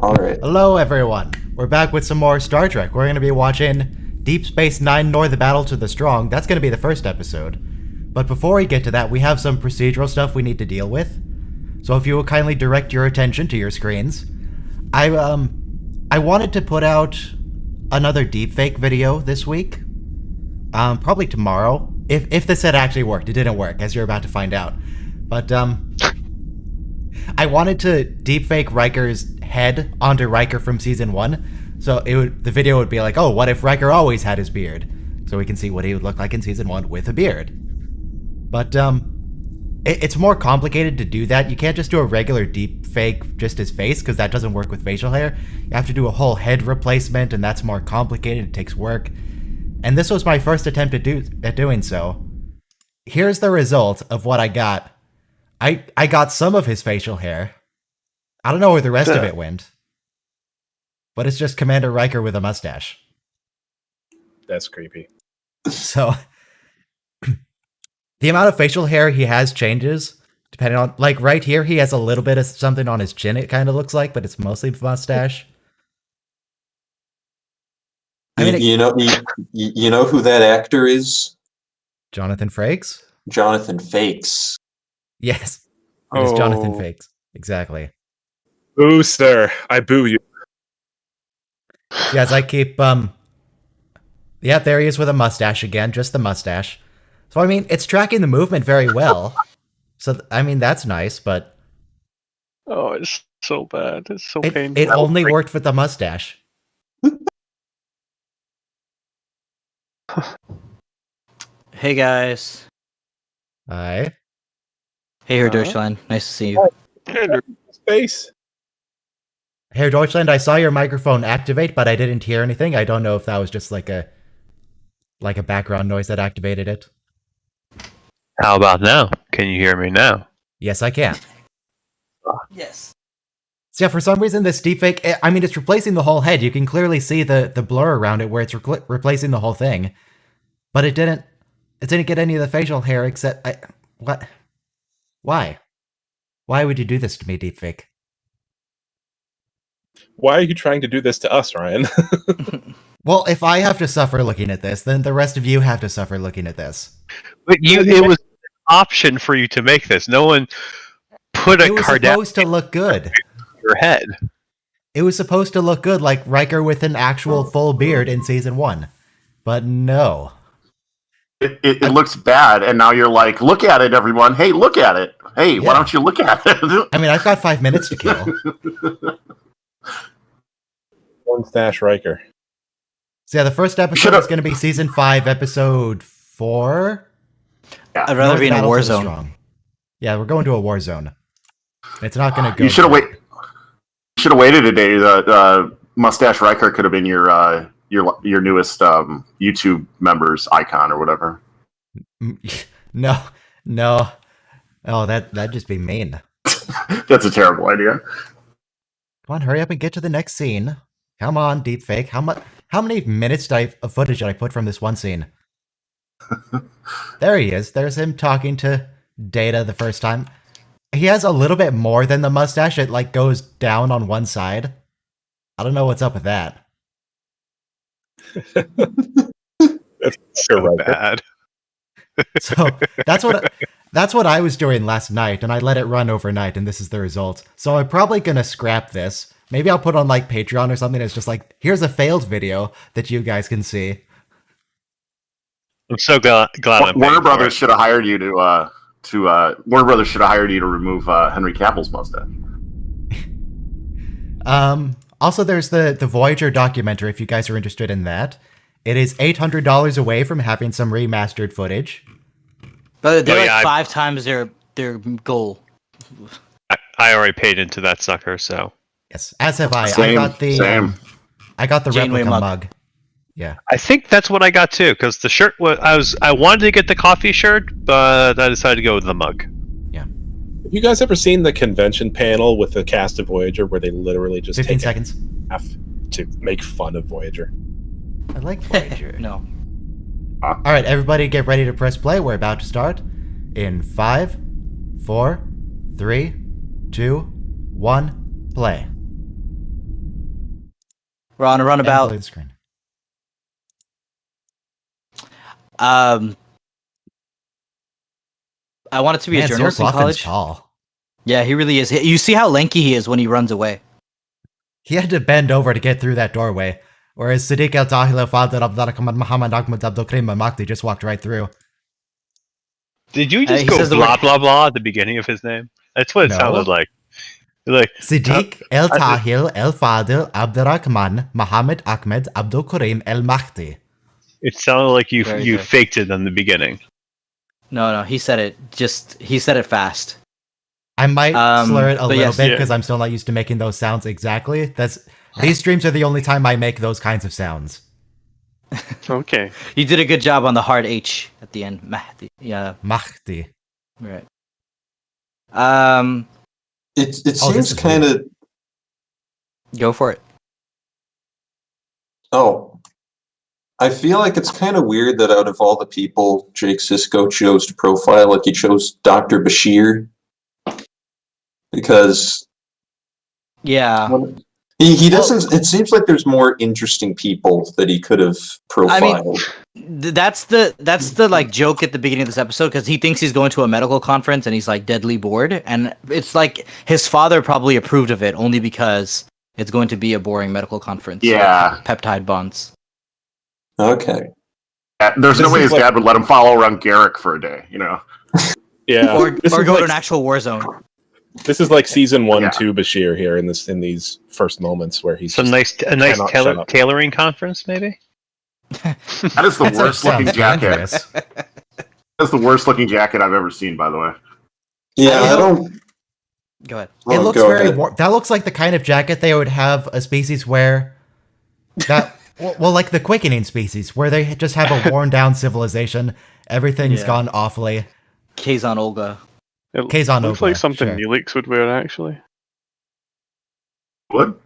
Alright. Hello everyone, we're back with some more Star Trek. We're going to be watching Deep Space Nine Nor the Battle to the Strong. That's going to be the first episode. But before we get to that, we have some procedural stuff we need to deal with. So if you will kindly direct your attention to your screens. I wanted to put out another deepfake video this week. Probably tomorrow. If this had actually worked. It didn't work, as you're about to find out. But I wanted to deepfake Riker's head onto Riker from season 1. So the video would be like, oh, what if Riker always had his beard? So we can see what he would look like in season 1 with a beard. But it's more complicated to do that. You can't just do a regular deepfake just his face, because that doesn't work with facial hair. You have to do a whole head replacement, and that's more complicated. It takes work. And this was my first attempt at doing so. Here's the result of what I got. I got some of his facial hair. I don't know where the rest of it went. But it's just Commander Riker with a mustache. That's creepy. So, the amount of facial hair he has changes, depending on, like right here, he has a little bit of something on his chin, it kind of looks like, but it's mostly mustache. I mean, you know who that actor is? Jonathan Frakes? Jonathan Frakes. Yes. It is Jonathan Frakes. Exactly. Boo, sir. I boo you. Yes, I keep, yeah, there he is with a mustache again, just the mustache. So, I mean, it's tracking the movement very well. So, I mean, that's nice, but... Oh, it's so bad. It's so painful. It only worked with the mustache. Hey, guys. Hi. Hey, Herr Deutschland. Nice to see you. Space. Herr Deutschland, I saw your microphone activate, but I didn't hear anything. I don't know if that was just like a background noise that activated it. How about now? Can you hear me now? Yes, I can. Yes. So yeah, for some reason, this deepfake, I mean, it's replacing the whole head. You can clearly see the blur around it where it's replacing the whole thing. But it didn't get any of the facial hair except... What? Why? Why would you do this to me, deepfake? Why are you trying to do this to us, Ryan? Well, if I have to suffer looking at this, then the rest of you have to suffer looking at this. But it was an option for you to make this. No one put a It was supposed to look good. Your head. It was supposed to look good, like Riker with an actual full beard in season 1. But no. It looks bad, and now you're like, look at it, everyone. Hey, look at it. Hey, why don't you look at it? I mean, I've got 5 minutes to kill. One stash Riker. So yeah, the first episode is going to be season 5, episode 4. Yeah. I'd rather be in a war zone. Strong. Yeah, we're going to a war zone. It's not going to go. You should have waited a day. The mustache Riker could have been your newest YouTube members icon or whatever. No. Oh, that'd just be mean. That's a terrible idea. Come on, hurry up and get to the next scene. Come on, deepfake. How many minutes of footage did I put from this one scene? There he is. There's him talking to Data the first time. He has a little bit more than the mustache. It like goes down on one side. I don't know what's up with that. That's so bad. So that's what I was doing last night, and I let it run overnight, and this is the result. So I'm probably gonna scrap this. Maybe I'll put on like Patreon or something. It's just like, here's a failed video that you guys can see. I'm so glad. Warner Brothers should have hired you to Warner Brothers should have hired you to remove Henry Cavill's mustache. Also, there's the Voyager documentary. If you guys are interested in that, it is $800 away from having some remastered footage. But they're like 5 times their goal. I already paid into that sucker, so. Yes, as have I. Same. I got the Janeway replica mug. mug. Yeah. I think that's what I got too, because the shirt was I wanted to get the coffee shirt, but I decided to go with the mug. Yeah. Have you guys ever seen the convention panel with the cast of Voyager where they literally just 15 take seconds. half to make fun of Voyager? I like Voyager. No. All right, everybody get ready to press play. We're about to start in 5, 4, 3, 2, 1, play. We're on a runabout. Blue screen. I wanted to be a journalist in college. Tall. Yeah, he really is. You see how lanky he is when he runs away. He had to bend over to get through that doorway, whereas Sadiq al-Tahil Father Abdulrahman Muhammad Ahmed Abdul Karim Makti just walked right through. Did you just he go says the blah word- blah blah at the beginning of his name? That's what it No. sounded like. Like Sadiq al-Tahil al-Fadil Abdurrahman Muhammad Ahmed Abdul Karim al-Makti. it sounded like you Very you good. faked it in the beginning. No, he said it. He said it fast. I might slur it a but little yes. bit Yeah. because I'm still not used to making those sounds exactly. These streams are the only time I make those kinds of sounds. Okay. You did a good job on the hard H at the end. Mahdi. Yeah, Mahdi. right. It Oh, this seems is kind of. Go for it. Oh, I feel like it's kind of weird that out of all the people Jake Sisko chose to profile, like he chose Dr. Bashir, because Yeah. he doesn't. It seems like there's more interesting people that he could have profiled. That's the like joke at the beginning of this episode because he thinks he's going to a medical conference and he's like deadly bored, and it's like his father probably approved of it only because it's going to be a boring medical conference. Yeah. Peptide bonds. Okay. There's no This way is his dad would let him follow around Garrick for a day, you know? Yeah. Or This is go like- to an actual war zone. This is like season 1, Yeah. 2 Bashir here in these first moments where he's Some just a nice cannot shut up. tailoring conference, maybe. That is the That worst looking sounds jacket. dangerous. That's the worst looking jacket I've ever seen, by the way. Yeah, I don't. Go ahead. It Oh, looks go very ahead. that looks like the kind of jacket they would have a species wear. That well, like the quickening species, where they just have a worn down civilization. Everything's Yeah. gone awfully. Kazan Olga. It Kazan looks Nova, like something sure. Neelix would wear, actually. What?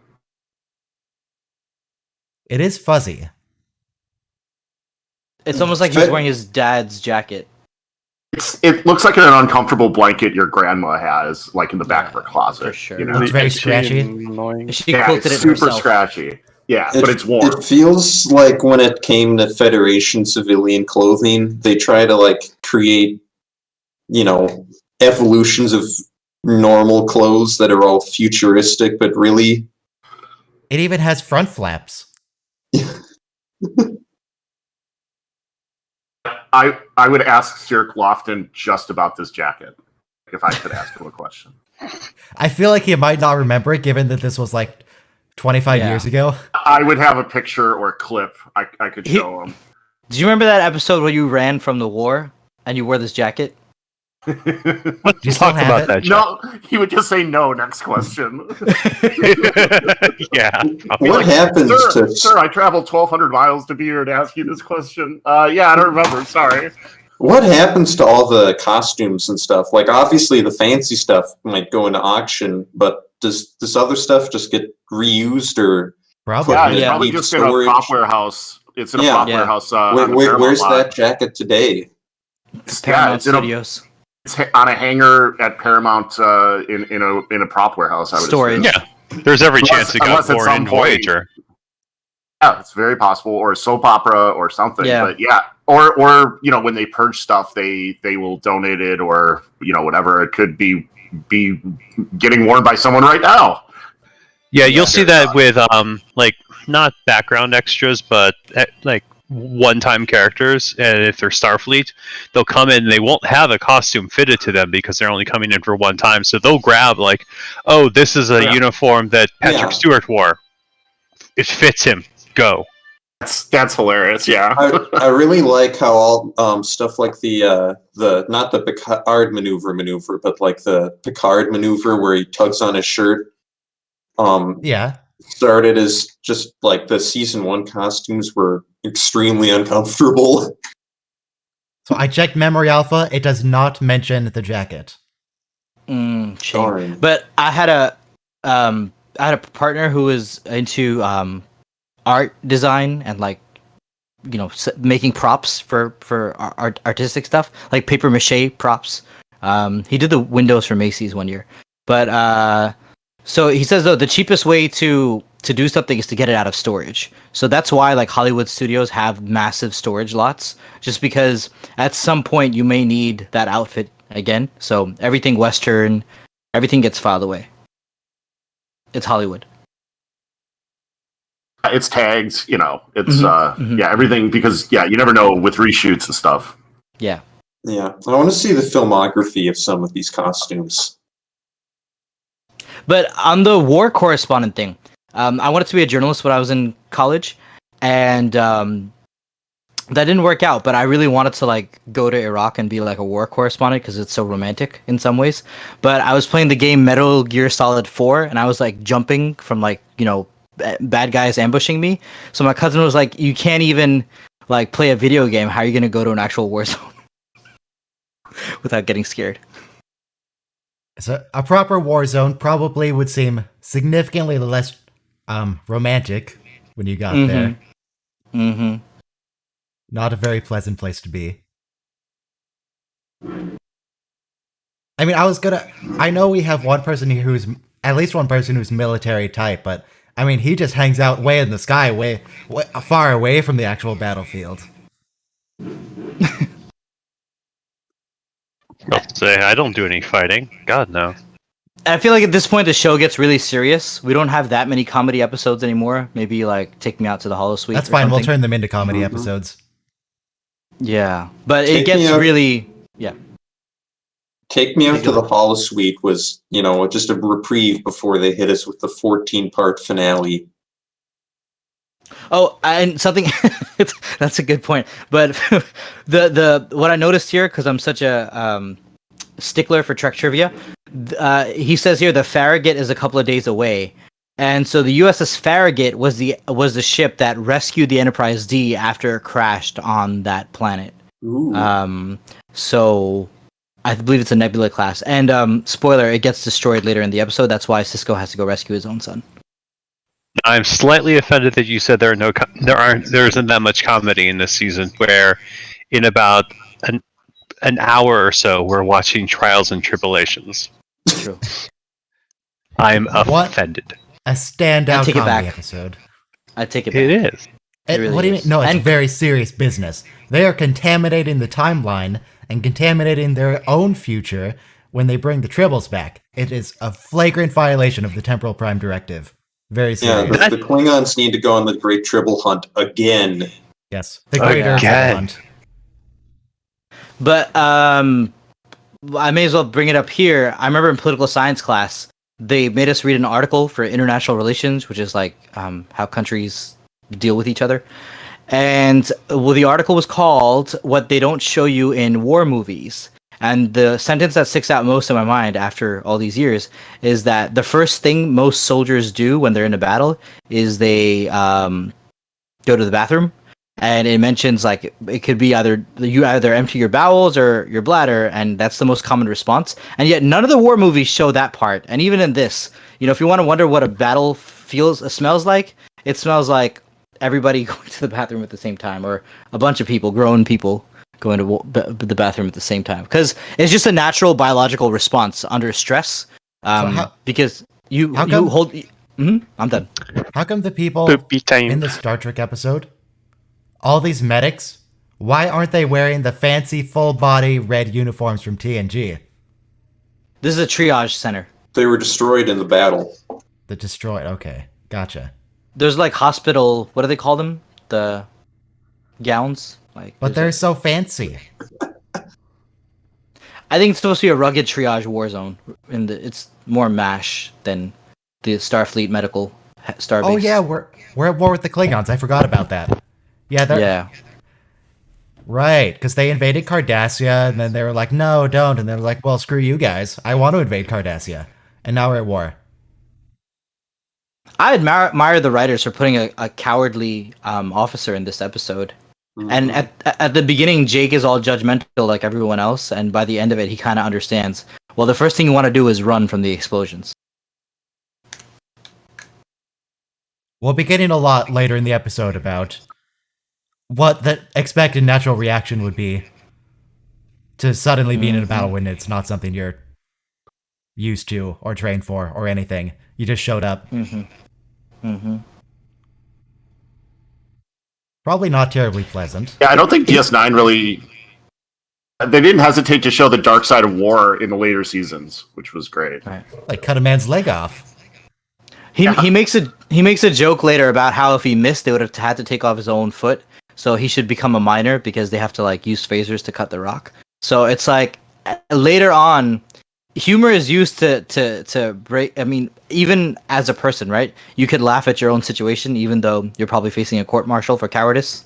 It is fuzzy. It's almost like he's wearing his dad's jacket. It looks like an uncomfortable blanket your grandma has, like in the back of her closet. for sure. You know? It's very Itchy scratchy. and Annoying. She Yeah, quilted it's it super herself. scratchy. Yeah, It, but it's warm. It feels like when it came to Federation civilian clothing, they try to like create, evolutions of normal clothes that are all futuristic, but really, It even has front flaps. I would ask Sir Lofton just about this jacket, if I could ask him a question. I feel like he might not remember it, given that this was like 25 Yeah. years ago. I would have a picture or a clip I could show him. Do you remember that episode where you ran from the war and you wore this jacket? Let's you still talk have about it? that. No, he would just say no. Next question. Yeah. what happens Sir, to sir, I traveled 1,200 miles to be here to ask you this question. Yeah, I don't remember. Sorry. what happens to all the costumes and stuff? Like, obviously, the fancy stuff might go into auction, but does this other stuff just get reused or? Probably. Yeah, it's Yeah. probably Need just in a storage? prop warehouse. It's in a Yeah. prop Yeah. warehouse. On the Paramount Where's lot. that jacket today? Yeah, Paramount it's in a, Studios. it's on a hanger at Paramount in a prop warehouse. I would Storage. assume. Yeah. There's every chance it got unless at born some in point- Voyager. Yeah, it's very possible, or a soap opera or something. Yeah. But yeah, or when they purge stuff, they will donate it, or whatever. It could be getting worn by someone right now. Yeah, you'll see that with like not background extras, but like one-time characters. And if they're Starfleet, they'll come in and they won't have a costume fitted to them because they're only coming in for one time. So they'll grab like, oh, this is a Yeah. uniform that Patrick Yeah. Stewart wore. It fits him. Go. That's hilarious. Yeah. I really like how all stuff like the not the Picard maneuver, but like the Picard maneuver where he tugs on his shirt. Yeah. Started as just like the season 1 costumes were extremely uncomfortable. So I checked Memory Alpha. It does not mention the jacket. Shame. Darn. But I had a partner who was into art design and like making props for artistic stuff, like paper mache props. He did the windows for Macy's one year, but so he says though the cheapest way to to do something is to get it out of storage. So that's why like Hollywood studios have massive storage lots, just because at some point you may need that outfit again. So everything Western, everything gets filed away. It's Hollywood. It's tags, it's everything, because you never know with reshoots and stuff. Yeah. Yeah, I want to see the filmography of some of these costumes. But on the war correspondent thing, I wanted to be a journalist when I was in college, and that didn't work out. But I really wanted to like go to Iraq and be like a war correspondent because it's so romantic in some ways. But I was playing the game Metal Gear Solid 4, and I was like jumping from like bad guys ambushing me. So my cousin was like, "You can't even like play a video game. How are you gonna go to an actual war zone without getting scared?" So a proper war zone probably would seem significantly less romantic when you got there. Mm-hmm. Not a very pleasant place to be. I mean, I know we have one person here who's, at least one person who's military type, but I mean, he just hangs out way in the sky, way far away from the actual battlefield. I'll say I don't do any fighting. God, no. I feel like at this point the show gets really serious. We don't have that many comedy episodes anymore. Maybe like Take Me Out to the Hollow Suite. That's or fine. We'll something. turn them into comedy episodes. Yeah, but Take it gets Me Out- really yeah. Take Me Out to the Hollow Suite was, just a reprieve before they hit us with the 14-part finale. Oh, and something that's a good point. But the what I noticed here, because I'm such a stickler for Trek trivia, he says here the Farragut is a couple of days away, and so the USS Farragut was the ship that rescued the Enterprise D after it crashed on that planet. Ooh. So I believe it's a Nebula class, and spoiler, it gets destroyed later in the episode. That's why Cisco has to go rescue his own son. I'm slightly offended that you said there isn't that much comedy in this season. Where in about an hour or so, we're watching Trials and Tribble-ations. True. I'm What? offended. A standout take it comedy back. episode. I take it back. It is. It really What do you is. mean? No, it's And- very serious business. They are contaminating the timeline and contaminating their own future when they bring the Tribbles back. It is a flagrant violation of the Temporal Prime Directive. Very Yeah, serious. the Klingons need to go on the Great Tribble Hunt again. Yes. The greater Again. Hunt. But I may as well bring it up here. I remember in political science class, they made us read an article for international relations, which is like how countries deal with each other. And the article was called "What They Don't Show You in War Movies." And the sentence that sticks out most in my mind after all these years is that the first thing most soldiers do when they're in a battle is they go to the bathroom. And it mentions like it could be either empty your bowels or your bladder, and that's the most common response. And yet none of the war movies show that part. And even in this, if you want to wonder what a battle smells like, it smells like everybody going to the bathroom at the same time, or a bunch of people, grown people, going to the bathroom at the same time, because it's just a natural biological response under stress. Because you hold. I'm done. How come the people Poopy time. in the Star Trek episode, all these medics, why aren't they wearing the fancy full-body red uniforms from TNG? This is a triage center. They were destroyed in the battle. The destroyed. Okay, gotcha. There's like hospital. What do they call them? The gowns. But they're so fancy. I think it's supposed to be a rugged triage war zone. It's more MASH than the Starfleet medical starbase. Oh yeah, we're at war with the Klingons. I forgot about that. Yeah, Yeah. Right, because they invaded Cardassia, and then they were like, no, don't. And they're like, well, screw you guys. I want to invade Cardassia. And now we're at war. I admire the writers for putting a cowardly officer in this episode. And at the beginning, Jake is all judgmental like everyone else, and by the end of it, he kind of understands. Well, the first thing you want to do is run from the explosions. We'll be getting a lot later in the episode about what the expected natural reaction would be to suddenly being in a battle when it's not something you're used to or trained for or anything. You just showed up. Mm-hmm. Probably not terribly pleasant. Yeah, I don't think DS9 really. They didn't hesitate to show the dark side of war in the later seasons, which was great. Right. Like cut a man's leg off. He makes a joke later about how if he missed, they would have had to take off his own foot. So he should become a miner because they have to like use phasers to cut the rock. So it's like later on, humor is used to break. I mean, even as a person, right? You could laugh at your own situation, even though you're probably facing a court martial for cowardice.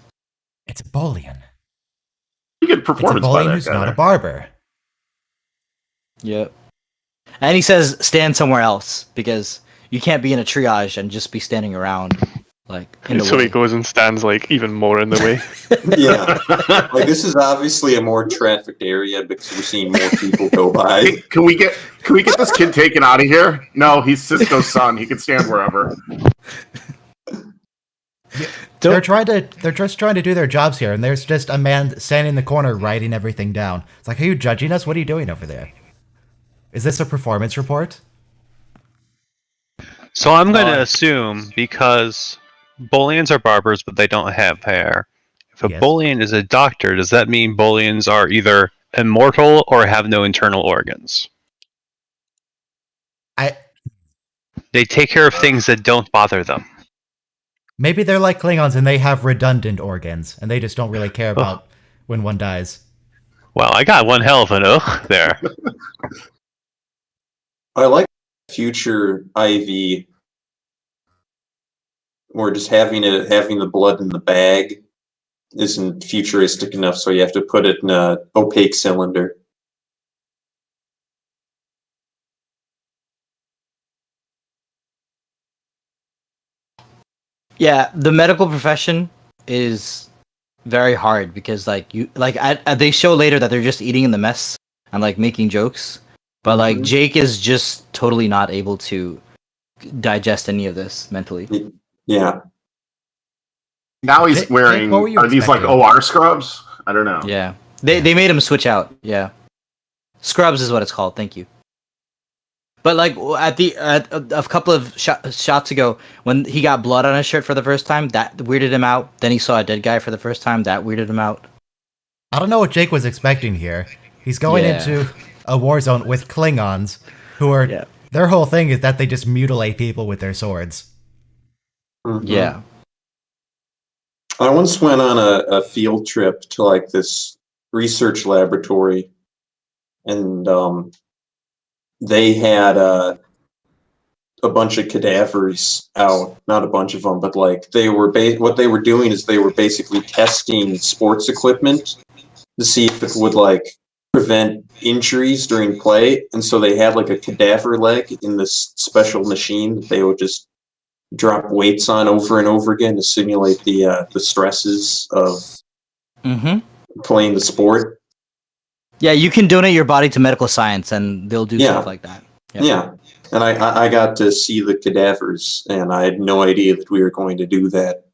It's a Bolian. You get It's a performance by Bolian that who's guy not a there. barber. Yep. And he says, "Stand somewhere else," because you can't be in a triage and just be standing around, like in the So way. he goes and stands like even more in the way. Yeah. Like this is obviously a more trafficked area because we're seeing more people go by. Hey, can we get this kid taken out of here? No, he's Cisco's son. He can stand wherever. They're just trying to do their jobs here, and there's just a man standing in the corner writing everything down. It's like, are you judging us? What are you doing over there? Is this a performance report? So I'm going to assume, because Bolians are barbers, but they don't have hair. If a Yes. Bolian is a doctor, does that mean Bolians are either immortal or have no internal organs? They take care of things that don't bother them. Maybe they're like Klingons and they have redundant organs, and they just don't really care about when one dies. Well, I got one hell of an ugh there. I like future IV, or just having the blood in the bag isn't futuristic enough, so you have to put it in a opaque cylinder. Yeah, the medical profession is very hard because they show later that they're just eating in the mess and like making jokes, but like Jake is just totally not able to digest any of this mentally. Yeah. Now he's Jake, wearing. what were you Are these like expecting? OR scrubs? I don't know. Yeah, they made him switch out. Yeah, scrubs is what it's called. Thank you. But like at a couple of shots ago, when he got blood on his shirt for the first time, that weirded him out. Then he saw a dead guy for the first time, that weirded him out. I don't know what Jake was expecting here. He's going Yeah. into a war zone with Klingons, who are their whole thing is that they just mutilate people with their swords. Mhm. Yeah. I once went on a field trip to like this research laboratory, and they had a bunch of cadavers out. Not a bunch of them, but like they were what they were doing is they were basically testing sports equipment to see if it would like prevent injuries during play. And so they had like a cadaver leg in this special machine that they would just drop weights on over and over again to simulate the stresses of playing the sport. Yeah, you can donate your body to medical science, and they'll do stuff like that. Yep. Yeah, and I got to see the cadavers, and I had no idea that we were going to do that.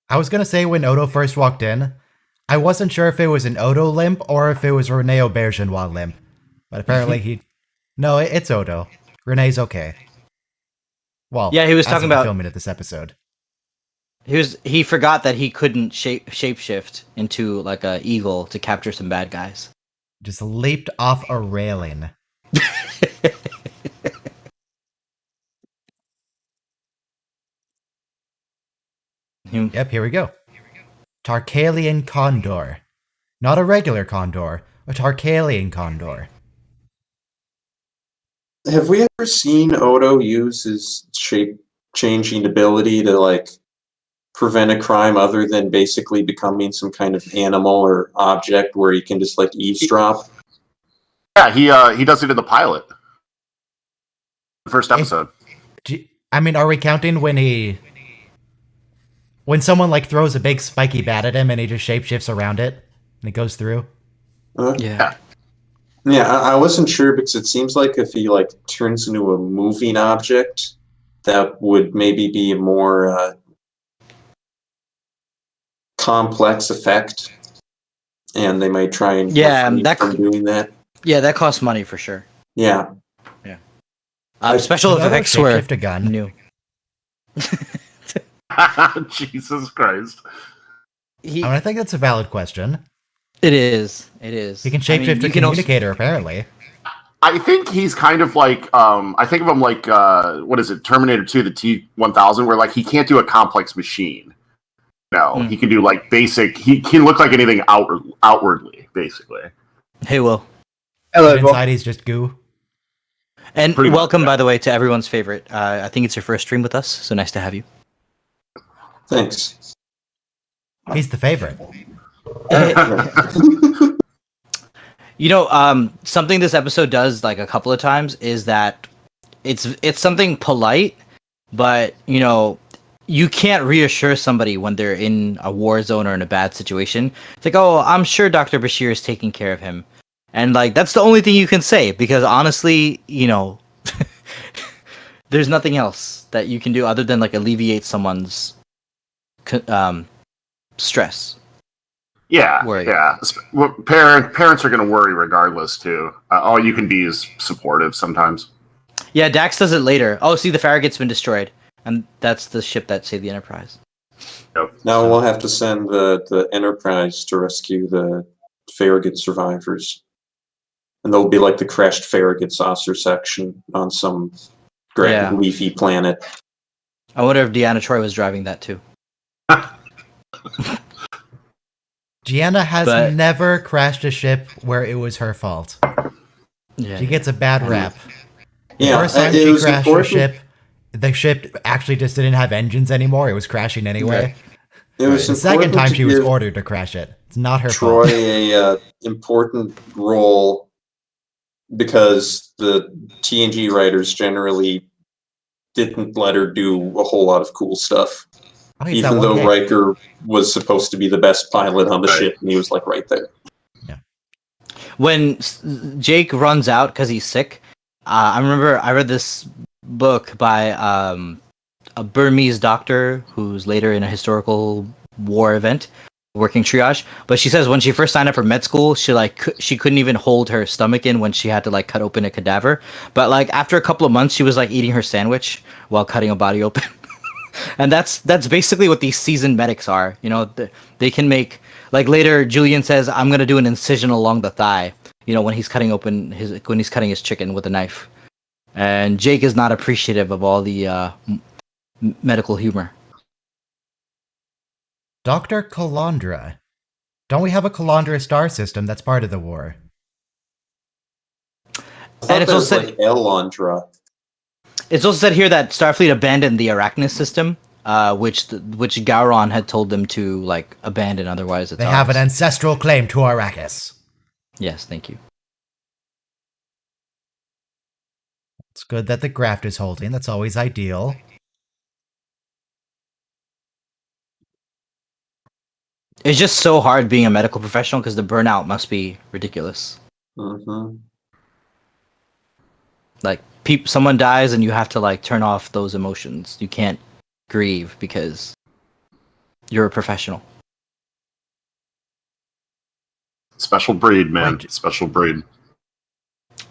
I was gonna say when Odo first walked in, I wasn't sure if it was an Odo limp or if it was Rene Aubergenois limp. But apparently No, it's Odo. Renee's okay. Well, yeah, he was as talking of the about filming of this episode. He forgot that he couldn't shapeshift into like a eagle to capture some bad guys. Just leaped off a railing. Yep, here we go. Tarkalian condor. Not a regular condor, a Tarkalian condor. Have we ever seen Odo use his shape-changing ability to, like, prevent a crime other than basically becoming some kind of animal or object where he can just, like, eavesdrop? Yeah, he does it in the pilot. The first episode. I mean, are we counting when someone, like, throws a big spiky bat at him and he just shapeshifts around it and it goes through? Yeah. Yeah, I wasn't sure because it seems like if he like turns into a moving object, that would maybe be a more complex effect, and they might try and Yeah, refrain from doing that. Yeah, that costs money for sure. Yeah. Special Could I effects were shapeshift a gun? new. Jesus Christ. I mean, I think that's a valid question. It is. It is. He can shapeshift a you can also- communicator, apparently. I think he's kind of like, I think of him like, what is it, Terminator 2, the T-1000, where like he can't do a complex machine. No, he can do like basic, he can look like anything outwardly, basically. Hey, Will. Hello, But inside, he's just goo. And Pretty much, welcome, yeah. by the way, to everyone's favorite. I think it's your first stream with us, so nice to have you. Thanks. He's the favorite. You know, something this episode does like a couple of times is that it's something polite, but you know, you can't reassure somebody when they're in a war zone or in a bad situation. It's like, oh, I'm sure Dr. Bashir is taking care of him. And like that's the only thing you can say, because honestly, you know, there's nothing else that you can do other than like alleviate someone's stress. Yeah, Worry. yeah. Well, parents are going to worry regardless, too. All you can be is supportive sometimes. Yeah, Dax does it later. Oh, see, the Farragut's been destroyed, and that's the ship that saved the Enterprise. Yep. Now we'll have to send the Enterprise to rescue the Farragut survivors. And there'll be like the crashed Farragut saucer section on some great leafy planet. I wonder if Deanna Troy was driving that too. Gianna has never crashed a ship where it was her fault. Yeah. She gets a bad rap. Yeah, the first time it she was crashed important. her ship, the ship actually just didn't have engines anymore. It was crashing anyway. It was The second important time to she was give ordered to crash it. It's not her Troy fault. a important role because the TNG writers generally didn't let her do a whole lot of cool stuff. Oh, he's that Even one though guy. Riker was supposed to be the best pilot on the ship, and he was like right there. When Jake runs out because he's sick, I remember I read this book by a Burmese doctor who's later in a historical war event working triage. But she says when she first signed up for med school, she couldn't even hold her stomach in when she had to like cut open a cadaver. But like after a couple of months, she was like eating her sandwich while cutting a body open. And that's basically what these seasoned medics are. You know, they can make, like later Julian says, I'm going to do an incision along the thigh, you know, when he's cutting his chicken with a knife. And Jake is not appreciative of all the medical humor. Dr. Calandra. Don't we have a Calandra star system that's part of the war? And it's also like Elondra. It's also said here that Starfleet abandoned the Arachnus system, which Gowron had told them to like abandon. Otherwise, They have an ancestral claim to Arrakis. Yes, thank you. It's good that the graft is holding. That's always ideal. It's just so hard being a medical professional because the burnout must be ridiculous. Mm-hmm. Like, someone dies and you have to like turn off those emotions. You can't grieve because you're a professional. Special breed, man. Wait. Special breed.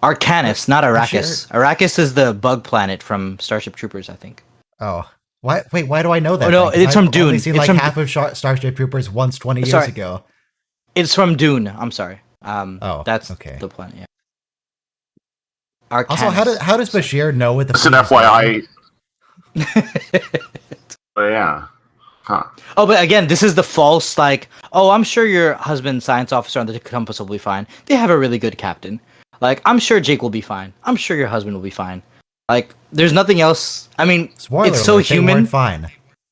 Arcanus, not Arrakis. Sure. Arrakis is the bug planet from Starship Troopers, I think. Oh. Why? Wait, why do I know that? Oh, no, thing? 'Cause it's from I've Dune. only seen It's like from- half of Starship Troopers once 20 years Sorry. ago. It's from Dune. I'm sorry. Oh, That's okay. the planet. Yeah. Arcanus. Also, how does Bashir know what the Just an fleet is FYI. doing? But yeah. Huh. Oh, but again, this is the false, like, oh, I'm sure your husband's science officer on the Compass will be fine. They have a really good captain. Like, I'm sure Jake will be fine. I'm sure your husband will be fine. Like, there's nothing else. I mean, Spoiler it's so alert, they human. weren't fine.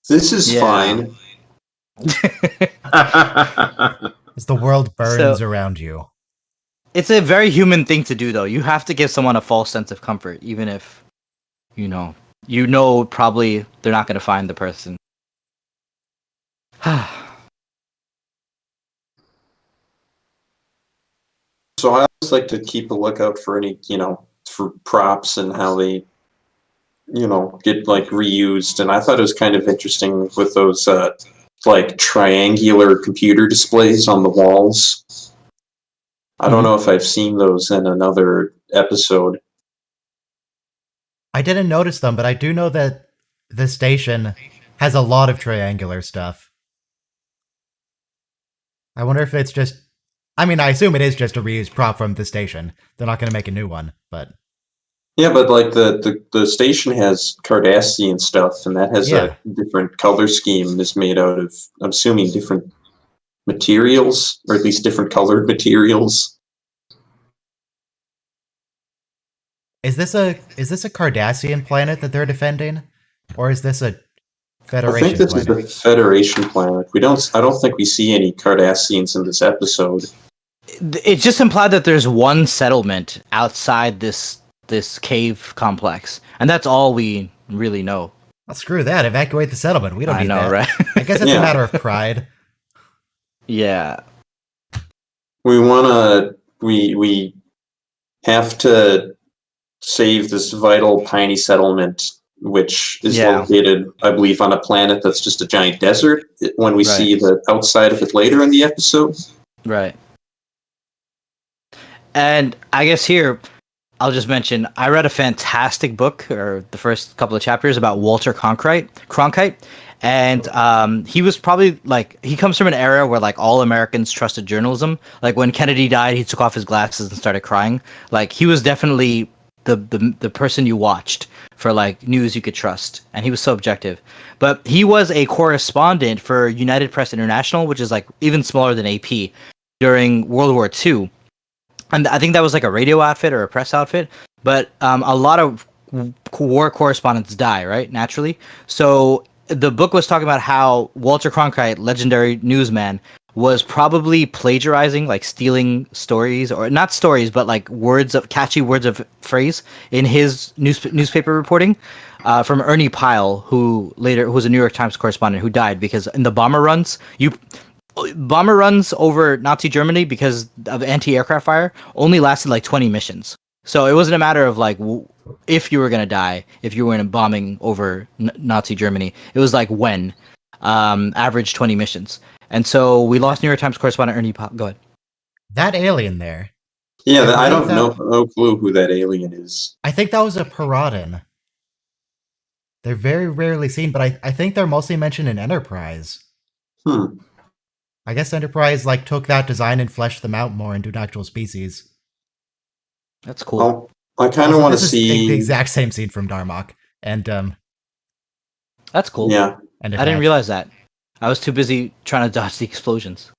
This is Yeah. fine. As the world burns around you. It's a very human thing to do, though. You have to give someone a false sense of comfort, even if, you know probably they're not going to find the person. So I always like to keep a lookout for any, for props and how they, get like reused. And I thought it was kind of interesting with those like triangular computer displays on the walls. I don't know if I've seen those in another episode. I didn't notice them, but I do know that the station has a lot of triangular stuff. I wonder if it's just... I mean, I assume it is just a reused prop from the station. They're not going to make a new one, but... Yeah, but like the station has Cardassian stuff, and that has a different color scheme and is made out of, I'm assuming, different materials, or at least different colored materials. Is this a Cardassian planet that they're defending? Or is this a Federation I think this planet? is a Federation planet. I don't think we see any Cardassians in this episode. It's just implied that there's one settlement outside this cave complex, and that's all we really know. Well, screw that. Evacuate the settlement. We don't need that. Right? I guess it's a matter of pride. Yeah. We have to save this vital piney settlement, which is located, I believe, on a planet that's just a giant desert, when we see the outside of it later in the episode. Right. And I guess here, I'll just mention, I read a fantastic book, or the first couple of chapters, about Walter Cronkite. And he was probably, like, he comes from an era where, like, all Americans trusted journalism. Like, when Kennedy died, he took off his glasses and started crying. Like, he was definitely the person you watched for, like, news you could trust. And he was so objective. But he was a correspondent for United Press International, which is, like, even smaller than AP, during World War II. And I think that was like a radio outfit or a press outfit, but a lot of war correspondents die, right? Naturally. So the book was talking about how Walter Cronkite, legendary newsman, was probably plagiarizing, like stealing stories, or not stories, but like catchy words of phrase in his newspaper reporting from Ernie Pyle, who was a New York Times correspondent who died because in the bomber runs over Nazi Germany, because of anti-aircraft fire, only lasted like 20 missions. So it wasn't a matter of like if you were going to die, if you were in a bombing over Nazi Germany. It was like when, average 20 missions. And so we lost New York Times correspondent Ernie Pop. Go ahead. That alien there. Yeah, I don't know, no clue who that alien is. I think that was a Paradin. They're very rarely seen, but I think they're mostly mentioned in Enterprise. I guess Enterprise like took that design and fleshed them out more into an actual species. That's cool. I kind of want to see the exact same scene from Darmok, and that's cool. Yeah, and I didn't realize that. I was too busy trying to dodge the explosions.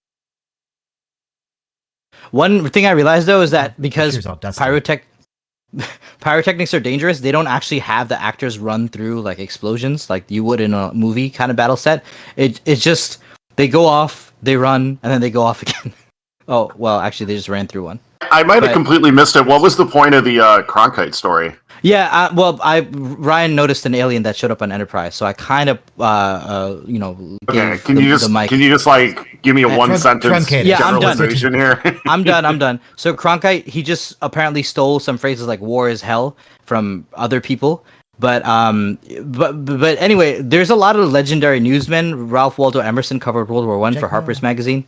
One thing I realized though is that because pyrotechnics are dangerous, they don't actually have the actors run through like explosions like you would in a movie kind of battle set. It's just they go off, they run, and then they go off again. Oh, well, actually, they just ran through one. I might have completely missed it. What was the point of the Cronkite story? Yeah, Ryan noticed an alien that showed up on Enterprise, so I kind of, Okay, can you just like give me a one sentence? Yeah, I'm done. Here. I'm done. So Cronkite, he just apparently stole some phrases like "war is hell" from other people. But anyway, there's a lot of legendary newsmen. Ralph Waldo Emerson covered World War I for Harper's Magazine.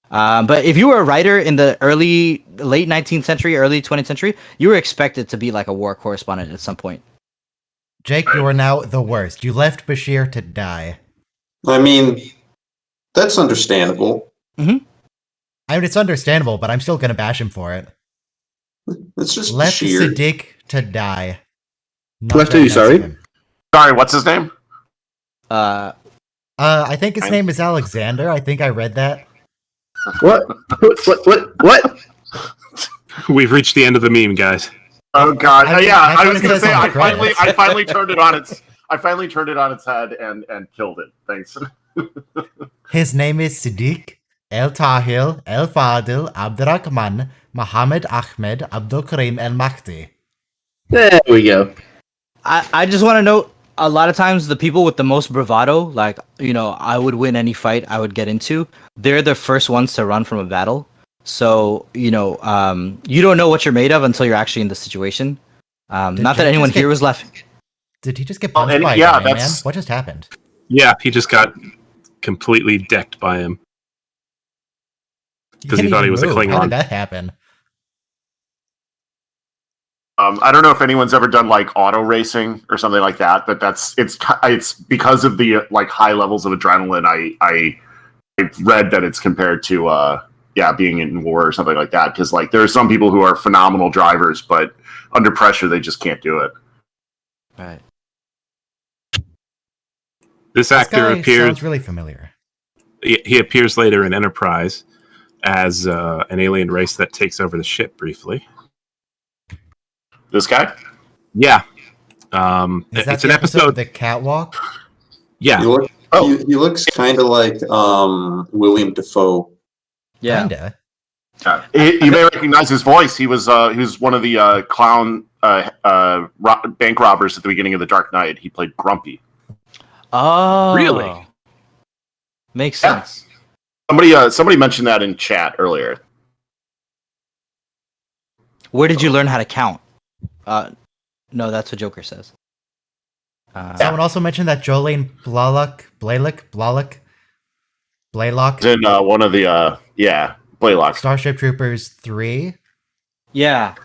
But if you were a writer in the late 19th century, early 20th century, you were expected to be like a war correspondent at some point. Jake, you are now the worst. You left Bashir to die. I mean, that's understandable. Mm-hmm. I mean, it's understandable, but I'm still going to bash him for it. It's just left Bashir. Siddiq to die. Left who? Sorry, what's his name? I think his name is Alexander. I think I read that. What? We've reached the end of the meme, guys. Oh God! I was going to say I finally turned it on its. I finally turned it on its head and killed it. Thanks. His name is Siddiq El Tahil El Fadil Abdurrahman Mohammed Ahmed Abdul Karim El Mahdi. There we go. I just want to note, a lot of times the people with the most bravado, like, I would win any fight I would get into, they're the first ones to run from a battle. So, you don't know what you're made of until you're actually in the situation. Not that anyone here was left. Did he just get punched by a guy, man? What just happened? Yeah, he just got completely decked by him. Because he thought he was a Klingon. How did that happen? I don't know if anyone's ever done like auto racing or something like that, but it's because of the like high levels of adrenaline. I read that it's compared to being in war or something like that, because like there are some people who are phenomenal drivers, but under pressure they just can't do it. Right. This actor guy appears. sounds really familiar. He appears later in Enterprise as an alien race that takes over the ship briefly. This guy? Yeah. Is that it's the an episode episode. of the catwalk? Yeah. He looks kind of like William Dafoe. Yeah. Kinda. You may recognize his voice. He was one of the clown bank robbers at the beginning of The Dark Knight. He played Grumpy. Oh, Really? Makes Yeah. sense. Somebody mentioned that in chat earlier. Where did you learn how to count? No, that's what Joker says. Someone also mentioned that Jolene Blaylock, In one of the Blaylock. Starship Troopers 3. Yeah.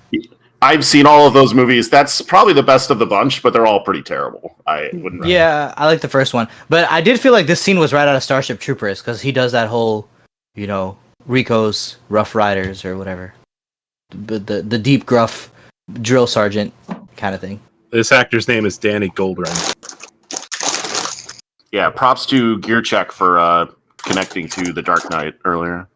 I've seen all of those movies. That's probably the best of the bunch, but they're all pretty terrible. I wouldn't. Yeah, I like the first one, but I did feel like this scene was right out of Starship Troopers because he does that whole, Rico's Rough Riders or whatever, the deep gruff drill sergeant kind of thing. This actor's name is Danny Goldring. Yeah, props to Gear Check for connecting to The Dark Knight earlier.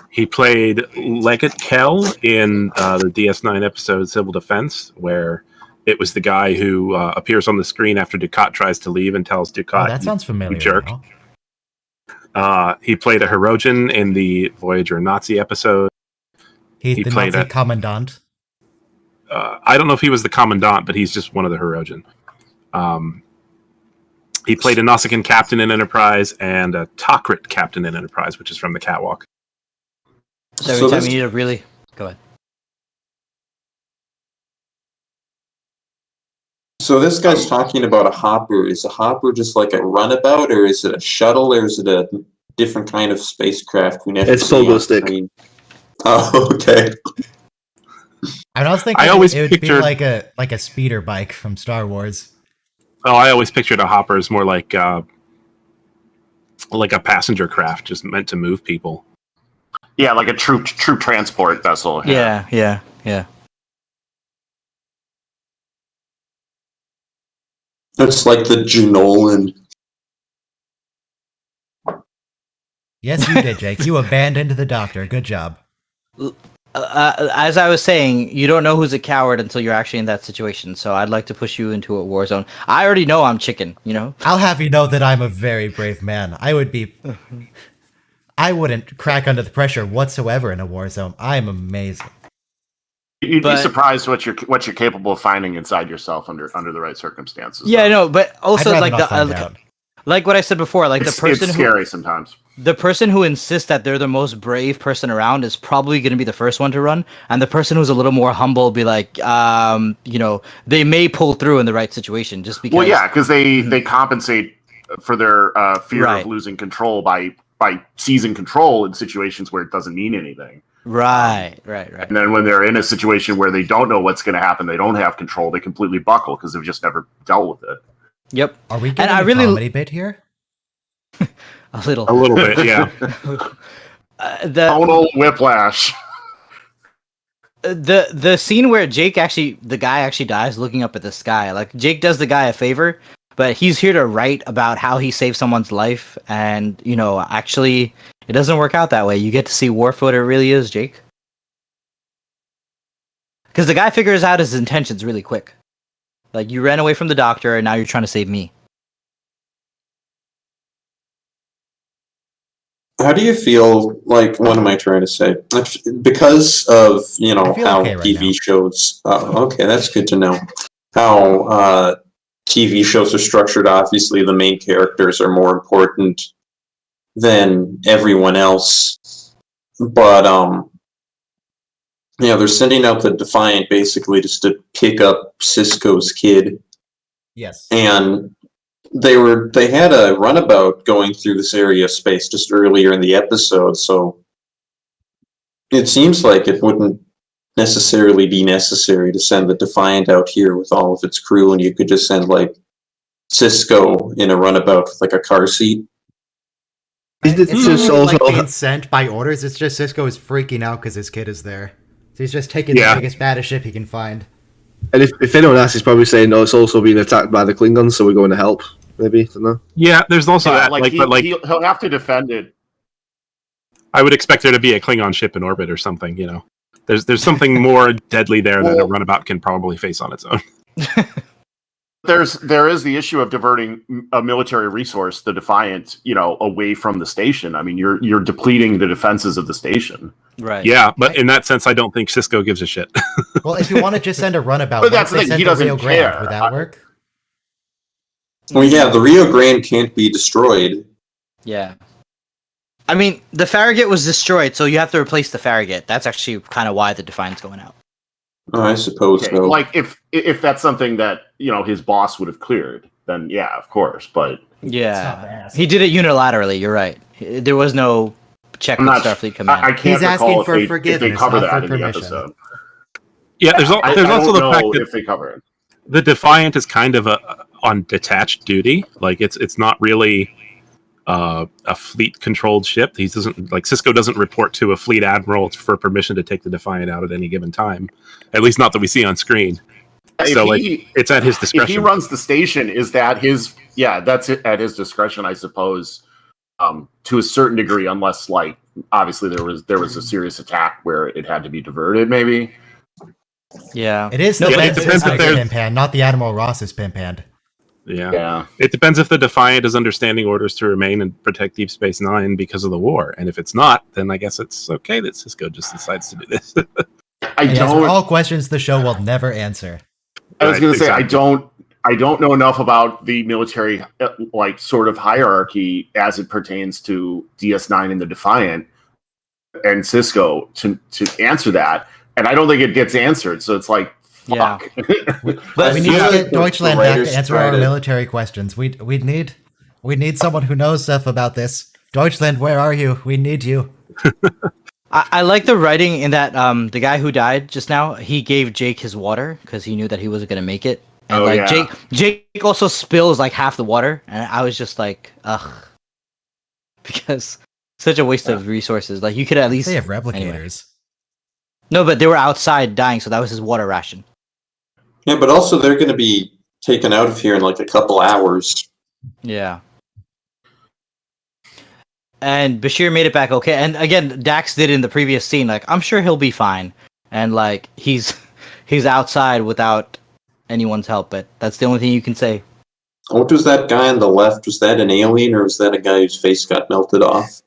He played Leggett Kell in the DS9 episode Civil Defense, where it was the guy who appears on the screen after Ducat tries to leave and tells Ducat, Oh, that sounds familiar. "You jerk." Now. He played a Hirogen in the Voyager Nazi episode. He's He the played Nazi a- commandant. I don't know if he was the Commandant, but he's just one of the Hirogen. He played a Nausicaan captain in Enterprise and a Tok'rit captain in Enterprise, which is from the Catwalk. So every So time this- you need to really go ahead. So this guy's talking about a hopper. Is a hopper just like a runabout, or is it a shuttle, or is it a different kind of spacecraft? We never It's see on pogo stick. screen? Oh, okay. I was thinking I always it would be pictured- like a speeder bike from Star Wars. Oh, I always pictured a hopper as more like a passenger craft, just meant to move people. Yeah, like a troop transport vessel. Yeah. It's like the Janolan. Yes, you did, Jake. You abandoned the doctor. Good job. As I was saying, you don't know who's a coward until you're actually in that situation. So I'd like to push you into a war zone. I already know I'm chicken. I'll have you know that I'm a very brave man. I wouldn't crack under the pressure whatsoever in a war zone. I'm amazing. You'd But- be surprised what you're capable of finding inside yourself under the right circumstances. Yeah, no, but also I'd rather like not find the out. like what I said before, like It's the person who scary sometimes. the person who insists that they're the most brave person around is probably going to be the first one to run, and the person who's a little more humble will be like, they may pull through in the right situation just because. Well, yeah, because they compensate for their fear Right. of losing control by seizing control in situations where it doesn't mean anything. Right. And then when they're in a situation where they don't know what's going to happen, they don't have control, they completely buckle because they've just never dealt with it. Yep. Are we getting I a really- comedy bit here? A little. A little bit, yeah. Tonal whiplash. The scene where the guy actually dies looking up at the sky. Like Jake does the guy a favor, but he's here to write about how he saved someone's life, and actually it doesn't work out that way. You get to see Worf what it really is, Jake. Because the guy figures out his intentions really quick. Like, you ran away from the doctor, and now you're trying to save me. How do you feel? Like, what am I trying to say? Because of I feel how okay right TV now. shows. Okay, that's good to know. How TV shows are structured. Obviously, the main characters are more important than everyone else. But they're sending out the Defiant basically just to pick up Cisco's kid, Yes. and they had a runabout going through this area of space just earlier in the episode, so it seems like it wouldn't necessarily be necessary to send the Defiant out here with all of its crew, and you could just send like Cisco in a runabout with like a car seat. It's It's not just really also like being sent by orders. It's just Cisco is freaking out because his kid is there. So he's just taking the Yeah. biggest, baddest ship he can find. and if anyone asks, he's probably saying, "No, it's also being attacked by the Klingons, so we're going to help." Maybe, don't know. Yeah, there's also Yeah, that. like, he'll have to defend it. I would expect there to be a Klingon ship in orbit or something. You know, there's something more deadly there that a Well- runabout can probably face on its own. There is the issue of diverting a military resource, the Defiant, away from the station. I mean, you're depleting the defenses of the station. Right. Yeah, but in that sense, I don't think Cisco gives a shit. Well, if you want to just send a runabout, But why that's don't the they thing, send he the doesn't Rio Grande? care. Would that work? Well, yeah, the Rio Grande can't be destroyed. Yeah. I mean, the Farragut was destroyed, so you have to replace the Farragut. That's actually kind of why the Defiant's going out. Oh, I suppose Okay, so. like if that's something that his boss would have cleared, then yeah, of course. But Yeah. He did it unilaterally, you're right. There was no check I'm with not. Starfleet Command. I can't He's asking recall for if they forgiveness, cover not that for in the permission. episode. Yeah, there's I also don't the fact know that if they cover it. the Defiant is kind of on detached duty. Like it's not really a fleet controlled ship. He doesn't like Cisco doesn't report to a fleet admiral for permission to take the Defiant out at any given time. At least not that we see on screen. So it's at his If discretion. he runs the station, is that his? Yeah, that's it at his discretion, I suppose. To a certain degree, unless like obviously there was a serious attack where it had to be diverted, maybe. Yeah. It is the Yeah, it Lance's depends if there's- pimp hand, not the Admiral Ross's pimp hand. Yeah. It depends if the Defiant is understanding orders to remain and protect Deep Space Nine because of the war. And if it's not, then I guess it's okay that Cisco just decides to do this. These are all questions the show will never answer. I was Right, going to say exactly. I don't know enough about the military like sort of hierarchy as it pertains to DS9 and the Defiant and Cisco to answer that, and I don't think it gets answered. So it's like, Yeah. fuck. We need to get Deutschland back writers to answer try our to- military questions. We need someone who knows stuff about this. Deutschland, where are you? We need you. I like the writing in that the guy who died just now, he gave Jake his water because he knew that he wasn't going to make it. And Oh, like yeah. Jake also spills like half the water, and I was just like, ugh. Because such a waste of resources. Like you could at least They have replicators. anyway. No, but they were outside dying, so that was his water ration. Yeah, but also they're going to be taken out of here in like a couple hours. Yeah. And Bashir made it back okay. And again, Dax did in the previous scene, like, I'm sure he'll be fine. And like he's outside without anyone's help, but that's the only thing you can say. What was that guy on the left? Was that an alien or was that a guy whose face got melted off?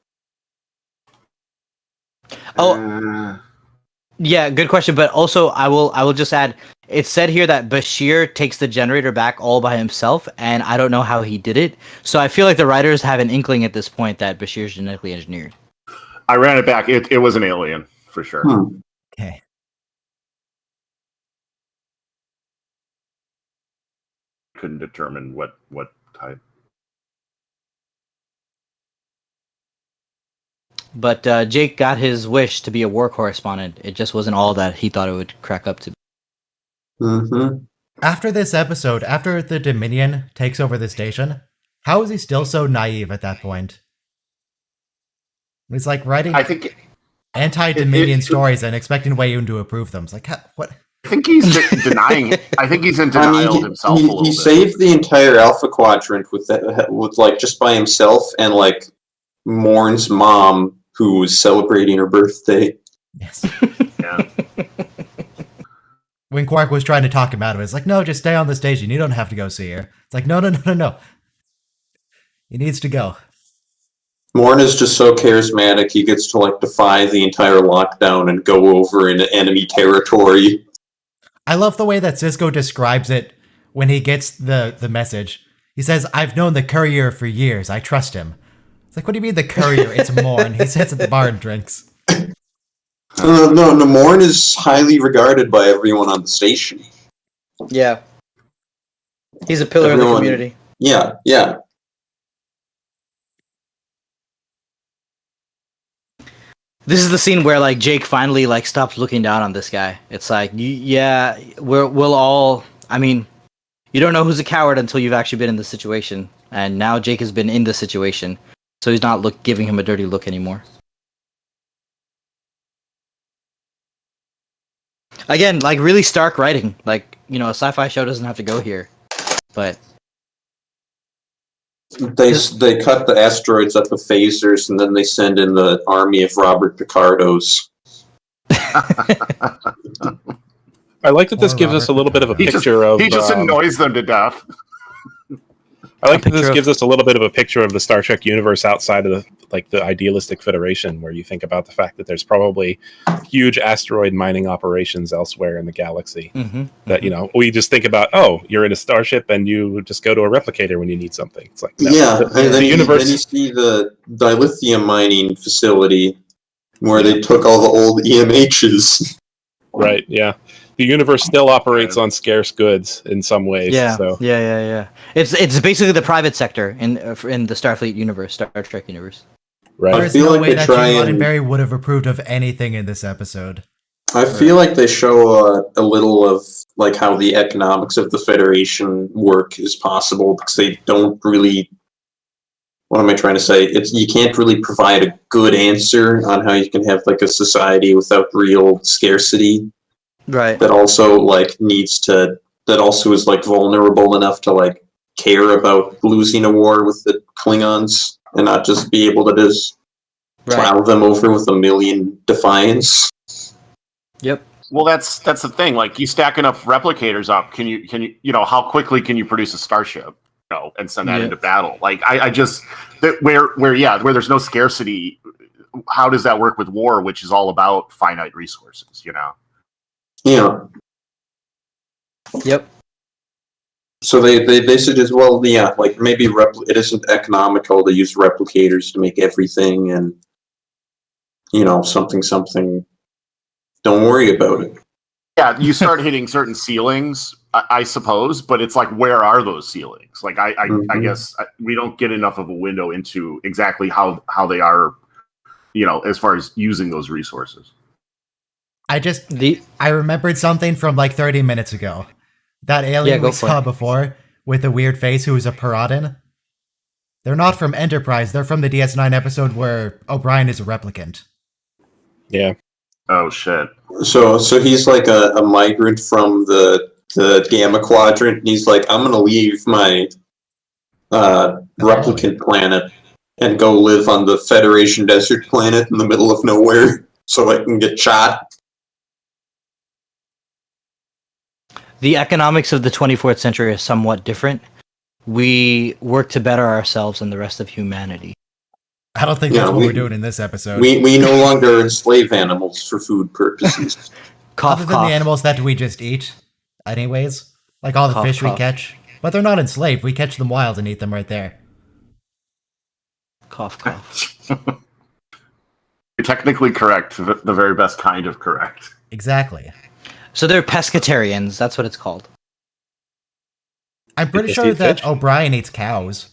Oh, yeah, good question. But also, I will just add. It said here that Bashir takes the generator back all by himself, and I don't know how he did it. So I feel like the writers have an inkling at this point that Bashir's genetically engineered. I ran it back. It was an alien for sure. Okay. Couldn't determine what type. But Jake got his wish to be a war correspondent. It just wasn't all that he thought it would crack up to be. Mm-hmm. After this episode, after the Dominion takes over the station, how is he still so naive at that point? He's like writing I think anti-Dominion it- stories and expecting Wayun to approve them. It's like, what? I think he's denying. I think he's in denial himself a little he bit. saved the entire Alpha Quadrant with that, with like just by himself and like Morn's mom, who was celebrating her birthday. Yes. Yeah. When Quark was trying to talk him out of it, it's like, no, just stay on the station. You don't have to go see her. It's like, no. He needs to go. Morn is just so charismatic, he gets to like defy the entire lockdown and go over into enemy territory. I love the way that Cisco describes it when he gets the message. He says, I've known the courier for years. I trust him. It's like, what do you mean the courier? It's Morn. He sits at the bar and drinks. No, Morn is highly regarded by everyone on the station. Yeah. He's a pillar of the Everyone- community. Yeah. This is the scene where like Jake finally like stops looking down on this guy. It's like, yeah, we'll all. I mean, you don't know who's a coward until you've actually been in the situation, and now Jake has been in the situation, so he's not giving him a dirty look anymore. Again, like really stark writing. Like, you know, a sci-fi show doesn't have to go here, but They cut the asteroids up with phasers, and then they send in the army of Robert Picardos. I like that this Or gives us a little bit of a He picture of. He just annoys them to death. I like that this gives us a little bit of a picture of the Star Trek universe outside of the idealistic Federation, where you think about the fact that there's probably huge asteroid mining operations elsewhere in the galaxy. That, you know, we just think about, oh, you're in a starship and you just go to a replicator when you need something. It's like, no, Yeah, the and then universe. you see the dilithium mining facility where they took all the old EMHs. Right, yeah. The universe still operates on scarce goods in some ways. yeah, So. yeah. It's basically the private sector in the Starfleet universe, Star Trek universe. Right. There's feel no like way they that try Gene and- Roddenberry would have approved of anything in this episode. I feel like they show a little of like how the economics of the Federation work is possible, because they don't really. What am I trying to say? You can't really provide a good answer on how you can have like a society without real scarcity. Right. That also that also is like vulnerable enough to like care about losing a war with the Klingons and not just be able to just plow them over with a million Defiance. Yep. Well, that's the thing. Like, you stack enough replicators up, can you know, how quickly can you produce a starship, you know, and send that into battle? Like, I just where there's no scarcity, how does that work with war, which is all about finite resources, you know? Yeah. Yep. So they suggest, well, yeah, like maybe it isn't economical to use replicators to make everything, and you know, something. Don't worry about it. Yeah, you start hitting certain ceilings, I suppose, but it's like, where are those ceilings? Like, I guess we don't get enough of a window into exactly how they are, you know, as far as using those resources. I remembered something from like 30 minutes ago. That alien we saw before with the weird face who was a Paradin. They're not from Enterprise. They're from the DS9 episode where O'Brien is a replicant. Yeah. Oh shit. So he's like a migrant from the Gamma Quadrant, and he's like, I'm gonna leave my replicant planet and go live on the Federation desert planet in the middle of nowhere so I can get shot. The economics of the 24th century is somewhat different. We work to better ourselves and the rest of humanity. I don't think that's what we're doing in this episode. We no longer enslave animals for food purposes. Other than the animals that we just eat, anyways. Like all the fish we catch. But they're not enslaved. We catch them wild and eat them right there. Cough, cough. You're technically correct. The very best kind of correct. Exactly. So they're pescatarians. That's what it's called. I'm pretty sure that O'Brien eats cows.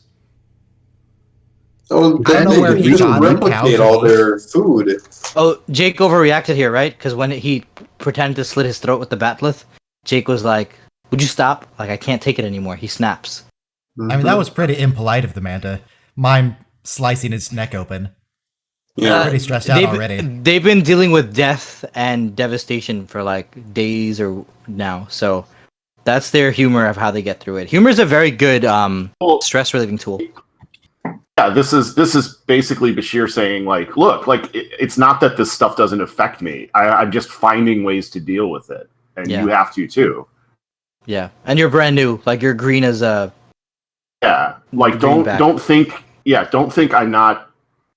Oh, I don't know where he got them. replicate all their food. Oh, Jake overreacted here, right? Because when he pretended to slit his throat with the batleth, Jake was like, would you stop? Like, I can't take it anymore. He snaps. I mean, that was pretty impolite of the man to mime slicing his neck open. Yeah, pretty stressed out already. They've been dealing with death and devastation for like days or now, so that's their humor of how they get through it. Humor is a very good stress relieving tool. Yeah, this is basically Bashir saying, like, look, like, it's not that this stuff doesn't affect me. I'm just finding ways to deal with it, and you have to too. Yeah, and you're brand new, like you're green as a. Yeah, like don't think I'm not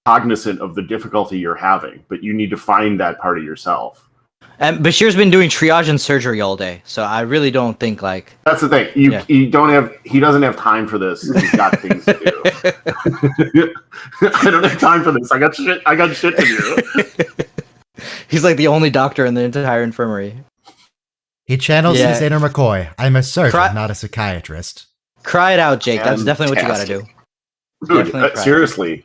cognizant of the difficulty you're having, but you need to find that part of yourself. And Bashir's been doing triage and surgery all day, so I really don't think like that's the thing. He doesn't have time for this. He's got things to do. I don't have time for this. I got shit to do. He's like the only doctor in the entire infirmary. He channels his inner McCoy. I'm a surgeon, not a psychiatrist. Cry it out, Jake. That's definitely what you gotta do. Dude, seriously.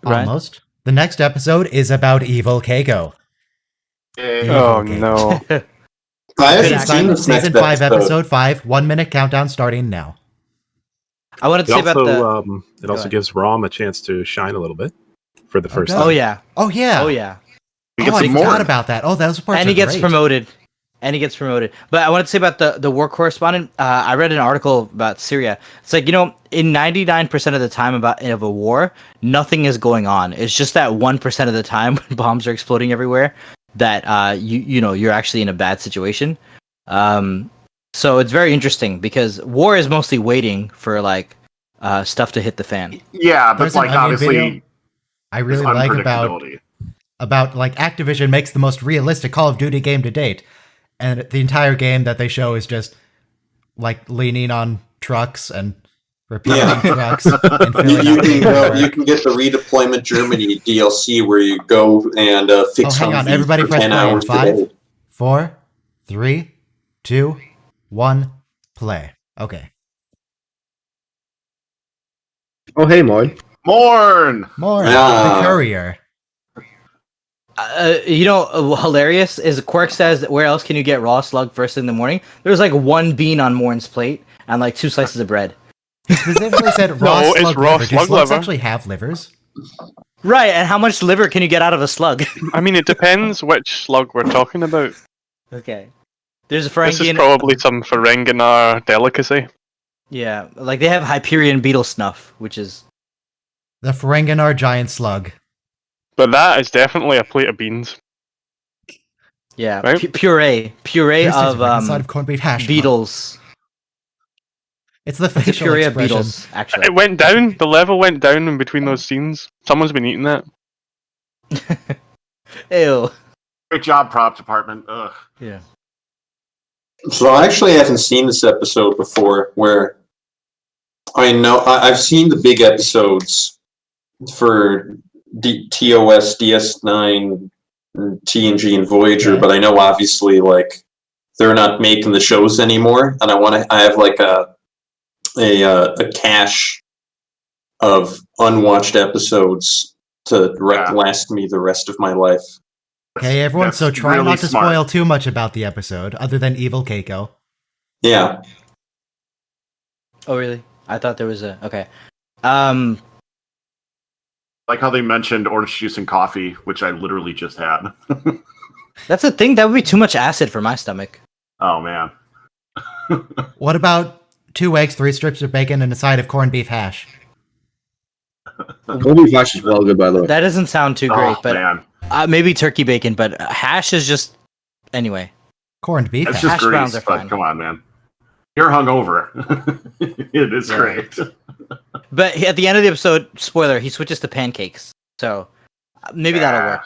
Ryan? Almost. The next episode is about evil Keiko. Yay. Oh, Oh no. I haven't seen this next Season 5, episode. episode 5. 1 minute countdown starting now. I wanted to It say about the. also, it also ahead. gives Rom a chance to shine a little bit for the first good. time. Oh yeah. Oh, yeah. Oh yeah. He Oh, gets I some forgot more. about that. Oh, those parts And he are gets great. promoted. But I wanted to say about the war correspondent. I read an article about Syria. It's like, in 99% of the time of a war, nothing is going on. It's just that 1% of the time when bombs are exploding everywhere that you're actually in a bad situation. So it's very interesting because war is mostly waiting for like stuff to hit the fan. Yeah, but There's an like Onion obviously, video I really there's like about like Activision makes the most realistic Call of Duty game to date, and the entire game that they show is just like leaning on trucks and repairing Yeah. trucks and You, filling you out can go. paperwork. You can get the Redeployment Germany DLC where you go and fix hang on, Humvees everybody for press 10 play in hours 5, today. 4, 3, 2, 1, play. Okay. Oh, hey, Moin. Morn. More. Ah. The courier. Hilarious is Quirk says, where else can you get raw slug first in the morning? There's like one bean on Morn's plate and like 2 slices of bread. He specifically said raw No, it's slug raw liver. Do slug slugs liver. actually have livers? Right, and how much liver can you get out of a slug? I mean, it depends which slug we're talking about. Okay. There's a This is Ferengian. probably some Ferenginar delicacy. Yeah, like they have Hyperion beetle snuff, which is The Ferenginar giant slug. But that is definitely a plate of beans. Right? puree This of is right inside of corned beef hash. beetles. It's the It's a facial puree of expression. beetles, actually. It went down. The level went down in between those scenes. Someone's been eating that. Ew. Great job, prop department. Ugh. Yeah. So I actually haven't seen this episode before. Where I know I've seen the big episodes for TOS, DS9, TNG, and Voyager, Okay. but I know obviously like they're not making the shows anymore, and I have like a cache of unwatched episodes to last me the rest of my life. Okay, everyone, That's so try really not to smart. spoil too much about the episode, other than evil Keiko. Yeah. Oh, really? I thought there was a... Okay. Like how they mentioned orange juice and coffee, which I literally just had. That's the thing. That would be too much acid for my stomach. Oh man. What about 2 eggs, 3 strips of bacon, and a side of corned beef hash? Corned beef hash is well good, by the way. That doesn't sound too great, Oh but man. maybe turkey bacon, but hash is just... Anyway. Corned beef That's hash. just Hash grease, browns are but fine. come on, man. You're hungover. It is Yeah. great. But at the end of the episode, spoiler, he switches to pancakes. So maybe that'll work.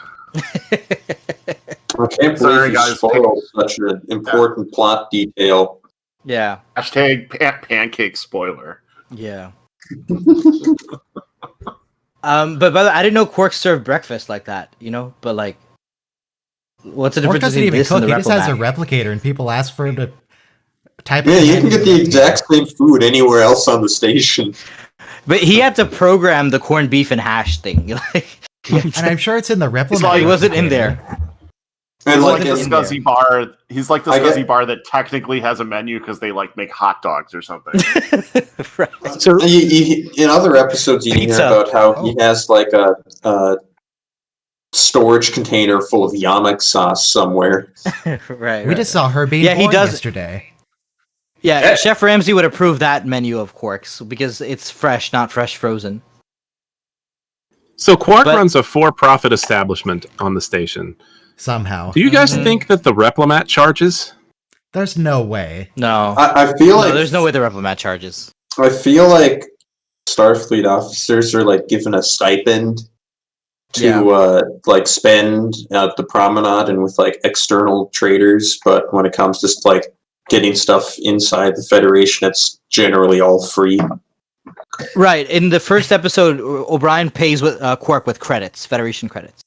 I can't Sorry, believe you guys. spoiled such an important plot detail. Yeah. Hashtag pancake spoiler. Yeah. But by the way, I didn't know Quark served breakfast like that, But like, what's the Quark difference doesn't between even this cook, and he the just has a replimat? replicator, and people ask for him to type Yeah, it you in can get and the exact same food anywhere else on the station. But he had to program the corned beef and hash thing. Like, And I'm sure it's in the replicator. like- he wasn't in there. And He's like, like the in there. scuzzy bar. He's like the I get- scuzzy bar that technically has a menu because they like make hot dogs or something. Right. So in other episodes, you hear Pizza. about how he has like a storage container full of yamak sauce somewhere. Right. We just saw her being Yeah, he born does- yesterday. Yeah, Chef Ramsay would approve that menu of Quarks because it's fresh, not fresh frozen. Quark But- runs a for-profit establishment on the station. Somehow. Do you guys Mhm. think that the replimat charges? There's no way. No. I feel like There's no way the replimat charges. I feel like Starfleet officers are like given a stipend to like spend at the promenade and with like external traders, but when it comes to like getting stuff inside the Federation, it's generally all free. Right. In the first episode, O'Brien pays with Quark with credits, Federation credits.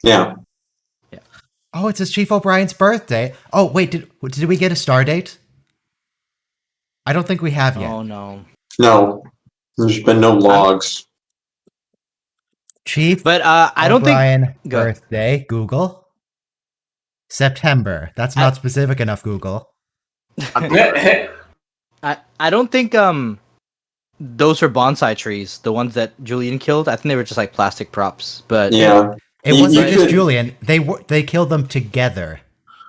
Yeah. Oh, it's his Chief O'Brien's birthday. Oh, wait, did we get a star date? I don't think we have yet. Oh no. No, there's been no logs. Chief But I don't think. O'Brien Go ahead. birthday, Google. September. That's not specific enough, Google. I don't think those were bonsai trees. The ones that Julian killed. I think they were just like plastic props. But Yeah. It You- wasn't you just could- Julian. They killed them together.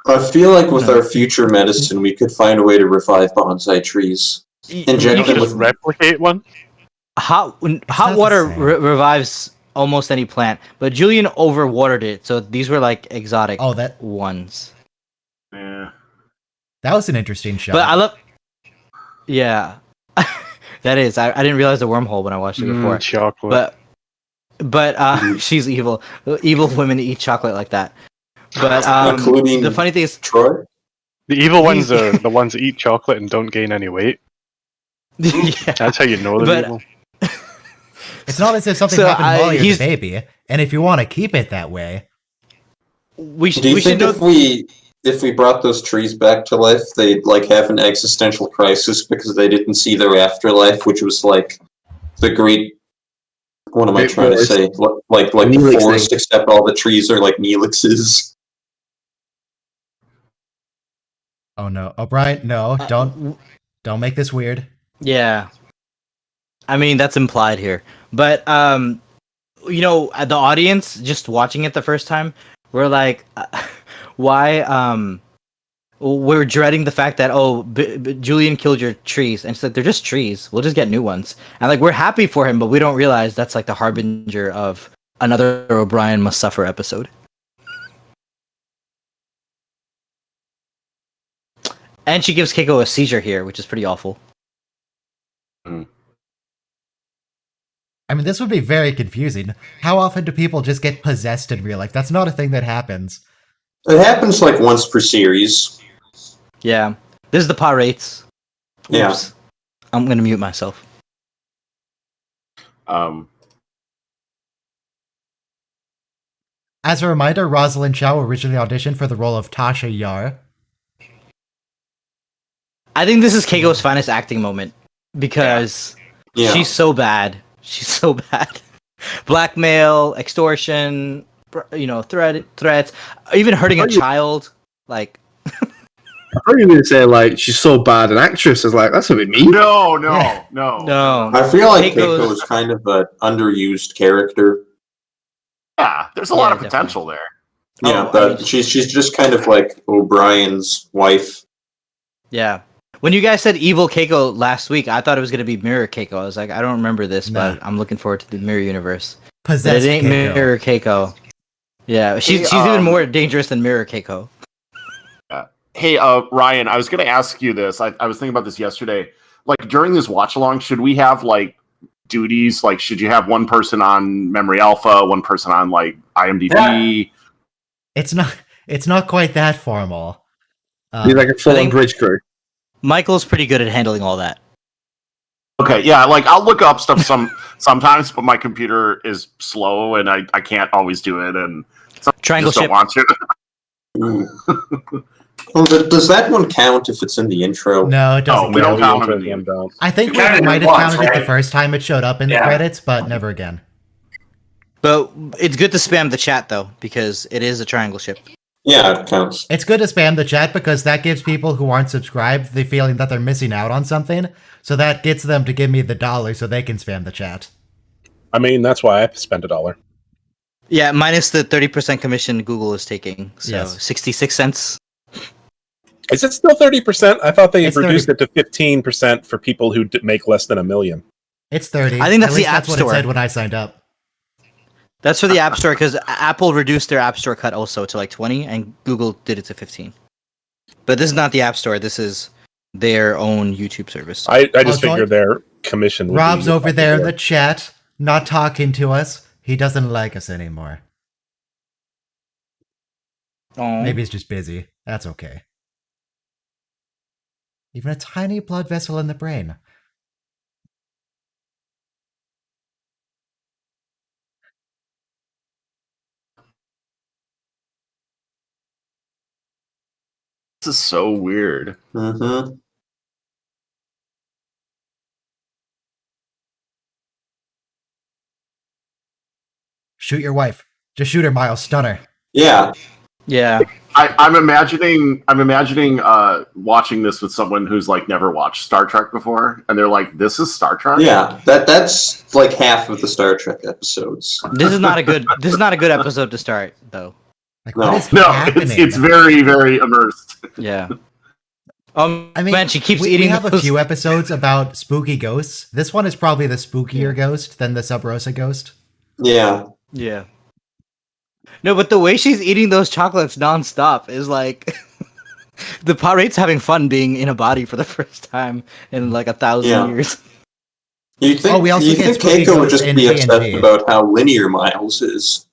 I feel like with No. our future medicine, we could find a way to revive bonsai trees. Inject You them can with just replicate one. hot not water the same. revives almost any plant. But Julian overwatered it, so these were like exotic Oh, that ones. Yeah. was an interesting shot. But I love. Yeah, that is. I didn't realize the wormhole when I watched it before. Chocolate. But she's evil. Evil women eat chocolate like that. But Including the funny thing is, Troy. The evil ones are the ones that eat chocolate and don't gain any weight. yeah. That's how you know they're But- evil. It's not as if something So, happened while you're he's- the baby. And if you want to keep it that way, we should Do you we should think know. if we brought those trees back to life, they'd like have an existential crisis because they didn't see their afterlife, which was like the great. What am I Great trying to forest. say? Like the Neelix forest, thing. except all the trees are like neelixes. oh no, O'Brien, no, don't make this weird. Yeah. I mean, that's implied here. But, you know, the audience, just watching it the first time, we're like, why, we're dreading the fact that, Julian killed your trees. And it's like, they're just trees. We'll just get new ones. And, like, we're happy for him, but we don't realize that's, like, the harbinger of another O'Brien Must Suffer episode. And she gives Keiko a seizure here, which is pretty awful. I mean, this would be very confusing. How often do people just get possessed in real life? That's not a thing that happens. It happens like once per series. Yeah. This is the pirates. Yeah. Oops. I'm gonna mute myself. As a reminder, Rosalind Chow originally auditioned for the role of Tasha Yar. I think this is Keiko's finest acting moment because Yeah. she's so bad. She's so bad. Blackmail, extortion, threats, even hurting a child. Like, I thought you were going to say, like, she's so bad an actress. I was like, that's a bit mean. No. no. I feel like Keiko's- Keiko is kind of an underused character. Yeah, there's a lot Yeah, of potential there. Yeah, Oh, but I mean- she's just kind of like O'Brien's wife. Yeah. When you guys said evil Keiko last week, I thought it was gonna be Mirror Keiko. I was like, I don't remember this, Nah. but I'm looking forward to the Mirror universe. Possessed But it ain't Keiko. Mirror Keiko. Yeah, she's Hey, even more dangerous than Mirror Keiko. Hey, Ryan, I was going to ask you this. I was thinking about this yesterday. Like, during this watch along, should we have, like, duties? Like, should you have one person on Memory Alpha, one person on, like, IMDb? It's not quite that formal. Be like a full-on think- bridge crew. Michael's pretty good at handling all that. Okay, yeah, like, I'll look up stuff sometimes, but my computer is slow, and I can't always do it, and Triangle just don't ship. want to. Ooh. Well, does that one count if it's in the intro? No, it doesn't. Oh, we don't count. count them in them the down. I think You counted we might it have once, counted it the right? first time it showed up in the Yeah. credits, but never again. But it's good to spam the chat though, because it is a triangle ship. Yeah, it counts. It's good to spam the chat because that gives people who aren't subscribed the feeling that they're missing out on something. So that gets them to give me the $1 so they can spam the chat. I mean, that's why I spent $1. Yeah, minus the 30% commission Google is taking. So Yes. 66 cents. Is it still 30%? I thought they It's reduced 30. it to 15% for people who make less than $1 million. It's 30. I think that's At the least App what Store. it said when I signed up. That's for the App Store because Apple reduced their App Store cut also to like 20 and Google did it to 15. But this is not the App Store. This is their own YouTube service. I just Oh, figured their commission would Rob's be over there in popular. the chat, not talking to us. He doesn't like us anymore. Aw. Maybe he's just busy. That's okay. Even a tiny blood vessel in the brain. This is so weird. Mm-hmm. Shoot your wife. Just shoot her, Miles. Stun her. Yeah. Yeah. I'm imagining watching this with someone who's like never watched Star Trek before, and they're like, "This is Star Trek." Yeah, that's like half of the Star Trek episodes. This is not a good episode to start though. Like, No. what is No, happening? it's very, very immersed. Yeah. I mean, man, she keeps we eating. have a those- few episodes about spooky ghosts. This one is probably the spookier ghost than the Sub Rosa ghost. Yeah. Yeah. No, but the way she's eating those chocolates nonstop is like the pirate's having fun being in a body for the first time in like 1,000 Yeah. years. You think, Oh, we also you get think spooky Keiko would ghosts just in be upset TNG. about how linear Miles is?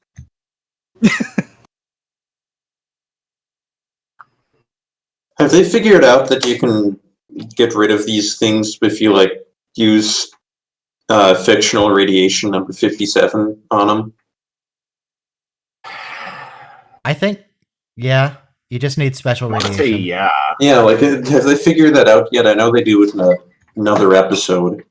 Have they figured out that you can get rid of these things if you like use fictional radiation number 57 on them? I think, yeah, you just need special I'd say radiation. yeah. Yeah, like have they figured that out yet? I know they do it in another episode.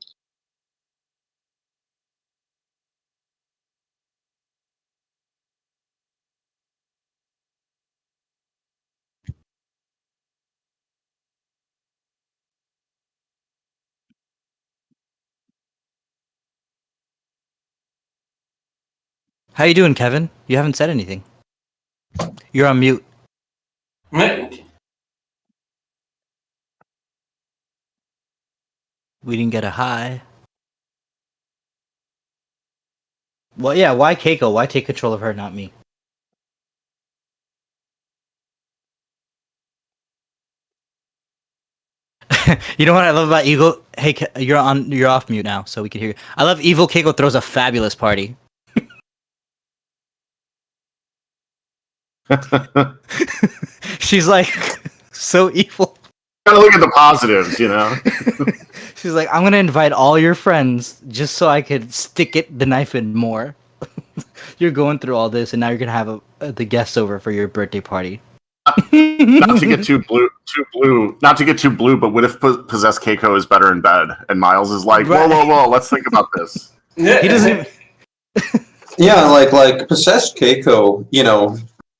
How you doing, Kevin? You haven't said anything. You're on mute. We didn't get a hi. Well, yeah, why Keiko? Why take control of her, not me? You know what I love about Evil? Hey, you're off mute now, so we can hear you. I love Evil Keiko throws a fabulous party. She's like so evil. Gotta look at the positives, you know. She's like, I'm gonna invite all your friends just so I could stick the knife in more. You're going through all this, and now you're gonna have the guests over for your birthday party. Not to get too blue. Not to get too blue, but what if possessed Keiko is better in bed, and Miles is like, Right. whoa, let's think about this. He doesn't. Yeah, like possessed Keiko,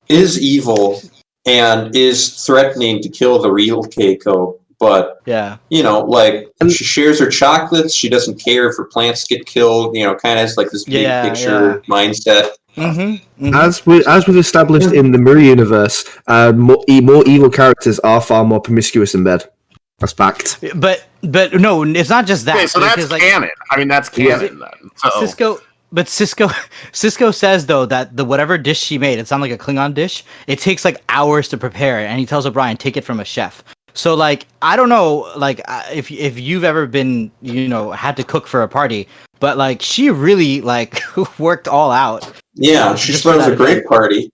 is evil and is threatening to kill the real Keiko, but Yeah. like she shares her chocolates, she doesn't care if her plants get killed, kind of has like this big Yeah, picture mindset. Mm-hmm. As we've established in the Mirror universe, more evil characters are far more promiscuous in bed. That's fact. But no, it's not just that. Okay, so that's because, like, canon. I mean, that's canon then. So, Cisco says though that the whatever dish she made, it sounded like a Klingon dish. It takes like hours to prepare it, and he tells O'Brien take it from a chef. So like I don't know, like if you've ever been had to cook for a party, but like she really like worked all out. Yeah, she Just for throws that a great event. party.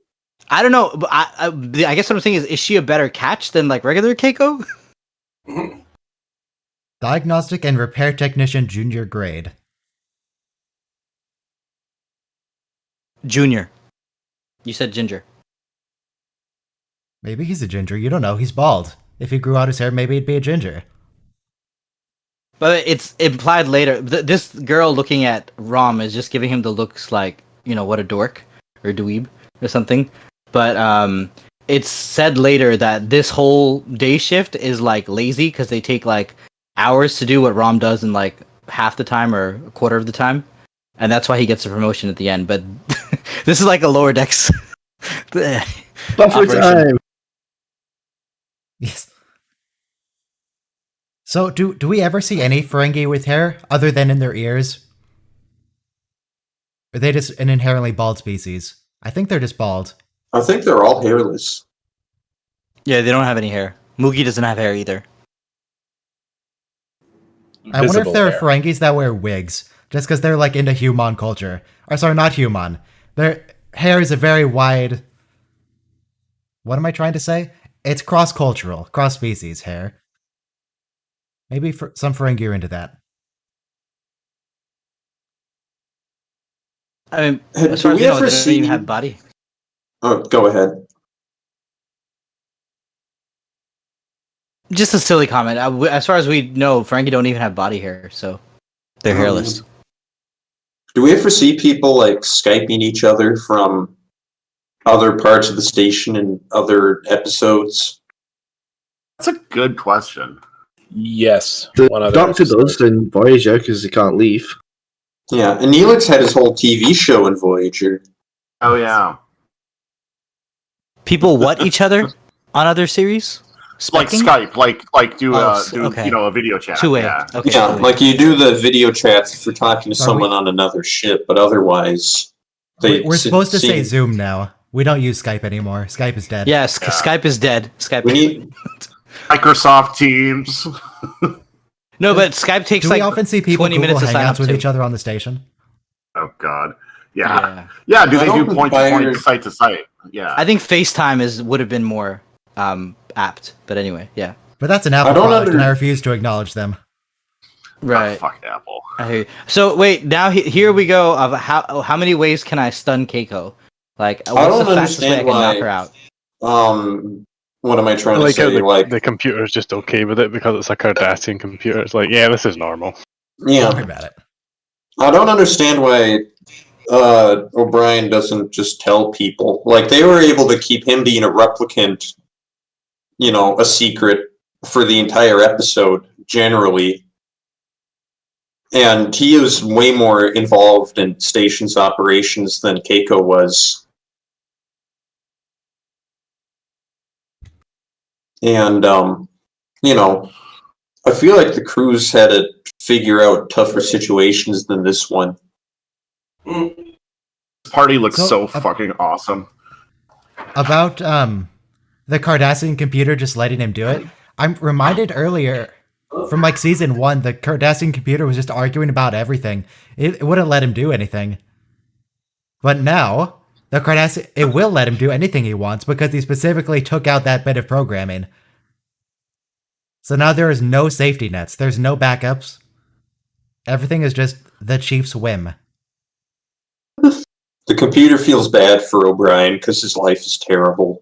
I don't know, but I guess what I'm saying is she a better catch than like regular Keiko? Diagnostic and repair technician junior grade. Junior. You said ginger. Maybe he's a ginger. You don't know. He's bald. If he grew out his hair, maybe he'd be a ginger. But it's implied later. This girl looking at Rom is just giving him the looks like, what a dork or dweeb or something. But it's said later that this whole day shift is like lazy because they take like hours to do what Rom does in like half the time or a quarter of the time. And that's why he gets a promotion at the end. But this is like a lower decks. Buffer Operation. time. Yes. So, do we ever see any Ferengi with hair other than in their ears? Or are they just an inherently bald species? I think they're just bald. I think they're all hairless. Yeah, they don't have any hair. Moogie doesn't have hair either. I wonder if Visible there are hair. Ferengis that wear wigs, just because they're like into human culture. Or sorry, not human. Their hair is a very wide... What am I trying to say? It's cross-cultural, cross-species hair. Maybe some Ferengi are into that. I mean, Have as far as we we know, ever they don't even seen- have body. Oh, go ahead. Just a silly comment. As far as we know, Ferengi don't even have body hair, so they're hairless. Do we ever see people like Skyping each other from other parts of the station and other episodes? That's a good question. Yes. The one other Doctor episode. does in Voyager because he can't leave. Yeah, and Neelix had his whole TV show in Voyager. Oh yeah, People what each other on other series? like Specking? Skype, like do okay. a video chat. Two-way. Yeah. Okay. Yeah, two-way. like you do the video chats if you're talking to Are someone we- on another ship, but otherwise, We're supposed to say seem- Zoom now. We don't use Skype anymore. Skype is dead. Yeah, Skype is dead. Skype. We need Microsoft Teams. No, but Skype takes Do like we often see people 20 Google minutes to sign up Hangouts with to. each other on the station? Oh God. Yeah. Yeah. Yeah. Do I they do don't point to think point, site to site? Yeah. I think FaceTime would have been more apt, but anyway, yeah. But that's an Apple don't product, and I under- refuse to acknowledge them. Right. Oh, fuck Apple. I hear you. So wait, now here we go. Of how many ways can I stun Keiko? Like, what's don't the fastest way I understand can knock why- her out? what am I I trying to like how say? Like, the computer's just okay with it because it's a Cardassian computer. It's like, yeah, this is normal. Don't worry yeah, about it. I don't understand why O'Brien doesn't just tell people. Like, they were able to keep him being a replicant, a secret for the entire episode, generally. And he is way more involved in station's operations than Keiko was. And, I feel like the crews had to figure out tougher situations than this one. This party looks So, so fucking awesome. About the Cardassian computer just letting him do it, I'm reminded earlier from like season 1, the Cardassian computer was just arguing about everything. It wouldn't let him do anything. But now, the Cardassian, it will let him do anything he wants because he specifically took out that bit of programming. So now there is no safety nets. There's no backups. Everything is just the Chief's whim. The computer feels bad for O'Brien because his life is terrible.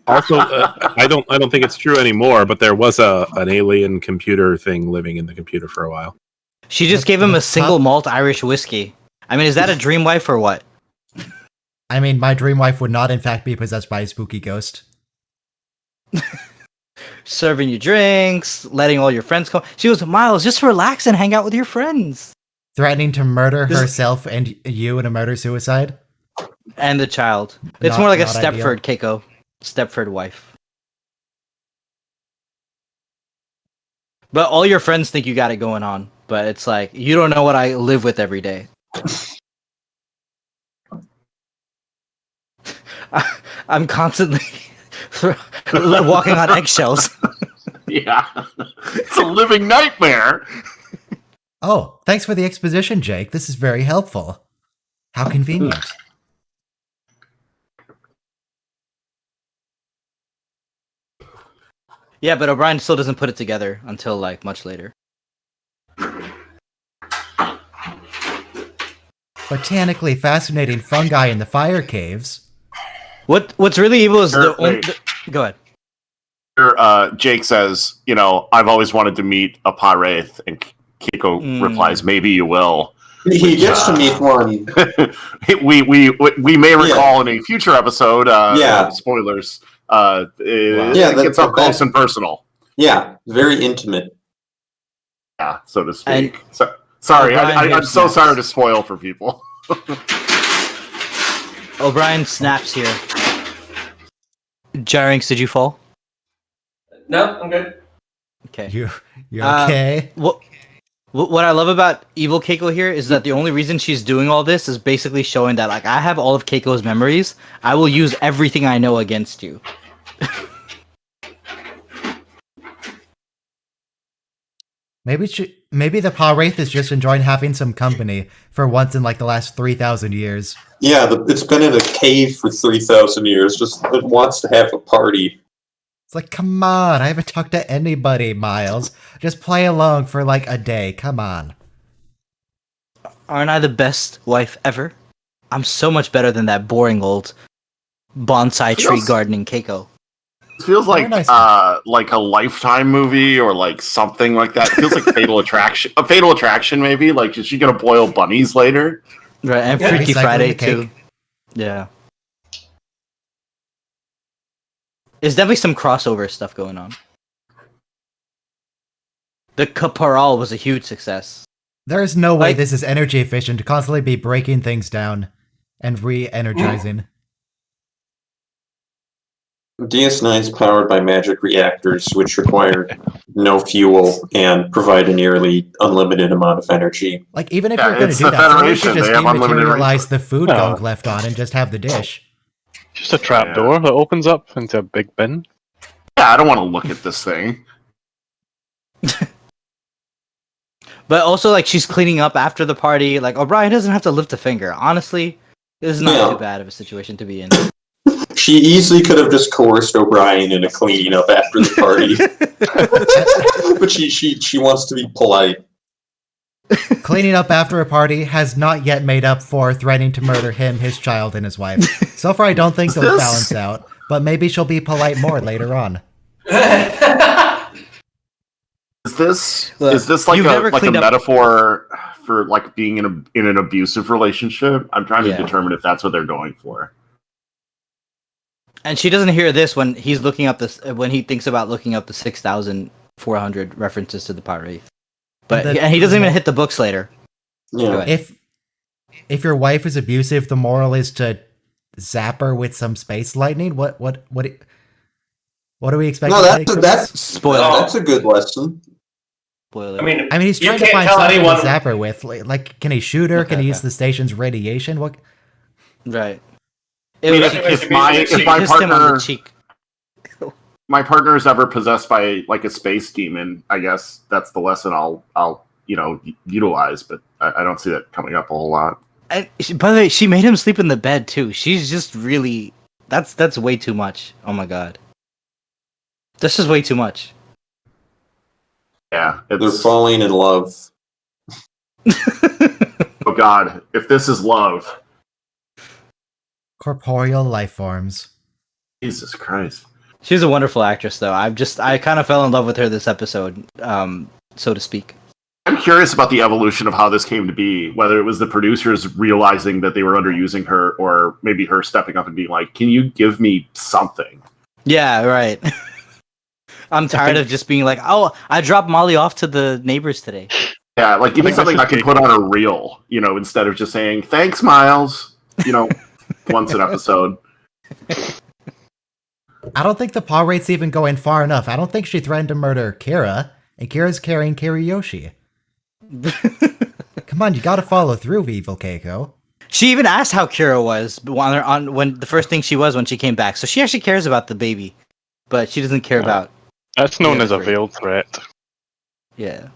Also, I don't think it's true anymore, but there was an alien computer thing living in the computer for a while. She just gave him a single malt Irish whiskey. I mean, is that a dream wife or what? I mean, my dream wife would not in fact be possessed by a spooky ghost. Serving you drinks, letting all your friends come. She goes, Miles, just relax and hang out with your friends. Threatening to murder herself and you in a murder-suicide? And the child. It's Not- more like a not ideal. Stepford, Keiko. Stepford wife. But all your friends think you got it going on. But it's like, you don't know what I live with every day. I'm constantly walking on eggshells. Yeah. It's a living nightmare. Oh, thanks for the exposition, Jake. This is very helpful. How convenient. Yeah, but O'Brien still doesn't put it together until like much later. Botanically fascinating fungi in the fire caves. What's really evil is the only. Wait. Go ahead. Here, Jake says, I've always wanted to meet a Pah-wraith, and Keiko replies, maybe you will. He gets to meet one. we may recall in a future episode, Yeah. spoilers, Yeah, it gets up close and personal. Yeah, very intimate. Yeah, so to speak. And- Sorry, O'Brien I'm here so snaps. sorry to spoil for people. O'Brien snaps here. Gyrinx, did you fall? No, I'm good. Okay. You're okay? What I love about evil Keiko here is that the only reason she's doing all this is basically showing that like I have all of Keiko's memories. I will use everything I know against you. Maybe the Pah-wraith is just enjoying having some company for once in like the last 3,000 years. Yeah, it's been in a cave for 3,000 years. Just it wants to have a party. It's like, come on, I haven't talked to anybody, Miles. Just play along for like a day, come on. Aren't I the best wife ever? I'm so much better than that boring old bonsai tree Yes. gardening Keiko. It feels Very like nice. like a Lifetime movie or like something like that. It feels like Fatal Attraction. A Fatal Attraction, maybe. Like, is she gonna boil bunnies later? Right, and Yeah. Freaky Recycling Friday the cake. too. Yeah. There's definitely some crossover stuff going on. The Caporal was a huge success. There is no way Like- this is energy efficient to constantly be breaking things down and re-energizing. DS9 is powered by magic reactors, which require no fuel and provide a nearly unlimited amount of energy. Like, even if Yeah, you're going to it's do the that, surely you Federation, could just they have unlimited dematerialize the food No. gunk left on and just have the dish. Just a trapdoor that opens up into a big bin. Yeah, I don't want to look at this thing. But also, like, she's cleaning up after the party. Like, O'Brien doesn't have to lift a finger. Honestly, this is not Yeah. too bad of a situation to be in. She easily could have just coerced O'Brien into cleaning up after the party, but she wants to be polite. Cleaning up after a party has not yet made up for threatening to murder him, his child, and his wife. So far, I don't think those This- balance out, but maybe she'll be polite more later on. Look, Is this like you've never a cleaned up- metaphor for like being in an abusive relationship? I'm trying to Yeah. determine if that's what they're going for. And she doesn't hear this when he's looking up this when he thinks about looking up the 6,400 references to the Pirate Wraith. But The- and he doesn't even hit the books later. Yeah. Go ahead. If your wife is abusive, the moral is to zap her with some space lightning. What do we expect? No, to take from this? Spoiler. that's a good lesson. Spoiler. I mean, I mean, he's you trying to can't find tell something anyone. to zap her with. Like, can he shoot her? Can he Okay, use okay. the station's radiation? What? Right. I mean, was- if my she if my kissed him on partner the cheek. is ever possessed by like a space demon, I guess that's the lesson I'll utilize. But I don't see that coming up a whole lot. And by the way, she made him sleep in the bed too. She's just really that's way too much. Oh my god. This is way too much. Yeah, They're it's falling in love. oh god, if this is love, Corporeal life forms. Jesus Christ. She's a wonderful actress though. I kind of fell in love with her this episode, so to speak. I'm curious about the evolution of how this came to be, whether it was the producers realizing that they were underusing her, or maybe her stepping up and being like, can you give me something? Yeah, right. I'm tired of just being like, oh, I dropped Molly off to the neighbors today. Yeah, like give me think something this I can is put on a reel, instead of just saying, thanks, Miles, once an episode. I don't think the paw rate's even going far enough. I don't think she threatened to murder Kira, and Kira's carrying Kiriyoshi. Come on, you gotta follow through, evil Keiko. She even asked how Kira was when the first thing she was when she came back. So she actually cares about the baby, but she doesn't care about. That's known Yeah, as a great. veiled threat. Yeah.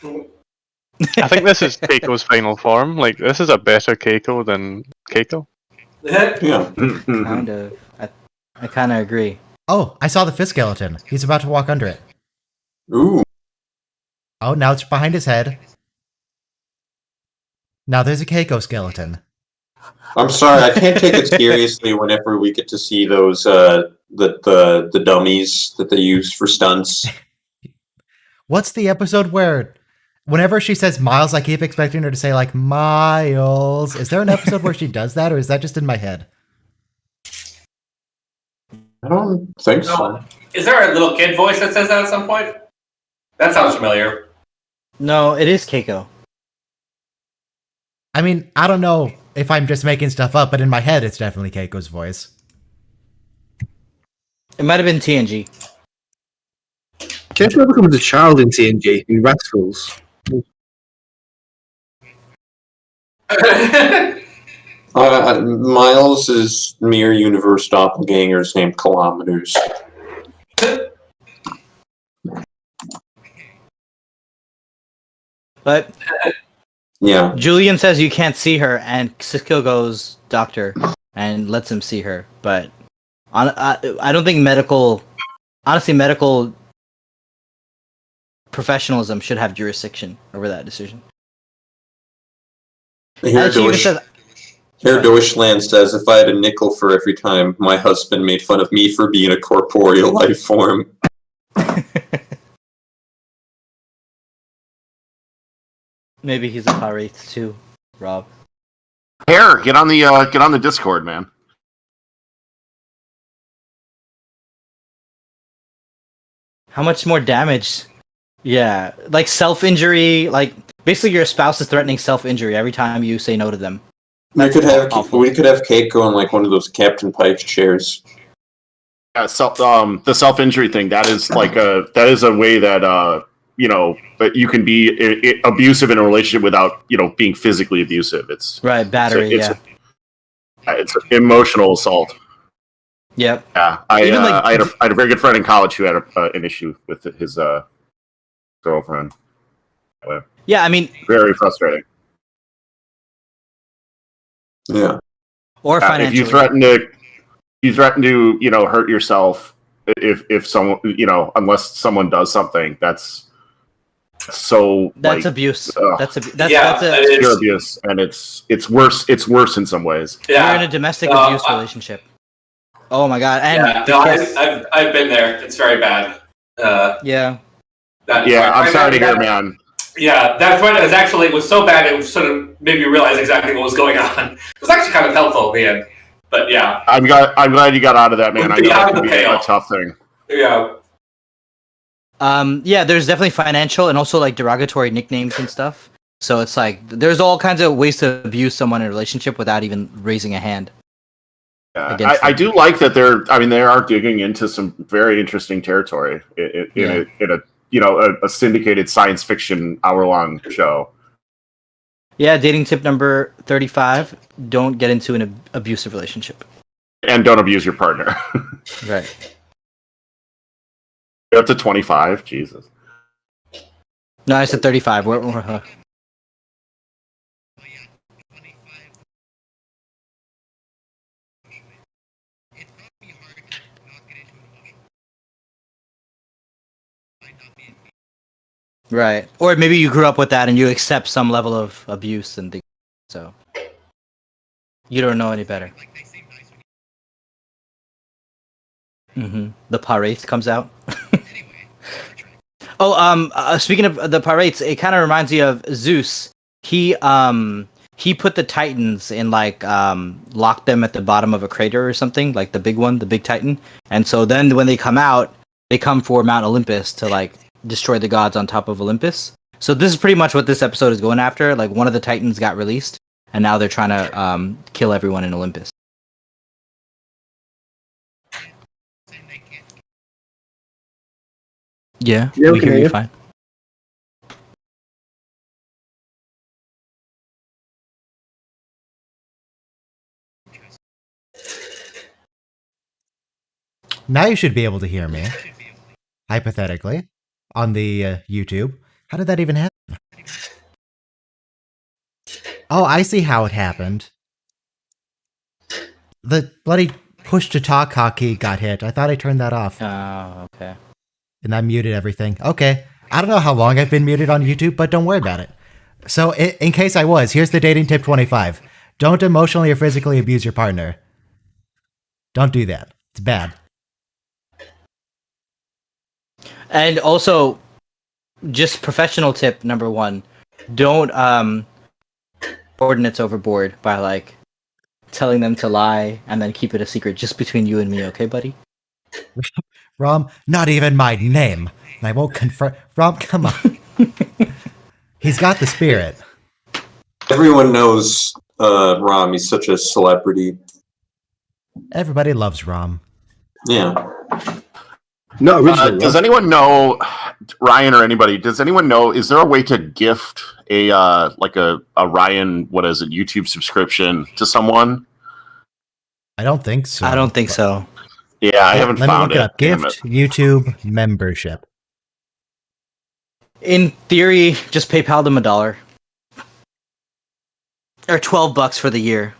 I think this is Keiko's final form. Like, this is a better Keiko than Keiko. Yeah. Kind of. I kind of agree. Oh, I saw the fist skeleton. He's about to walk under it. Ooh. Oh, now it's behind his head. Now there's a Keiko skeleton. I'm sorry, I can't take it seriously whenever we get to see those the dummies that they use for stunts. What's the episode where whenever she says Miles, I keep expecting her to say like Miles? Is there an episode where she does that, or is that just in my head? I don't think so. Is there a little kid voice that says that at some point? That sounds familiar. No, it is Keiko. I mean, I don't know if I'm just making stuff up, but in my head, it's definitely Keiko's voice. It might have been TNG. Keiko becomes a child in TNG in Rascals. Miles' mirror universe doppelgangers named Kilometers. But Yeah. Julian says you can't see her, and Cisco goes doctor and lets him see her. But I don't think medical professionalism should have jurisdiction over that decision. Here, And Herr Deutschland says, if I had a nickel for every time my husband made fun of me for being a corporeal life form. Maybe he's a pirate too, Rob. Hair, get on the Discord, man. How much more damage? Yeah, like self-injury, like basically your spouse is threatening self-injury every time you say no to them. We could have Keiko on like one of those Captain Pike's chairs. Yeah, the self-injury thing, that is a way that that you can be abusive in a relationship without being physically abusive. It's right, battery. It's emotional assault. Yep. Yeah, I had a very good friend in college who had an issue with his girlfriend. Yeah, I mean, very frustrating. Yeah. Or financially. If you threaten to hurt yourself if someone unless someone does something, that's abuse. That's pure abuse, and it's worse. It's worse in some ways. Yeah. You're in a domestic abuse relationship. Oh my god! And I've been there. It's very bad. Yeah. I'm sorry to hear, man. Yeah, that's when it was so bad it sort of made me realize exactly what was going on. It was actually kind of helpful in the end. But yeah. I'm glad you got out of that, man. I know that can be a tough thing. Yeah. Yeah, there's definitely financial and also like derogatory nicknames and stuff. So it's like there's all kinds of ways to abuse someone in a relationship without even raising a hand. I do like that they are digging into some very interesting territory in a syndicated science fiction hour-long show. Yeah, dating tip number 35: don't get into an abusive relationship, and don't abuse your partner. Right. You're up to 25. Jesus. No, I said 35. Right. Or maybe you grew up with that and you accept some level of abuse and things. So you don't know any better. The parade comes out. Speaking of the parades, it kind of reminds me of Zeus. He put the Titans in locked them at the bottom of a crater or something, like the big one, the big Titan. And so then when they come out, they come for Mount Olympus to destroy the gods on top of Olympus. So this is pretty much what this episode is going after. Like one of the Titans got released, and now they're trying to kill everyone in Olympus. Yeah, we hear you fine. Now you should be able to hear me. Hypothetically. On the YouTube. How did that even happen? Oh, I see how it happened. The bloody push to talk hotkey got hit. I thought I turned that off. Oh, okay. And I muted everything. Okay. I don't know how long I've been muted on YouTube, but don't worry about it. So, in case I was, here's the dating tip 25. Don't emotionally or physically abuse your partner. Don't do that. It's bad. And also, just professional tip number 1. Don't ordinance overboard by telling them to lie and then keep it a secret just between you and me, okay, buddy? Rom, not even my name. And I won't confirm. Rom, come on. He's got the spirit. Everyone knows Rom. He's such a celebrity. Everybody loves Rom. Yeah. No, originally. Does anyone know, Ryan or anybody? Does anyone know? Is there a way to gift a Ryan YouTube subscription to someone? I don't think so. I don't think so. Yeah, I haven't found it. Up. Gift YouTube membership. In theory, just PayPal them $1 or $12 for the year.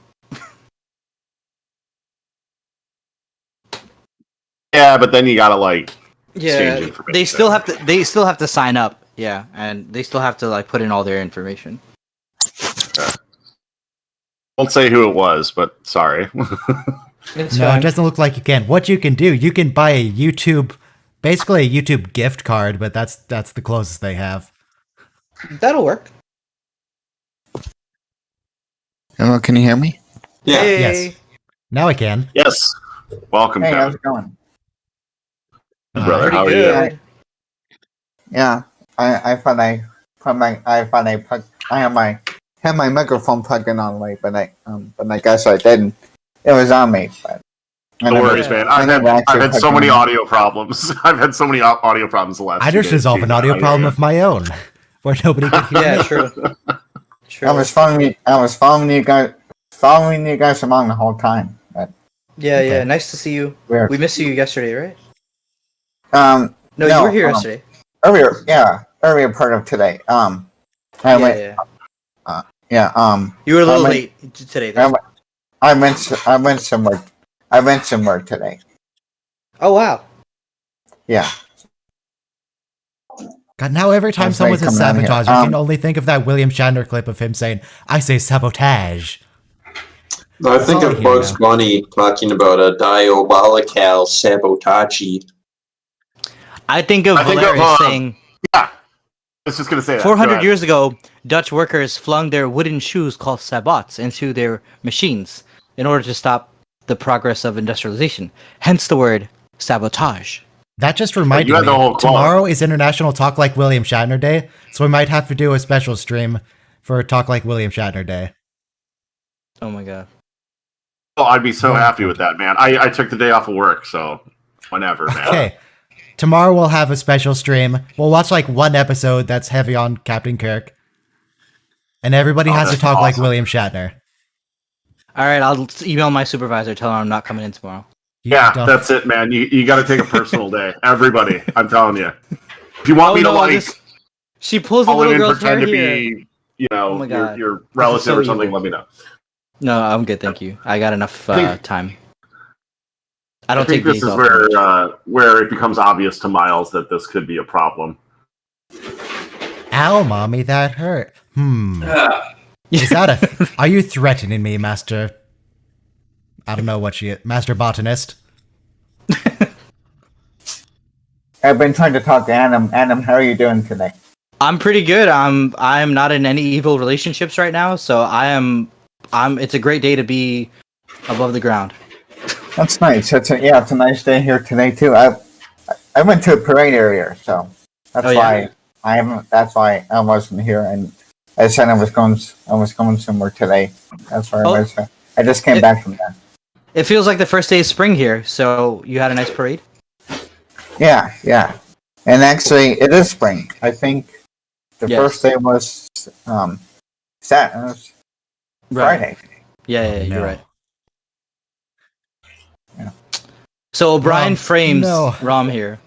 Yeah, but then you gotta exchange information. They still have to sign up. Yeah, and they still have to put in all their information. Yeah. won't say who it was, but sorry. It's No, fine. it doesn't look like you can. What you can do, you can buy a YouTube, basically a YouTube gift card, but that's the closest they have. That'll work. Hello, can you hear me? Yeah. Hey. Yes. Now I can. Yes. Welcome, Hey, Kevin. how's it going? Brother, Pretty how are you? good. Yeah, I thought I had my microphone plugged in all the way, but I guess I didn't. It was on me, but No worries, man. I've had so many audio problems. I've had so many audio problems the last. I just resolved an audio problem of my own, where nobody could hear Yeah, me. true. True. I was following you guys along the whole time. But Yeah, Okay. yeah. Nice to see you. weird. We missed you yesterday, right? Um, No, No, you were here um, yesterday. earlier part of today. I Yeah, went, yeah. yeah. You were a little I late today. I went, I went somewhere. I went somewhere today. Oh wow. Yeah. God, now every time That's someone right, says coming out here. sabotage, you can only think of that William Shatner clip of him saying, "I say sabotage." I think all I of hear Bugs now. Bunny talking about a diabolical sabotage. I think of I think of, Valerius saying I was just gonna say that. Go 400 ahead. years ago, Dutch workers flung their wooden shoes called sabots into their machines in order to stop the progress of industrialization. Hence the word sabotage. That just reminded you had the me. whole quote. Tomorrow is International Talk Like William Shatner Day, so we might have to do a special stream for Talk Like William Shatner Day. Oh my god. Oh, I'd be so happy with that, man. I took the day off of work, so whenever, man. Okay. Tomorrow we'll have a special stream. We'll watch like one episode that's heavy on Captain Kirk. And everybody Oh, has to that's talk like awesome. William Shatner. All right, I'll email my supervisor, tell her I'm not coming in tomorrow. You Yeah, don't- that's it, man. You got to take a personal day. Everybody, I'm telling you. If you want me to She pulls the call in little and girl's hair pretend to here. be, you know, Oh my God. your relative so or something, evil. let me know. No, I'm good, thank you. I got enough think- time. I I don't think take this days is off. where it becomes obvious to Miles that this could be a problem. Ow, mommy, that hurt. Is that a... Are you threatening me, Master... I don't know what she is. Master Botanist? I've been trying to talk to Adam. Adam, how are you doing today? I'm pretty good. I'm not in any evil relationships right now, so I'm it's a great day to be above the ground. That's nice. It's a nice day here today too. I went to a parade earlier, so that's Oh, yeah? why I haven't. That's why I wasn't here, and I said I was going somewhere today. That's where Oh. I was. I just came back from that. It feels like the first day of spring here, so you had a nice parade? Yeah, yeah. And actually, it is spring. I think the Yes. first day was Friday. Yeah, Oh, you're no. right. Yeah. So O'Brien Rom, frames no. Rom here.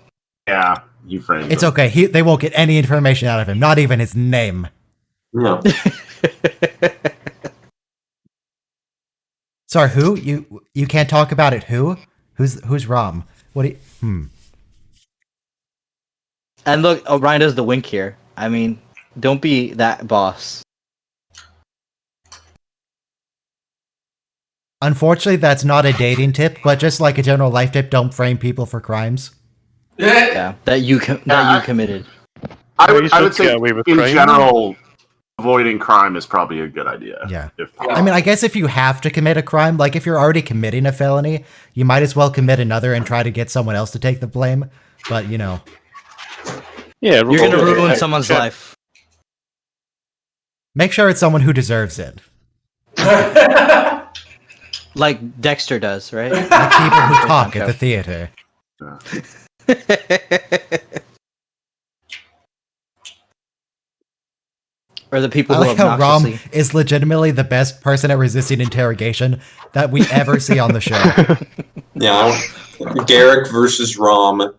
Yeah, you framed It's it. okay. They won't get any information out of him. Not even his name. No. Sorry, who? You can't talk about it. Who? Who's Rom? What do you... And look, O'Brien does the wink here. I mean, don't be that boss. Unfortunately, that's not a dating tip, but just like a general life tip, don't frame people for crimes. Yeah, that you committed. I you would should say, get away with in crime. general, avoiding crime is probably a good idea. Yeah. If I mean, I guess if you have to commit a crime, like if you're already committing a felony, you might as well commit another and try to get someone else to take the blame. But, you know, Yeah, You're gonna okay. ruin someone's Yeah. life. make sure it's someone who deserves it. Like Dexter does, right? Like people who talk at the theater. Or the people I who like how Rom obnoxiously... is legitimately the best person at resisting interrogation that we ever see on the show. Yeah. Garrick versus Rom.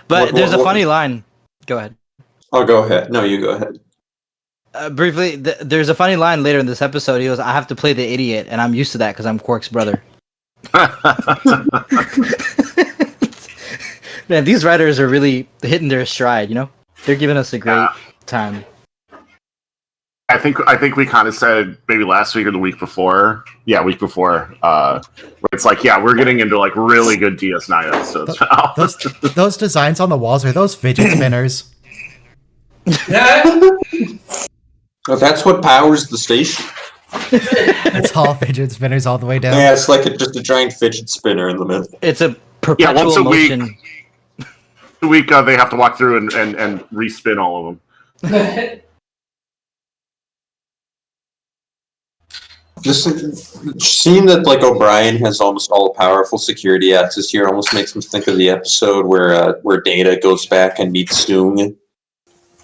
But there's a what- funny line. Go ahead. Oh, go ahead. No, you go ahead. Briefly, there's a funny line later in this episode. He goes, I have to play the idiot, and I'm used to that because I'm Quark's brother. Man, these writers are really hitting their stride, you know? They're giving us a great time. I think we kind of said maybe last week or the week before. Yeah, week before. Where it's like, yeah, we're getting into like really good DS9 episodes now. Those designs on the walls, are those fidget spinners? Well, that's what powers the station. It's all fidget spinners all the way down. Yeah, it's like just a giant fidget spinner in the middle. It's a perpetual once a motion. week. The week they have to walk through and respin all of them. Just seeing that like O'Brien has almost all powerful security access here almost makes me think of the episode where Data goes back and meets Soong.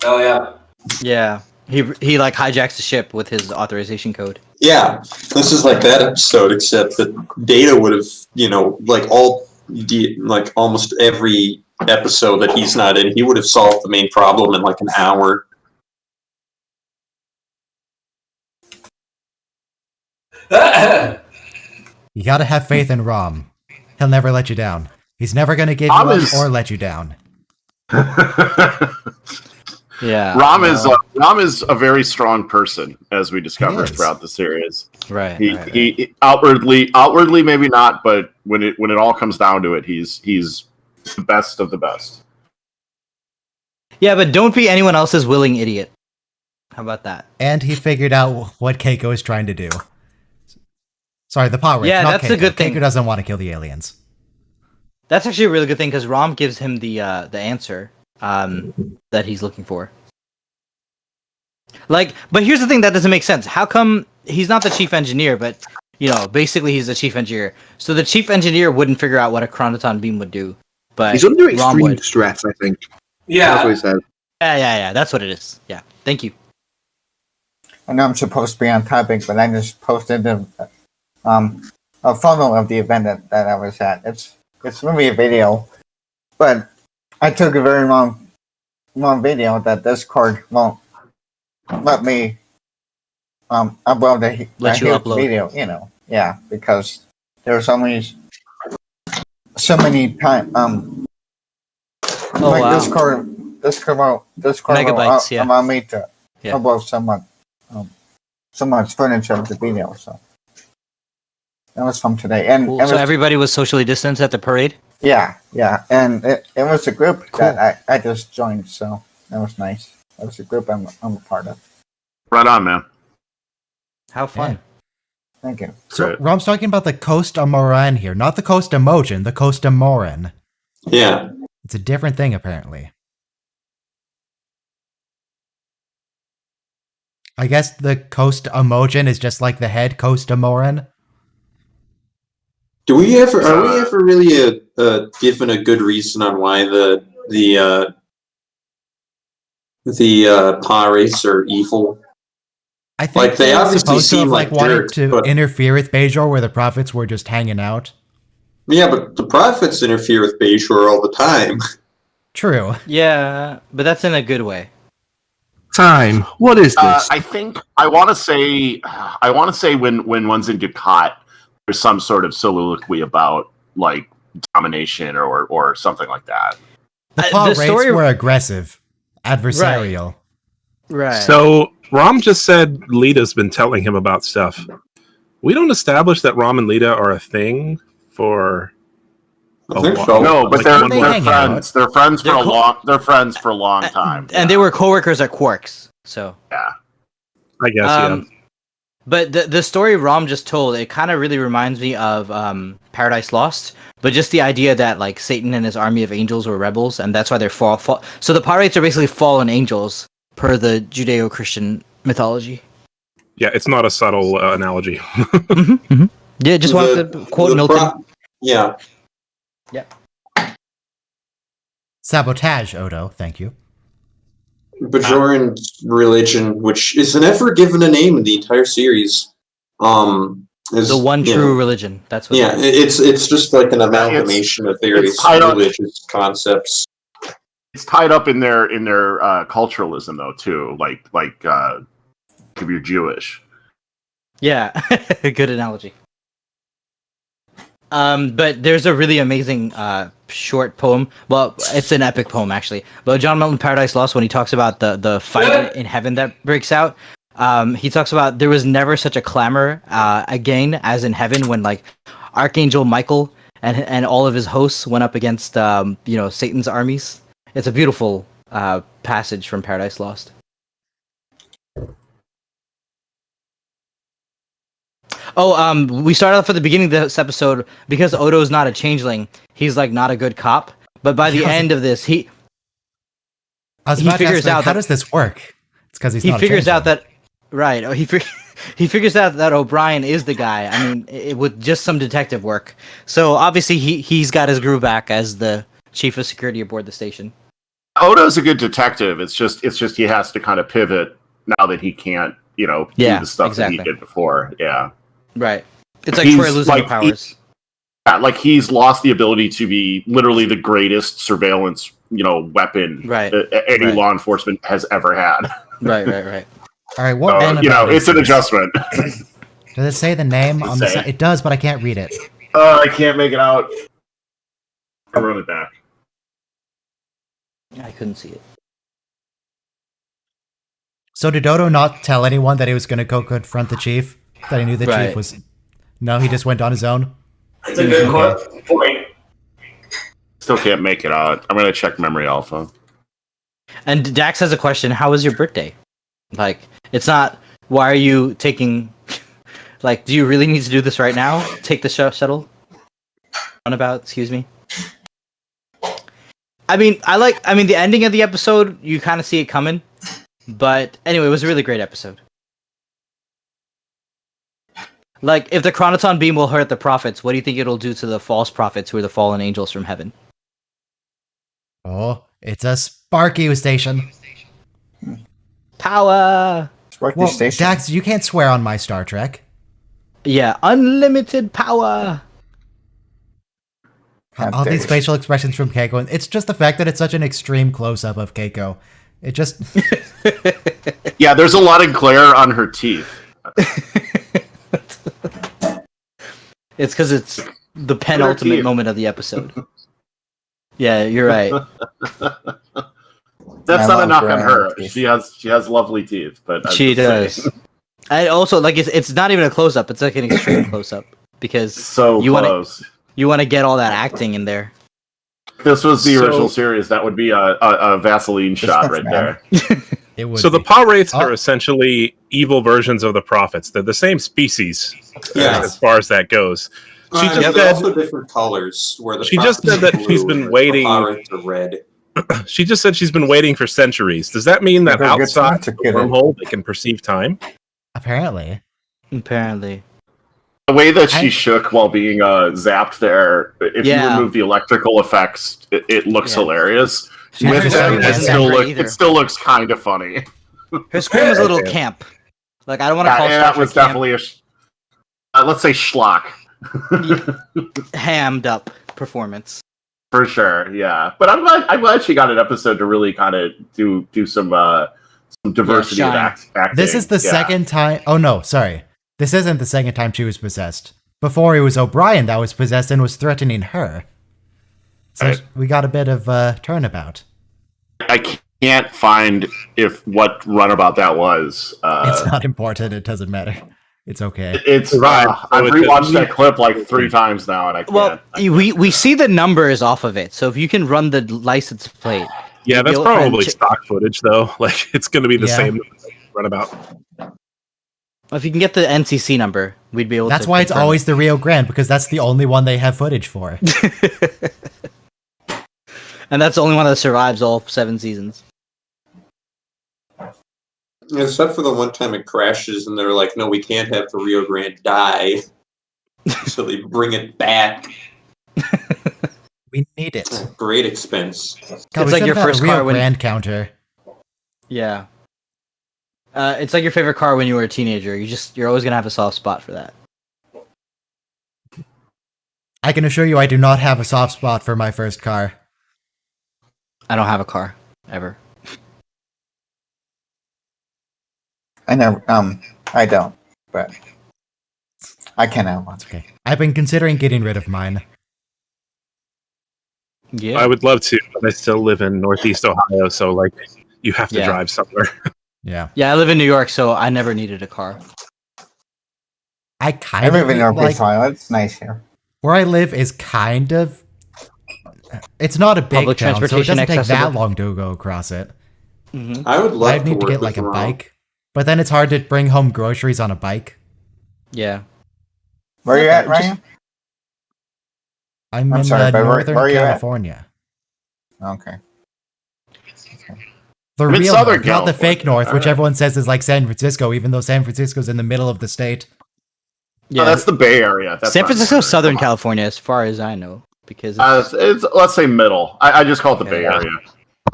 Oh yeah. Yeah. He like hijacks the ship with his authorization code. Yeah, this is like that episode, except that Data would have, like almost every episode that he's not in, he would have solved the main problem in like an hour. You gotta have faith in Rom. He'll never let you down. He's never gonna give you up or let you down. Yeah. Rom is a very strong person, as we discover throughout the series. Right. He outwardly maybe not, but when it all comes down to it, he's the best of the best. Yeah, but don't be anyone else's willing idiot. How about that? And he figured out what Keiko is trying to do. Sorry, the power. Yeah, not that's Keiko. a good thing. Keiko doesn't want to kill the aliens. That's actually a really good thing because Rom gives him the answer that he's looking for. Like, but here's the thing that doesn't make sense. How come he's not the chief engineer, but basically he's the chief engineer. So the chief engineer wouldn't figure out what a chronoton beam would do, but He's under Rom extreme would. stress, I think. Yeah. That's what he said. Yeah. That's what it is. Yeah. Thank you. I know I'm supposed to be on topic, but I just posted a photo of the event that I was at. It's really a video, but I took a very long video that Discord won't let me upload the video. Yeah, because there's only so many time wow. Discord Megabytes, will allow me to upload someone's footage of the video. So that was from today, and Cool. So everybody was socially distanced at the parade. Yeah, and it was a group that I just joined, so that was nice. That was a group I'm a part of. Right on, man. How fun! Yeah. Thank you. So Rom's talking about the Costa Moran here, not the Costa Mojin, the Costa Moran. Yeah. It's a different thing, apparently. I guess the Costa Mojin is just like the head Costa Moran. Are we ever really given a good reason on why the pirates are evil? I think Like, they obviously supposed to seem have, like wanted jerks, to but- interfere with Bajor, where the prophets were just hanging out. Yeah, but the prophets interfere with Bajor all the time. True. Yeah, but that's in a good way. Time. What is this? I think I want to say when one's in Ducat, there's some sort of soliloquy about like domination or something like that. The pirates were aggressive, adversarial. Right. So Rom just said Lita's been telling him about stuff. We don't establish that Rom and Lita are a thing for. I think so. No, but Like, they're they hang friends. out. They're friends for a long time. And they were coworkers at Quarks. So Yeah. I guess But the story Rom just told, it kind of really reminds me of Paradise Lost, but just the idea that like Satan and his army of angels were rebels, and that's why they're fall. So the pirates are basically fallen angels per the Judeo-Christian mythology. Yeah, it's not a subtle analogy. Yeah, just wanted to quote Milton. Yeah. Yep. Sabotage, Odo. Thank you. Bajoran religion, which is never given a name in the entire series, is The one true religion. That's what. Yeah, it's just like an amalgamation of various religious concepts. It's tied up in their culturalism though too, like if you're Jewish. Yeah, good analogy. But there's a really amazing short poem. Well, it's an epic poem actually. But John Milton Paradise Lost, when he talks about the fight in heaven that breaks out, He talks about there was never such a clamor again as in heaven when like Archangel Michael and all of his hosts went up against Satan's armies. It's a beautiful passage from Paradise Lost. Oh, we started off at the beginning of this episode because Odo's not a changeling. He's like not a good cop. But by the end of this, he figures out how does this work? It's because he figures out that he figures out that O'Brien is the guy. I mean, with just some detective work. So obviously he's got his groove back as the chief of security aboard the station. Odo's a good detective. It's just he has to kind of pivot now that he can't, do the stuff that he did before. Yeah. Right. It's like Troy losing the powers. He's lost the ability to be literally the greatest surveillance, weapon any law enforcement has ever had. Right. All right, what it's an adjustment. Does it say the name on the side? It does, but I can't read it. I can't make it out. I'll run it back. I couldn't see it. So did Odo not tell anyone that he was going to go confront the chief? That he knew the chief was... No, he just went on his own? That's a good point. Still can't make it out. I'm going to check Memory Alpha. And Dax has a question. How was your birthday? Like, it's not, why are you taking... Like, do you really need to do this right now? Take the shuttle? Runabout, excuse me. I mean, the ending of the episode, you kind of see it coming. But anyway, it was a really great episode. Like, if the Chronoton beam will hurt the prophets, what do you think it'll do to the false prophets who are the fallen angels from heaven? Oh, it's a Sparky station. Power! Sparky station. Dax, you can't swear on my Star Trek. Yeah, unlimited power! All these facial expressions from Keiko, and it's just the fact that it's such an extreme close-up of Keiko. It just... Yeah, there's a lot of glare on her teeth. It's because it's the penultimate moment of the episode. Yeah, you're right. That's not a knock on her. She has lovely teeth, but she does. And also, like, it's not even a close up. It's like an extreme close up because you close. You want to get all that acting in there. If this was the original series, that would be a Vaseline shot right there. It would so the paw wraiths are essentially evil versions of the prophets. They're the same species, as far as that goes. She just said also different colors. Where the she just said that she's been waiting. Red. She just said she's been waiting for centuries. Does that mean that outside the wormhole they can perceive time? Apparently. The way that she shook while being zapped there, if you remove the electrical effects, it looks hilarious. With them, it still looks kind of funny. Her scream was a little camp. Like, I don't want to call it that was definitely a let's say schlock. Hammed up performance. For sure, yeah. But I'm glad she got an episode to really kind of do some diversity of acting. This is the second time... Oh, no, sorry. This isn't the second time she was possessed. Before, it was O'Brien that was possessed and was threatening her. So we got a bit of turnabout. I can't find what runabout that was. It's not important. It doesn't matter. It's okay. It's I've rewatched that clip like 3 times now, and I can't. Well, we see the numbers off of it, so if you can run the license plate. Yeah, that's probably stock footage, though. Like, it's going to be the same runabout. If you can get the NCC number, we'd be able to. That's why it's always the Rio Grande, because that's the only one they have footage for. And that's the only one that survives all 7 seasons. Except for the one time it crashes and they're like, no, we can't have the Rio Grande die. So they bring it back. We need it. Great expense. God, it's like your first Rio car Grande counter. Yeah. It's like your favorite car when you were a teenager. You're always gonna have a soft spot for that. I can assure you I do not have a soft spot for my first car. I don't have a car. Ever. I never, I don't, but I can have one. It's okay. I've been considering getting rid of mine. Yeah. I would love to, but I still live in Northeast Ohio, so, like, you have to drive somewhere. Yeah. Yeah, I live in New York, so I never needed a car. I kind I of live in North like Carolina. It's nice here. where I live is kind of. It's not a big Public town, so it transportation doesn't take that accessible. long to go across it. Mm-hmm. I would love I'd need to work get with like a Toronto. bike, but then it's hard to bring home groceries on a bike. Yeah. Where are you at, Just- Ryan? I'm I'm in sorry, but Northern where are you at? California. Okay. The I'm in real Southern north, not the fake California. north, which Alright. everyone says is like San Francisco, even though San Francisco's in the middle of the state. Yeah. No, that's the Bay Area. That's San not Francisco, Northern. Southern Come on. California, as far as I know, because It's let's say middle. I just call it the Okay. Bay Area.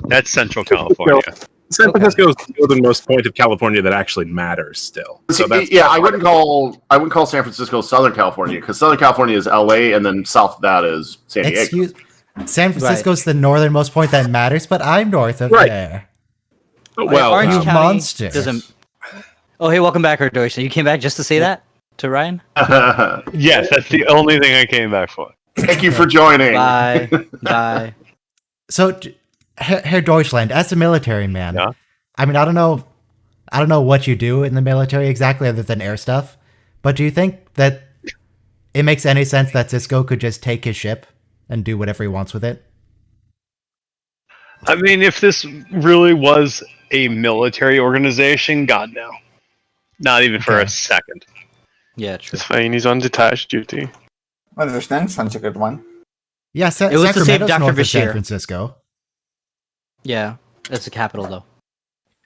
That's Central California. San Francisco is the northernmost point of California that actually matters still. So that's Yeah, I wouldn't call San Francisco Southern California because Southern California is LA, and then south of that is San Diego. Excuse, San Francisco's the northernmost point that matters, but I'm north of Right. there. well. Orange you County monster. doesn't. Oh, hey, welcome back, Ardoy. You came back just to say that to Ryan? Yes, that's the only thing I came back for. Thank you for joining. Bye. Bye. So, Herr Deutschland, as a military man, Yeah. I mean, I don't know what you do in the military exactly, other than air stuff. But do you think that it makes any sense that Cisco could just take his ship and do whatever he wants with it? I mean, if this really was a military organization, God no. Not even for a Okay. second. Yeah, true. It's fine. He's on detached duty. Well, there's sounds a good one. Yeah, It was to save Sacramento's Dr. north of San Bashir. Francisco. Yeah, that's the capital, though.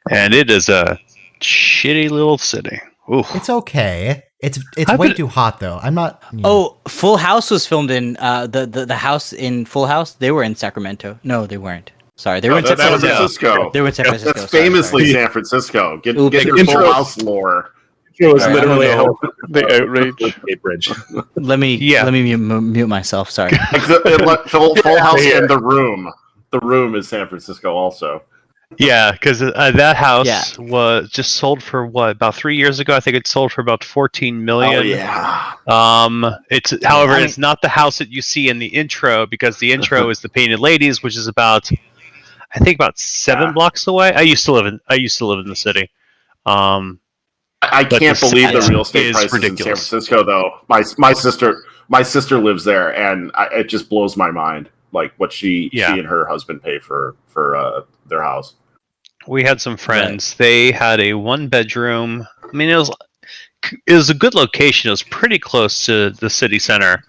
And it is a shitty little city. Ooh. It's okay. It's I've way been- too hot though. I'm not. Oh, Full House was filmed in the house in Full House. They were in Sacramento. No, they weren't. Sorry, they were in That San was Francisco. Francisco. They were in San Francisco. That's sorry, famously sorry. San Francisco. Get Oops. your Intro- Full House lore. It was Sorry, I literally a don't hell know. The outrage. bridge. Let me mute myself. Sorry. Like Full House and The Room. The Room is San Francisco also. Yeah, because that house Yeah. was just sold for what, about 3 years ago? I think it sold for about 14 million. Oh yeah. It's however, I mean- it's not the house that you see in the intro because the intro is the Painted Ladies, which is about, I think, about 7 blocks away. I used to live in the city. I But can't the believe the size real estate is prices in San ridiculous. Francisco, though. My sister lives there, and it just blows my mind, like what she and her husband pay for their house. We had some friends. They had a 1-bedroom. I mean, it was a good location. It was pretty close to the city center,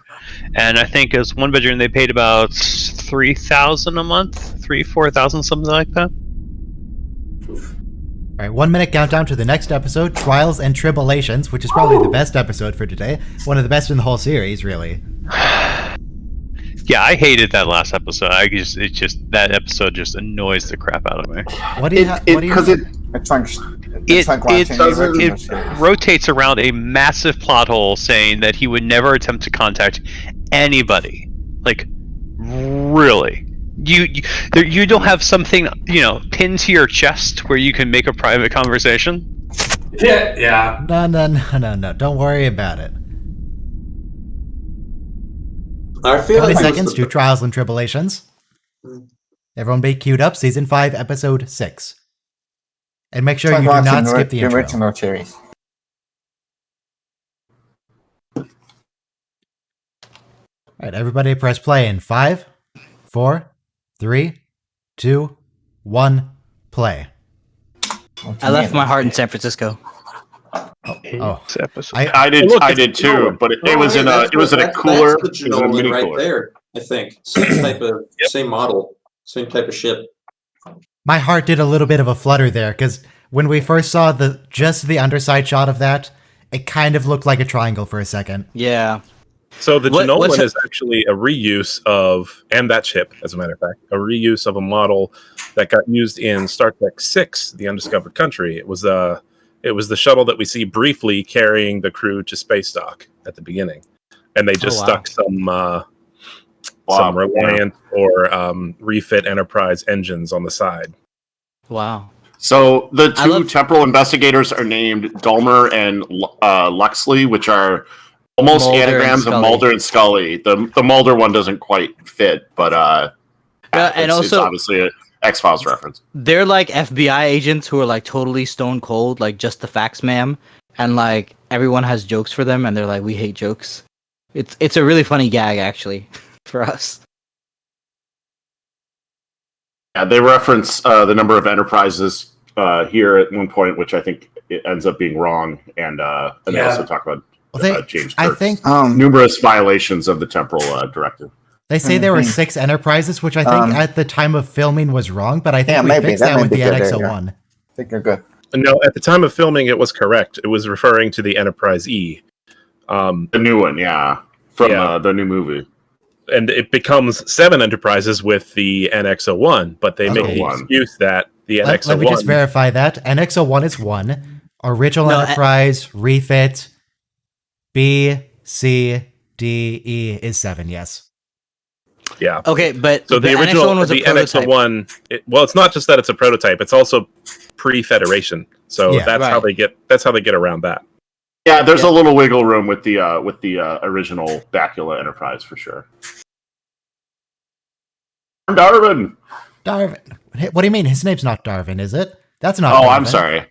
and I think it was 1 bedroom. They paid about $3,000 a month, $4,000, something like that. All right, 1 minute countdown to the next episode, Trials and Tribble-ations, which is probably the best episode for today. One of the best in the whole series, really. Yeah, I hated that last episode. That episode just annoys the crap out of me. What do you? Because it It's like It watching the original series. rotates around a massive plot hole saying that he would never attempt to contact anybody. Like, really? You don't have something, pinned to your chest where you can make a private conversation? Yeah. No. Don't worry about it. I feel 20 like it was seconds the- to Trials and Tribble-ations. Everyone be queued up, Season 5, Episode 6. And make sure It's you like do not watching skip the intro. original series. Alright, everybody press play in 5, 4, 3, 2, 1, play. I left my heart in San Francisco. Oh. This episode. I did too, but it was in a cooler. That's the It was in a Genolan mini right cooler. there. I think same model, same type of ship. My heart did a little bit of a flutter there, because when we first saw just the underside shot of that, it kind of looked like a triangle for a second. Yeah. So the What's Genolan it- is actually a reuse of, and that ship, as a matter of fact, a reuse of a model that got used in Star Trek VI, The Undiscovered Country. It was the shuttle that we see briefly carrying the crew to space dock at the beginning, and they just wow. stuck some Reliant or refit Enterprise engines on the side. Wow. So the I two love- temporal investigators are named Dulmer and Luxley, which are almost Mulder and anagrams of Scully. Mulder and Scully. The Mulder one doesn't quite fit, but and it's also- obviously X-Files reference. They're like FBI agents who are like totally stone cold, like just the facts, ma'am, and like everyone has jokes for them, and they're like, we hate jokes. It's a really funny gag actually for us. Yeah, they reference the number of enterprises here at one point, which I think it ends up being wrong, and they also talk about James Kirk's I think numerous violations of the temporal directive. they say there were 6 enterprises, which I think at the time of filming was wrong, but I think we fixed that with the NX-01. I think you're good. No, at the time of filming, it was correct. It was referring to the Enterprise E. The new one, from the new movie. And it becomes 7 enterprises with the NX-01, but they make the excuse that the NX-01... Let me just verify that. NX-01 is 1. Original Enterprise, refit, B, C, D, E is 7, yes. Yeah. Okay, but so the original one was the NX-01. It's not just that it's a prototype; it's also pre-Federation. So that's how they get around that. Yeah, there's a little wiggle room with the original Bacula Enterprise for sure. Darwin. What do you mean? His name's not Darwin, is it? That's not. Oh, Darwin. I'm sorry.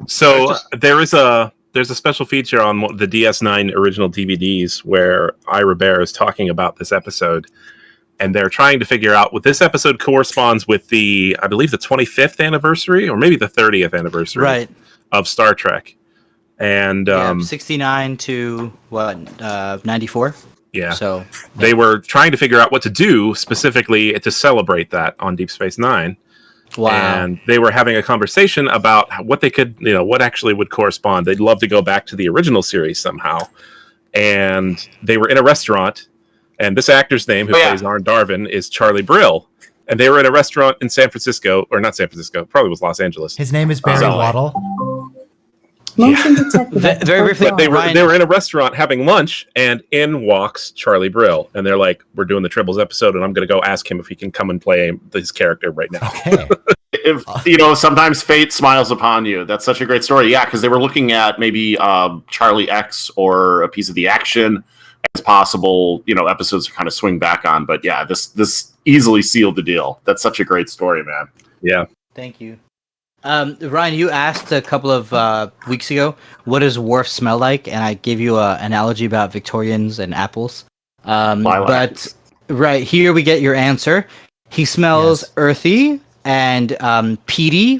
So there's a special feature on the DS9 original DVDs where Ira Bear is talking about this episode, and they're trying to figure out what this episode corresponds with I believe the 25th anniversary or maybe the 30th anniversary of Star Trek. And 69 to 94? Yeah. So they were trying to figure out what to do specifically to celebrate that on Deep Space Nine. Wow. And they were having a conversation about what they could, what actually would correspond. They'd love to go back to the original series somehow. And they were in a restaurant, and this actor's name, who plays Arn Darvin, is Charlie Brill. And they were in a restaurant in San Francisco, or not San Francisco, probably was Los Angeles. His name is Barry Waddle. Very briefly, but they were in a restaurant having lunch, and in walks Charlie Brill, and they're like, "We're doing the Tribbles episode, and I'm going to go ask him if he can come and play his character right now." Okay. If sometimes fate smiles upon you. That's such a great story. Yeah, because they were looking at maybe Charlie X or a piece of the action as possible. Episodes to kind of swing back on. But yeah, this easily sealed the deal. That's such a great story, man. Yeah. Thank you. Ryan, you asked a couple of weeks ago, what does Worf smell like? And I gave you an analogy about Victorians and apples. But right here we get your answer. He smells earthy and peaty,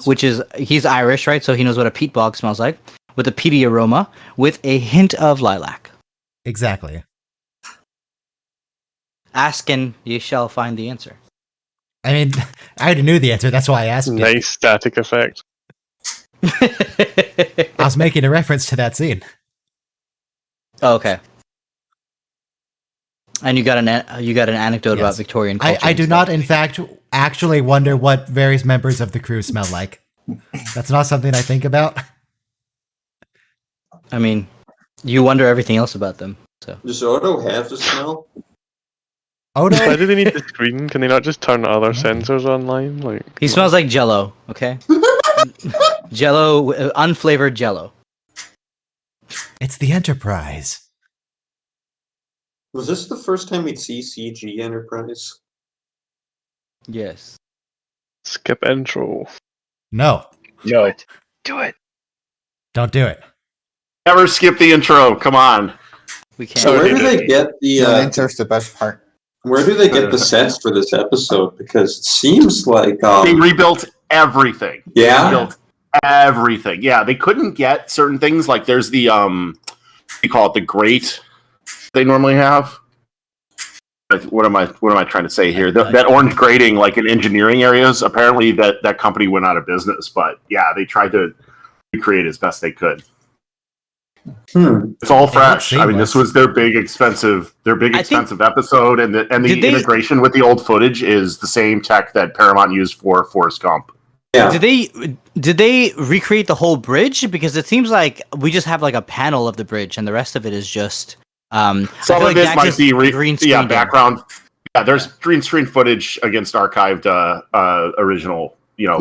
he's Irish, right? So he knows what a peat bog smells like, with a peaty aroma, with a hint of lilac. Exactly. Ask and you shall find the answer. I mean, I already knew the answer. That's why I asked it. Nice static effect. I was making a reference to that scene. Oh, okay. And you got an anecdote about Victorian culture. I do not, in fact, actually wonder what various members of the crew smell like. That's not something I think about. I mean, you wonder everything else about them. So does Odo have the smell? Odo? Why do they need the screen? Can they not just turn other sensors online? He smells like Jello. Okay. Jello, unflavored Jello. It's the Enterprise. Was this the first time we'd see CG Enterprise? Yes. Skip intro. No. Do it. Don't do it. Never skip the intro. Come on. We can't. So where do they get the intro's the best part. Where do they get the sets for this episode? Because it seems like they rebuilt everything. Yeah. They rebuilt everything. Yeah, they couldn't get certain things. Like there's the you call it the grate they normally have. What am I trying to say here? That orange grating, like in engineering areas, apparently that company went out of business. But yeah, they tried to recreate as best they could. It's all fresh. I mean, this was their big expensive episode, and the integration with the old footage is the same tech that Paramount used for Forrest Gump. Yeah. Did they recreate the whole bridge? Because it seems like we just have like a panel of the bridge, and the rest of it is just some of it might be green screen background. Yeah, there's green screen footage against archived original. In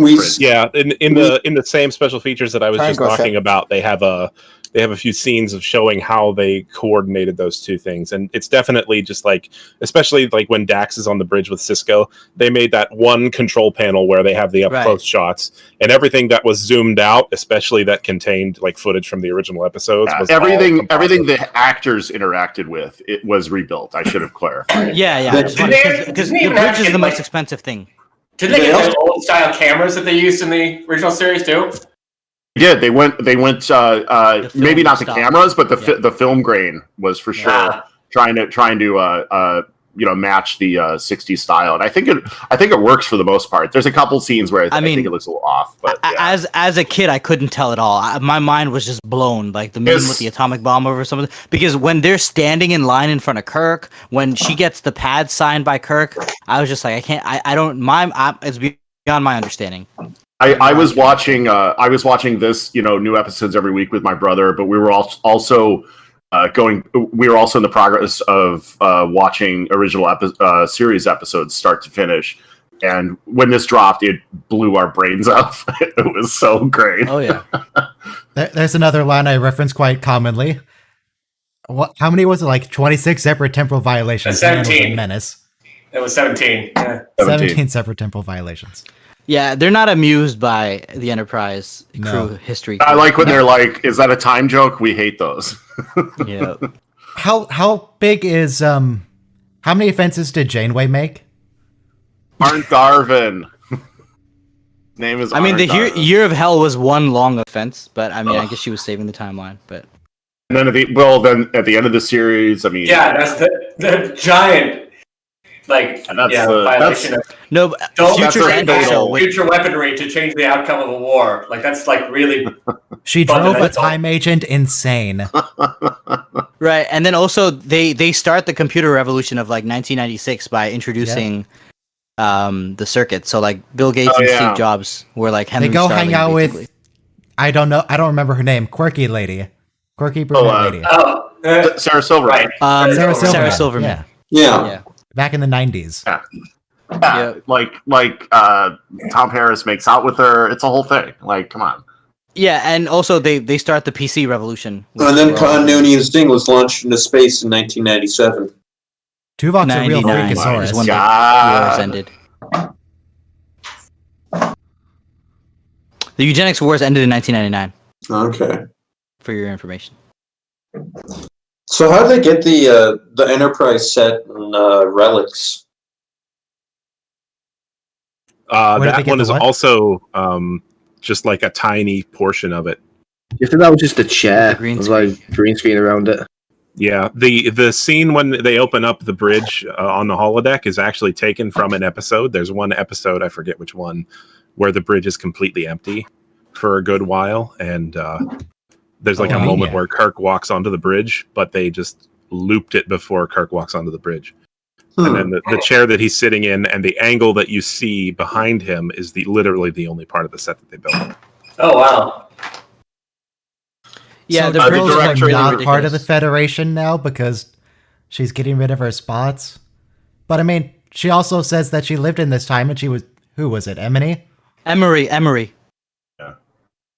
the same special features that I was just talking about, they have a they have a few scenes of showing how they coordinated those two things, and it's definitely just like, especially like when Dax is on the bridge with Cisco, they made that one control panel where they have the up close shots, and everything that was zoomed out, especially that contained like footage from the original episodes, was everything the actors interacted with, it was rebuilt. I should have clarified. Because the bridge is the most expensive thing. Did they get those old style cameras that they used in the original series too? Yeah, they went. Maybe not the cameras, but the film grain was for sure trying to match the 60s style, and I think it works for the most part. There's a couple scenes where I think it looks a little off, but as a kid, I couldn't tell at all. My mind was just blown, like the meeting with the atomic bomb over something. Because when they're standing in line in front of Kirk, when she gets the pad signed by Kirk, I was just like, I can't. I don't. It's beyond my understanding. I was watching this, new episodes every week with my brother, but we were also we were also in the progress of watching original series episodes start to finish, and when this dropped, it blew our brains up. It was so great. Oh yeah. There's another line I reference quite commonly. How many was it? Like 26 separate temporal violations. 17. Menace. It was 17. Yeah. 17 separate temporal violations. Yeah, they're not amused by the Enterprise crew history. I like when they're like, "Is that a time joke?" We hate those. Yeah. How big is how many offenses did Janeway make? Arn Garvin. Name is. I mean, Arn the Garvin. Year of Hell was one long offense, but I mean, I guess she was saving the timeline. But and then at the end of the series, I mean, that's the giant. Violation of future weaponry to change the outcome of a war. Like that's like really. She drove a time agent insane. Right, and then also they start the computer revolution of like 1996 by introducing the circuit. So like Bill Gates and Steve Jobs were like Henry. They go Starling, hang out basically. with. I don't remember her name. Quirky brunette lady. Sarah Silverman. Right. Sarah Silverman. Yeah. Back in the 90s. Yeah. Like Tom Paris makes out with her. It's a whole thing. Like, come on. Yeah, and also they start the PC revolution. And then Continuity Instinct was launched into space in 1997. Tuvok's a real freakasaurus. Is when the wars ended. The eugenics wars ended in 1999. Okay. For your information. So how did they get the Enterprise set and relics? That one is also just like a tiny portion of it. You think that was just a chair? It was like green screen around it. Yeah, the scene when they open up the bridge on the holodeck is actually taken from an episode. There's one episode, I forget which one, where the bridge is completely empty for a good while, and there's like a moment where Kirk walks onto the bridge, but they just looped it before Kirk walks onto the bridge. And then the chair that he's sitting in and the angle that you see behind him is literally the only part of the set that they built. Oh, wow. Yeah, so the director is not part of the Federation now because she's getting rid of her spots. But I mean, she also says that she lived in this time and she was... Who was it? Emery? Emery.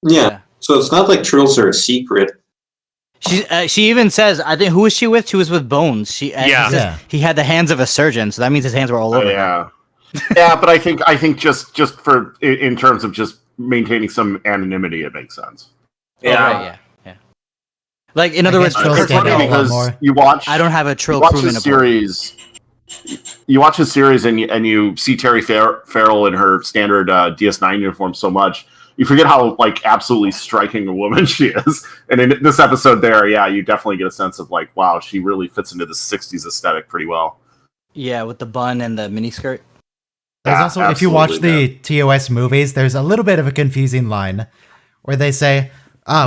Yeah. So it's not like Trills are a secret. She even says, I think, who was she with? She was with Bones. He says he had the hands of a surgeon, so that means his hands were all over. Yeah, yeah, but I think just for in terms of just maintaining some anonymity, it makes sense. Yeah, yeah. Like in other words, because you watch. I don't have a Trill. You watch the series. You watch the series and you see Terry Farrell in her standard DS9 uniform so much. You forget how absolutely striking a woman she is. And in this episode there, you definitely get a sense of wow, she really fits into the 60s aesthetic pretty well. Yeah, with the bun and the miniskirt. There's also, if you watch the TOS movies, there's a little bit of a confusing line where they say,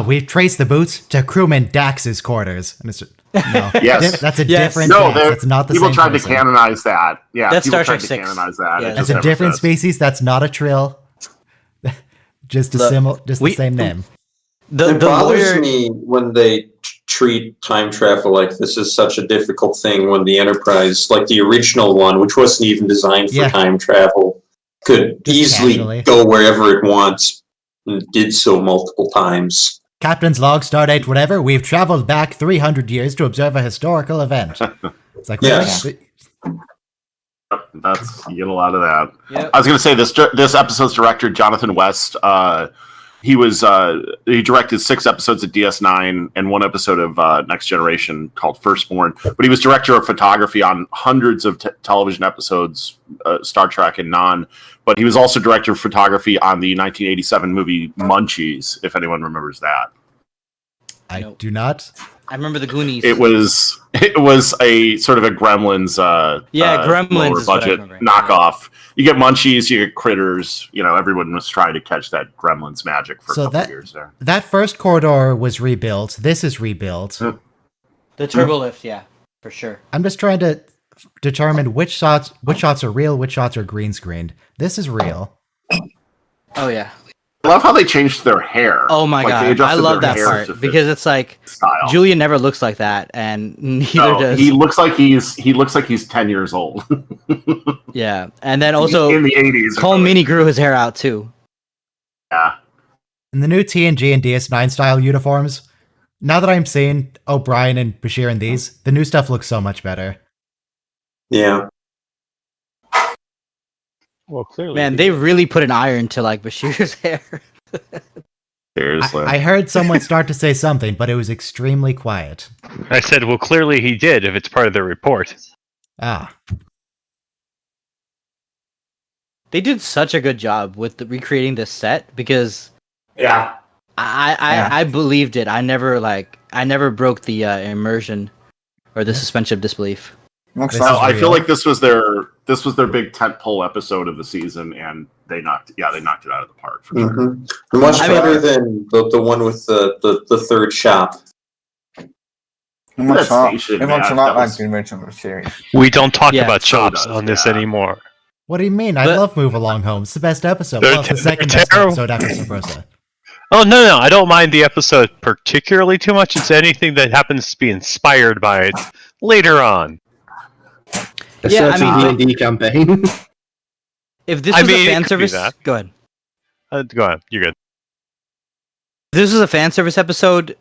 we've traced the boots to crewman Dax's quarters. And it's just, no. Yes. That's a different thing. That's not the people same tried person. to canonize that. Yeah, that's people Star tried Trek to 6. canonize that. Yeah, that's a different species. That's not a Trill. Just the same name. It bothers me when they treat time travel like this is such a difficult thing when the Enterprise, like the original one, which wasn't even designed for time travel, could easily go wherever it wants and did so multiple times. Captain's log, stardate, whatever. We've traveled back 300 years to observe a historical event. It's like, Yes. really? That's you get a lot of that. Yep. I was going to say this episode's director, Jonathan West. He directed 6 episodes of DS9 and 1 episode of Next Generation called Firstborn. But he was director of photography on hundreds of television episodes, Star Trek and non. But he was also director of photography on the 1987 movie Munchies, if anyone remembers that. I Nope. do not. I remember the Goonies. It was a sort of a Gremlins, Gremlins lower is what I budget remember. knockoff. You get Munchies, you get Critters. You know, everyone was trying to catch that Gremlins magic for So a couple that- years there. That first corridor was rebuilt. This is rebuilt. The turbo lift, yeah, for sure. I'm just trying to determine which shots are real, which shots are green screened. This is real. Oh yeah. I love how they changed their hair. Oh my Like, they god, I adjusted love their that hair to part fit because it's like style. Julian never looks like that, and neither No, does he looks like he's 10 years old. yeah. And then also in the 80s. Cole Meany grew his hair out too. Yeah. In the new TNG and DS9 style uniforms, now that I'm seeing O'Brien and Bashir in these, the new stuff looks so much better. Yeah. Well, clearly. Man, they really put an iron to like Bashir's hair. Seriously. I heard someone start to say something, but it was extremely quiet. I said, well, clearly he did if it's part of the report. Ah, They did such a good job with recreating this set because Yeah. I believed it. I never broke the immersion or the suspension of disbelief. Looks This like is I real. feel like this was their big tentpole episode of the season, and they knocked it out of the park for sure. Mhm. Much I mean- better than the one with the third shop. it looks That a lot, station, it looks a man, lot that like was- the original series. We don't talk Yeah, about so chops does, on this yeah. anymore. what do you mean? I But- love Move Along Home. It's the best episode. They're Well, it's the they're second best terrible. episode after Sabrosa. Oh, no, I don't mind the episode particularly too much. It's anything that happens to be inspired by it later on. A Yeah, I certain mean- D&D campaign. If this I was mean, a it fan could be service, that. go ahead. Go on, you're good. If this was a fan service episode,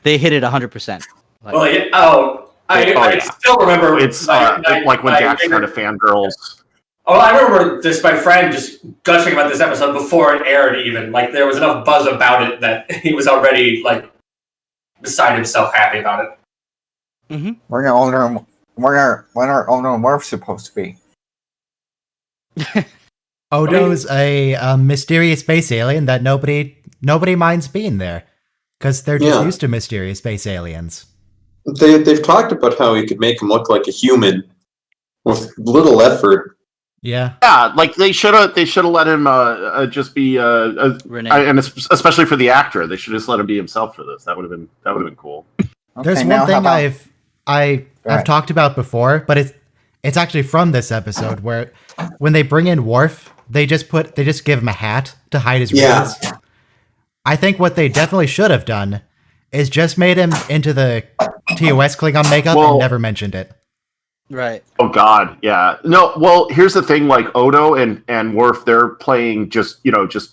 they hit it 100%. Like, Well, yeah. I yeah. still remember. It's my- like when my Dax favorite- started fangirls. Oh, I remember this. My friend just gushing about this episode before it aired. Even like there was enough buzz about it that he was already like beside himself, happy about it. Where are older morphs supposed to be? Odo's a mysterious space alien that nobody minds being there because they're just Yeah. used to mysterious space aliens. They've talked about how you could make him look like a human with little effort. Yeah, Yeah, like they should have let him just be Renee. and especially for the actor, they should just let him be himself for this. That would have been cool. there's Okay, one now how thing about- I've Right. talked about before, but it's actually from this episode where when they bring in Worf, they just give him a hat to hide his Yeah. wrinkles. I think what they definitely should have done is just made him into the TOS Klingon makeup Well- and never mentioned it. Right. Oh God, yeah. No, well, here's the thing: like Odo and Worf, they're playing just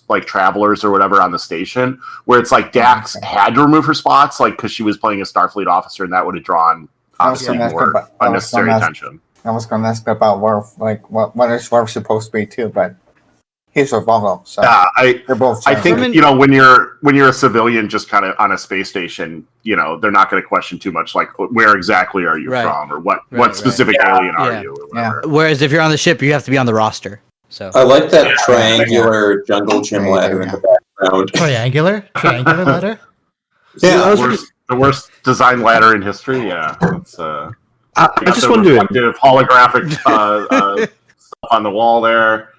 like travelers or whatever on the station. Where it's like Dax had to remove her spots, like because she was playing a Starfleet officer, and that would have drawn obviously gonna ask more about- I was unnecessary gonna ask- attention. I was going to ask about Worf, like what is Worf supposed to be too, but he's a Volvo, so Yeah, they're both. I think Women- when you're a civilian, just kind of on a space station, they're not going to question too much, like where exactly are you Right. from, or what Right. specific Yeah. alien are Yeah. you, or whatever. Whereas if you're on the ship, you have to be on the roster. So I like that triangular jungle gym ladder in the background. Triangular letter. Yeah, The worst design ladder in history. Yeah, it's I'm just wondering. Holographic stuff on the wall there.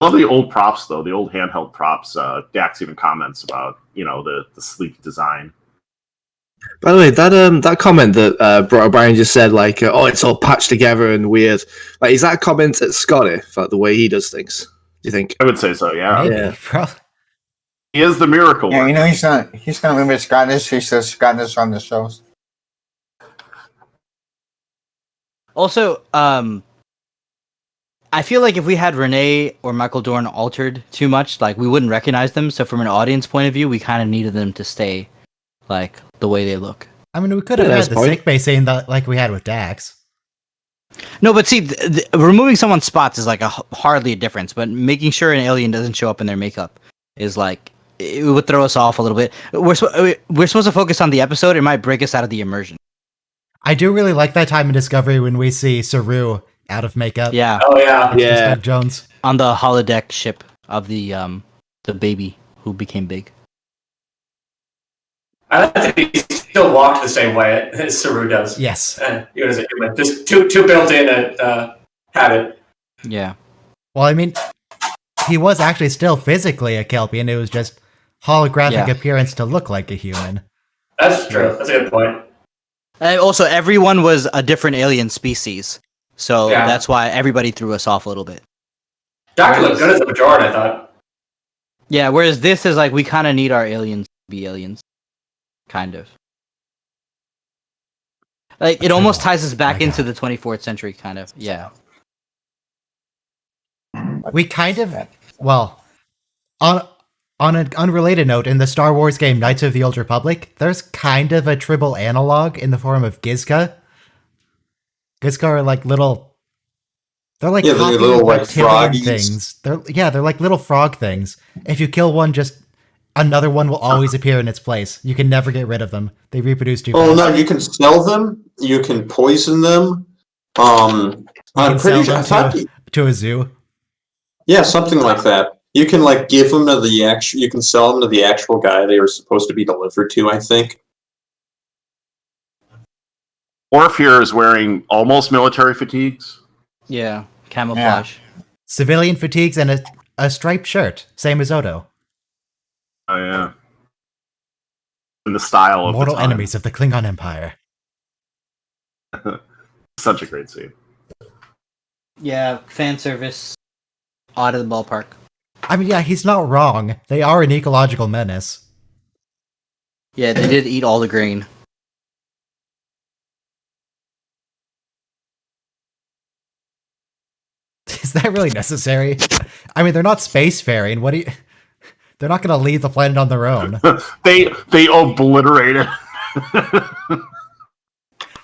Love the old props though, the old handheld props. Dax even comments about the sleek design. By the way, that comment that Brian just said, like, oh, it's all patched together and weird. Like, is that a comment at Scotty for the way he does things? Do you think? I would say so. Yeah, Maybe. Yeah. he is the miracle. Yeah, worker. he's not limit Scottish. He says Scottish on the shows. also, I feel like if we had Renee or Michael Dorn altered too much, like we wouldn't recognize them. So from an audience point of view, we kind of needed them to stay like the way they look. I mean, we could have had the sickbay scene that, like we had with Dax. No, but see, removing someone's spots is like hardly a difference. But making sure an alien doesn't show up in their makeup is like it would throw us off a little bit. We're supposed to focus on the episode. It might break us out of the immersion. I do really like that time in Discovery when we see Saru out of makeup. Yeah. Oh yeah. It's just Doug Jones on the holodeck ship of the baby who became big. I think he still walked the same way as Saru does. Yes. Even as a human. Just too built in a habit. Yeah. Well, I mean, he was actually still physically a Kelpian. It was just holographic appearance to look like a human. That's true. That's a good point. And also, everyone was a different alien species. So that's why everybody threw us off a little bit. Doctor looked good as a Bajoran, I thought. Yeah, whereas this is like, we kind of need our aliens to be aliens. Kind of. Like, it almost ties us back into the 24th century, kind of. Yeah. We kind of, well, on an unrelated note, in the Star Wars game Knights of the Old Republic, there's kind of a Tribble analog in the form of Gizka. Gizka are like little, they're like they're little like froggies. things. They're like little frog things. If you kill one, just another one will always appear in its place. You can never get rid of them. They reproduce too fast. Oh no, you can sell them. You can poison them. I'm pretty sure to a zoo. Yeah, something like that. You can like give them to the actual. You can sell them to the actual guy they were supposed to be delivered to. I think. Orf here is wearing almost military fatigues. Yeah, camouflage. Yeah. Civilian fatigues and a striped shirt, same as Odo. Oh yeah. In the style of mortal the time. enemies of the Klingon Empire. Such a great scene. Yeah, fan service. Out of the ballpark. I mean, yeah, he's not wrong. They are an ecological menace. Yeah, they did eat all the grain. Is that really necessary? I mean, they're not spacefaring. What do you... They're not going to leave the planet on their own. they obliterate it.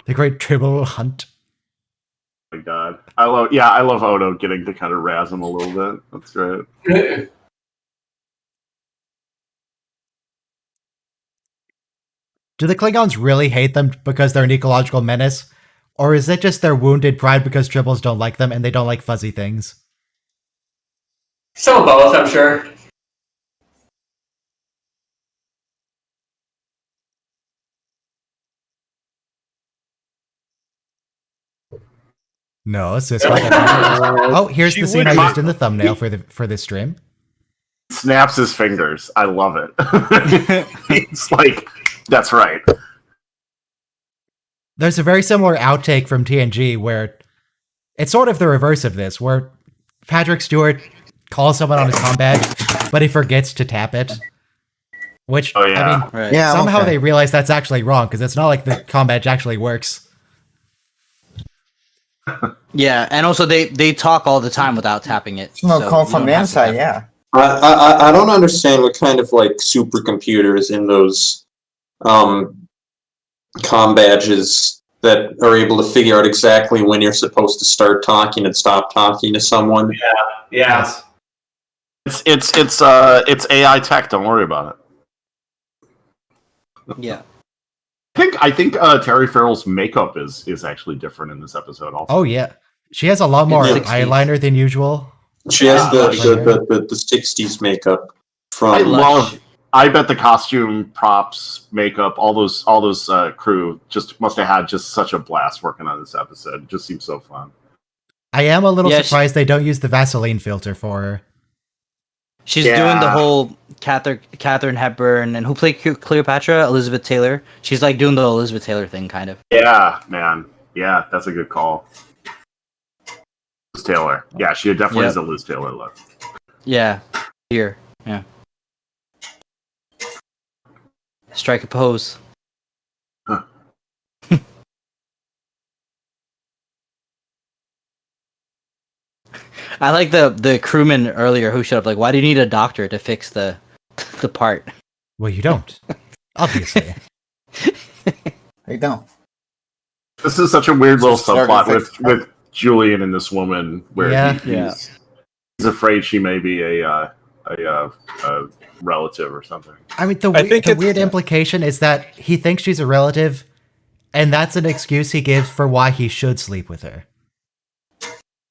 The great Tribble hunt. Oh my god. I love Odo getting to kind of razz him a little bit. That's great. Do the Klingons really hate them because they're an ecological menace? Or is it just their wounded pride because Tribbles don't like them and they don't like fuzzy things? Some of both, I'm sure. No, Cisco. Oh, here's the scene I used in the thumbnail for this stream. Snaps his fingers. I love it. It's like, that's right. There's a very similar outtake from TNG where it's sort of the reverse of this, where Patrick Stewart calls someone on his comm badge, but he forgets to tap it. Which, I mean, somehow they realize that's actually wrong, because it's not like the comm badge actually works. Yeah, and also they talk all the time without tapping it. No call from the inside, yeah. I don't understand what kind of like supercomputers in those comm badges that are able to figure out exactly when you're supposed to start talking and stop talking to someone. Yeah. It's AI tech. Don't worry about it. Yeah. I think Terry Farrell's makeup is actually different in this episode. Also. Oh yeah, she has a lot more eyeliner than usual. She has the 60s makeup from. I bet the costume, props, makeup, all those crew just must have had just such a blast working on this episode. It just seems so fun. I am a little surprised they don't use the Vaseline filter for her. She's doing the whole Katharine Hepburn, and who played Cleopatra? Elizabeth Taylor. She's like doing the Elizabeth Taylor thing, kind of. Yeah, man. Yeah, that's a good call. Liz Taylor. Yeah, she definitely has a Liz Taylor look. Yeah. Here. Yeah. Strike a pose. Huh. I like the crewman earlier who showed up. Like, why do you need a doctor to fix the part? Well, you don't. Obviously. They don't. This is such a weird little Started subplot fixed. with Julian and this woman, where Yeah. he's afraid she may be a relative or something. I mean, the I think the it's- weird implication is that he thinks she's a relative, and that's an excuse he gives for why he should sleep with her.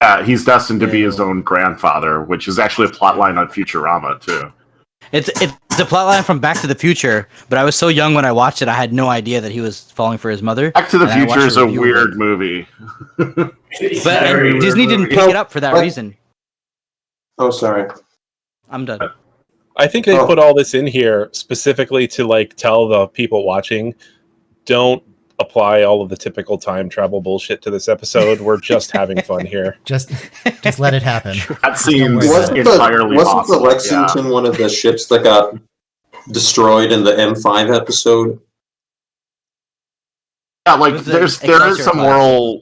Yeah, he's destined to be his own grandfather, which is actually a plot line on Futurama too. It's a plotline from Back to the Future, but I was so young when I watched it, I had no idea that he was falling for his mother. Back to the And I watched Future is a review of weird it. movie. It's But very weird Disney didn't movie. pick it up for that What? reason. Oh, sorry. I'm done. I think they Oh. put all this in here specifically to like tell the people watching, don't apply all of the typical time travel bullshit to this episode. We're just having fun here. Just let it happen. That seems worry about it. entirely Wasn't the possible. Lexington one of the ships that got destroyed in the M5 episode? Yeah, like It was the there is Excelsior some class.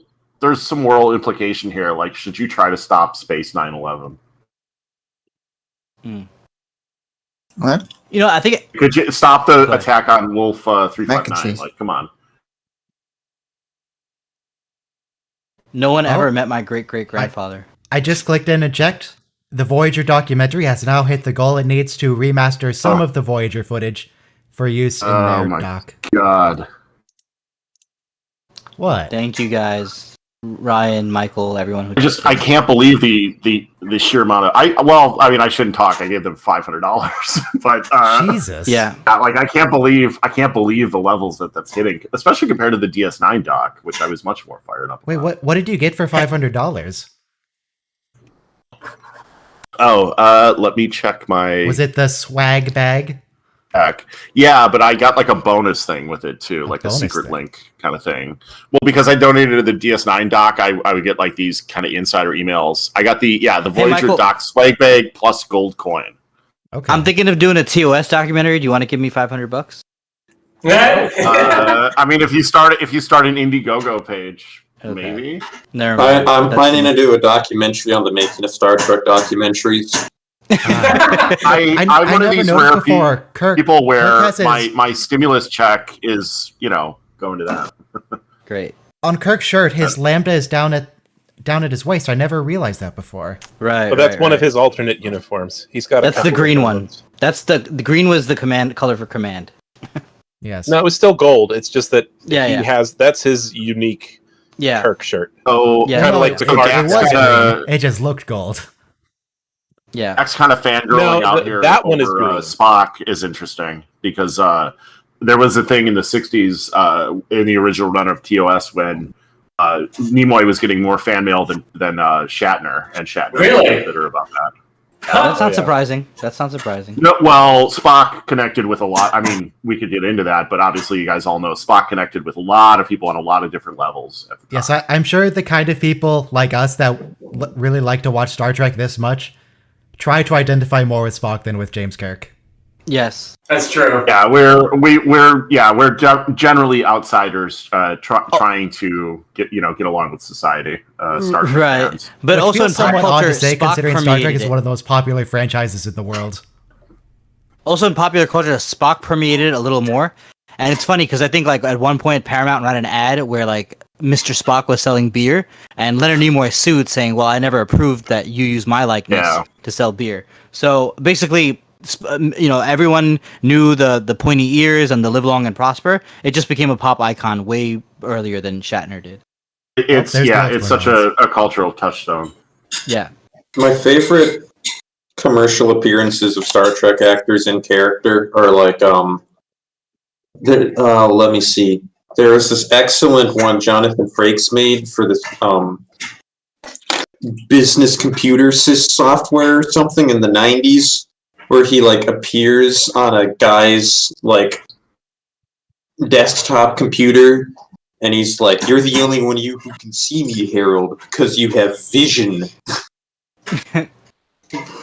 there's some moral implication here. Like, should you try to stop Space 9/11? What? You know, I think Could you stop the Go ahead. attack on Wolf Mac and 359? cheese. Like, come on. no one ever Oh. met my great great grandfather. I just clicked in and checked. The Voyager documentary has now hit the goal it needs to remaster some Oh. of the Voyager footage for use in Oh their my doc. God. What? Thank you guys, Ryan, Michael, everyone who I can't believe the sheer amount of I shouldn't talk. I gave them $500, but Jesus. Yeah, like I can't believe the levels that's hitting, especially compared to the DS9 doc, which I was much more fired up. Wait, about. what did you get for $500? Oh, let me check my Was it the swag bag? pack. Yeah, but I got like a bonus thing with it too, like a bonus secret thing. link kind of thing. Well, because I donated to the DS9 doc, I would get like these kind of insider emails. I got the Voyager Michael. doc swag bag plus gold coin. Okay. I'm thinking of doing a TOS documentary. Do you want to give me $500? I mean, if you start an Indiegogo page, Okay. maybe. Never mind. I'm That's- planning to do a documentary on the making of Star Trek documentaries. I'm one of never these noticed rare before. Kirk people where has his- my stimulus check is, going to that. Great. on Kirk's shirt, his lambda is down at his waist. I never realized that before. Right. But that's right, one of right. his alternate uniforms. He's got. That's a the couple green different one. ones. That's the green was the command color for command. Yes. No, it was still gold. It's just that Yeah, he yeah. has. That's his unique Yeah. Kirk shirt. So Yeah. Kind No, of like it, the it Dax was kinda- green. It just looked gold. Yeah. X kind of fangirling No, out th- here. that one is over, green. Spock is interesting because there was a thing in the '60s in the original run of TOS when Nimoy was getting more fan mail than Shatner, and Shatner Really? was bitter about that. That's not yeah. surprising. That's not surprising. No, well, Spock connected with a lot. I mean, we could get into that, but obviously, you guys all know Spock connected with a lot of people on a lot of different levels. At the Yes, time. I'm sure the kind of people like us that really like to watch Star Trek this much try to identify more with Spock than with James Kirk. Yes. That's true. Yeah, we're generally outsiders trying to get along with society. Star Trek Right. fans. But Which also in feels pop somewhat odd culture, to say, Spock considering Star Trek permeated is it. one of the most popular franchises in the world. Also in popular culture, Spock permeated it a little more. And it's funny because I think like at one point Paramount ran an ad where like Mr. Spock was selling beer and Leonard Nimoy sued saying, well, I never approved that you use my likeness to sell beer. So basically, everyone knew the pointy ears and the live long and prosper. It just became a pop icon way earlier than Shatner did. It's there's the it's such a cultural touchstone. Yeah. My favorite commercial appearances of Star Trek actors in character are like let me see. There was this excellent one Jonathan Frakes made for this business computer software or something in the 90s, where he like appears on a guy's like desktop computer, and he's like, "You're the only one of you who can see me, Harold, because you have vision."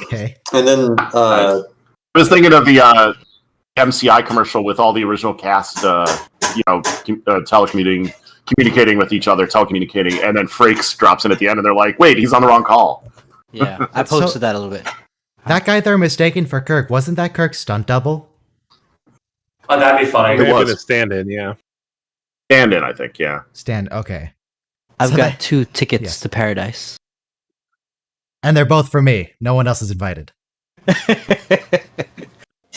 Okay. And then I was thinking of the MCI commercial with all the original cast, communicating with each other, telecommunicating, and then Frakes drops in at the end, and they're like, "Wait, he's on the wrong call." Yeah, I posted that a little bit. That guy they're mistaken for Kirk, wasn't that Kirk's stunt double? Oh, that'd be funny. Maybe was. a stand-in, yeah. Stand-in, I think. Yeah. Okay. I've So got that- 2 tickets yes. to paradise. And they're both for me. No one else is invited.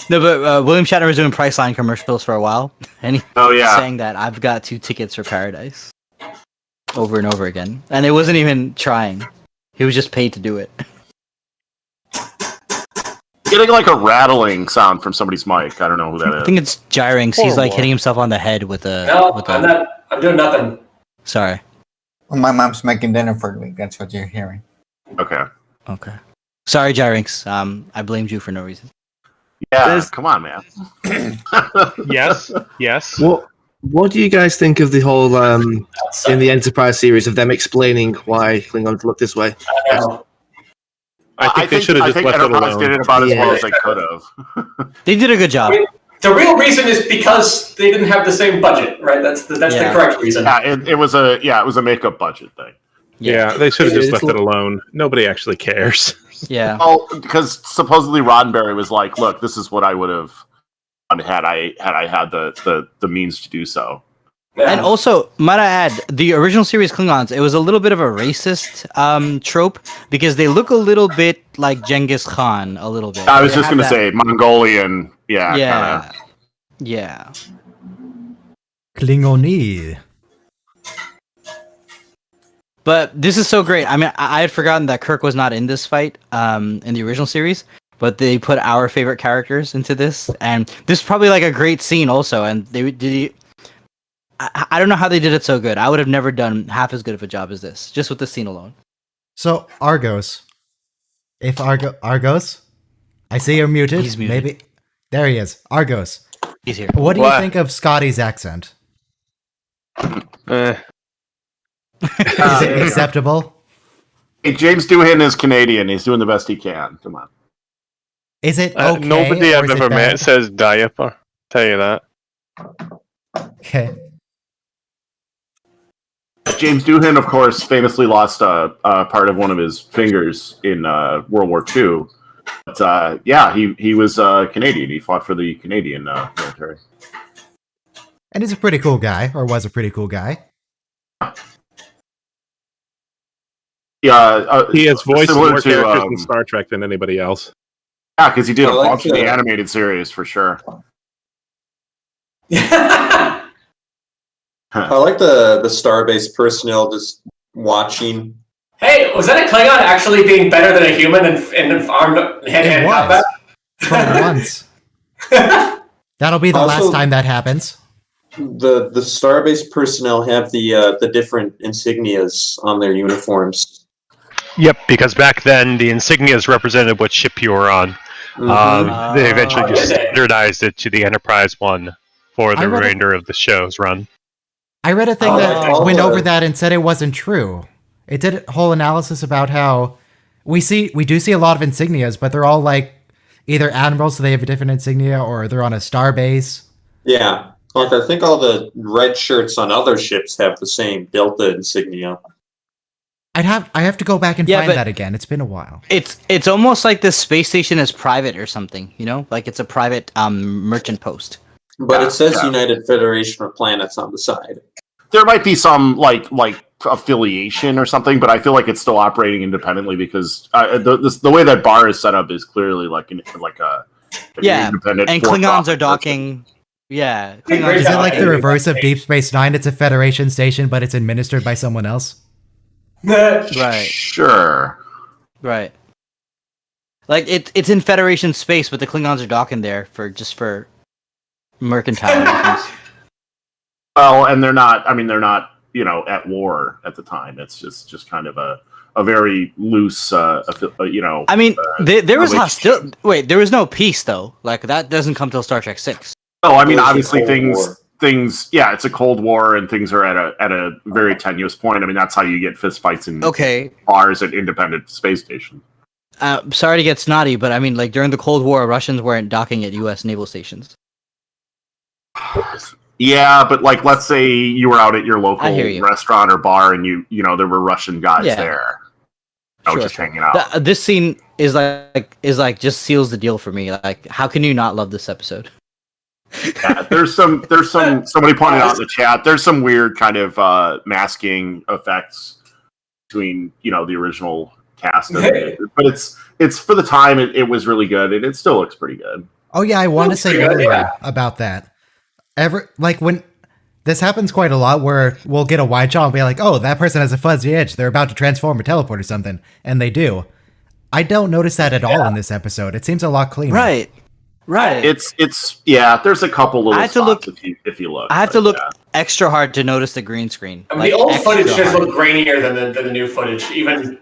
No, but William Shatner was doing Priceline commercials for a while, and he Oh yeah. saying that I've got 2 tickets for paradise over and over again, and it wasn't even trying. He was just paid to do it. Getting like a rattling sound from somebody's mic. I don't know who that I is. think it's Gyrinx. He's like Horrible. hitting himself on the head with a. No, with I'm not. I'm doing nothing. Sorry. Well, my mom's making dinner for the week. That's what you're hearing. Okay. Okay. Sorry, Gyrinx. I blamed you for no reason. Yeah. There's- Come on, man. Yes, yes. What do you guys think of the whole in the Enterprise series of them explaining why Klingons look this way? I know. I think they should have just left it Enterprise alone. did it about as Yeah. well as they could have. They did a good job. The real reason is because they didn't have the same budget, right? That's the Yeah. correct reason. Yeah, it was a makeup budget thing. Yeah, they should have just It's left like- it alone. Nobody actually cares. Yeah. Well, because supposedly Roddenberry was like, "Look, this is what I would have done had I had the means to do so." Yeah. And also, might I add, the original series Klingons, it was a little bit of a racist trope because they look a little bit like Genghis Khan, a little bit. I was They just have going to that- say Mongolian. Yeah. Yeah. Kinda. Yeah. Klingoni. But this is so great. I mean, I had forgotten that Kirk was not in this fight in the original series, but they put our favorite characters into this, and this is probably like a great scene also. And they did. I don't know how they did it so good. I would have never done half as good of a job as this, just with the scene alone. So, Argos. If Argos? I see you're muted. He's muted. Maybe. There he is. Argos. He's here. What do you What? think of Scotty's accent? Eh. Is it acceptable? Hey, James Doohan is Canadian. He's doing the best he can. Come on. Is it okay? Nobody or I've is it ever met bad? says diaper. Tell you that. Okay. James Doohan, of course, famously lost part of one of his fingers in World War II. But yeah, he was Canadian. He fought for the Canadian military. And he's a pretty cool guy, or was a pretty cool guy. Yeah, He has voiced similar more to, characters in Star Trek than anybody else. yeah, because he did I a like bunch of the the- animated series for sure. I like the Starbase personnel just watching. Hey, was that a Klingon actually being better than a human in armed hand-to-hand It combat? For once. That'll be the Also- last time that happens. The Starbase personnel have the different insignias on their uniforms. Yep, because back then the insignias represented what ship you were on. Mhm. They eventually Oh, just did they? standardized it to the Enterprise one for I the read it- remainder of the show's run. I read a thing Oh, that all went the- over that and said it wasn't true. It did a whole analysis about how we do see a lot of insignias, but they're all like either admirals, so they have a different insignia, or they're on a star base. Yeah, like I think all the red shirts on other ships have the same Delta insignia. I have to go back and Yeah, find but- that again. It's been a while. It's almost like this space station is private or something, you know? Like it's a private merchant post. But Yeah, it says yeah. United Federation of Planets on the side. There might be some like affiliation or something, but I feel like it's still operating independently because the way that bar is set up is clearly like an Yeah, independent And for-profit Klingons are person. docking. Yeah, Great Klingons. Is it job. like the reverse of Deep Space Nine? It's a Federation station, but it's administered by someone else. Right, Sure. right. Like it's in Federation space, but the Klingons are docking there for mercantile reasons. Well, and they're not. I mean, they're not. At war at the time. It's just kind of a very loose. I mean, there was relationship. hostility. Wait, there was no peace though. Like that doesn't come till Star Trek 6. Oh, I mean, It was a obviously Cold War. things. Yeah, it's a Cold War, and things are at a very tenuous point. I mean, that's how you get fistfights in Okay, bars at independent space stations. sorry to get snotty, but I mean, like during the Cold War, Russians weren't docking at U.S. naval stations. Yeah, but like, let's say you were out at your local I hear you. restaurant or bar, and you know there were Russian guys Yeah. there. Sure. just hanging out. This scene is like just seals the deal for me. Like, how can you not love this episode? Yeah, there's some somebody pointed out in the chat. There's some weird kind of masking effects between the original cast, but it's for the time it was really good, and it still looks pretty good. Oh yeah, I want to say pretty good, earlier yeah. about that. When this happens quite a lot, where we'll get a wide shot and be like, "Oh, that person has a fuzzy edge. They're about to transform or teleport or something," and they do. I don't notice that at all in this episode. It seems a lot cleaner. Right. It's there's a couple little I have to spots look- if you look. I have to but, look yeah. extra hard to notice the green screen. I mean, Like, the old extra footage just hard. looked grainier than the new footage. Even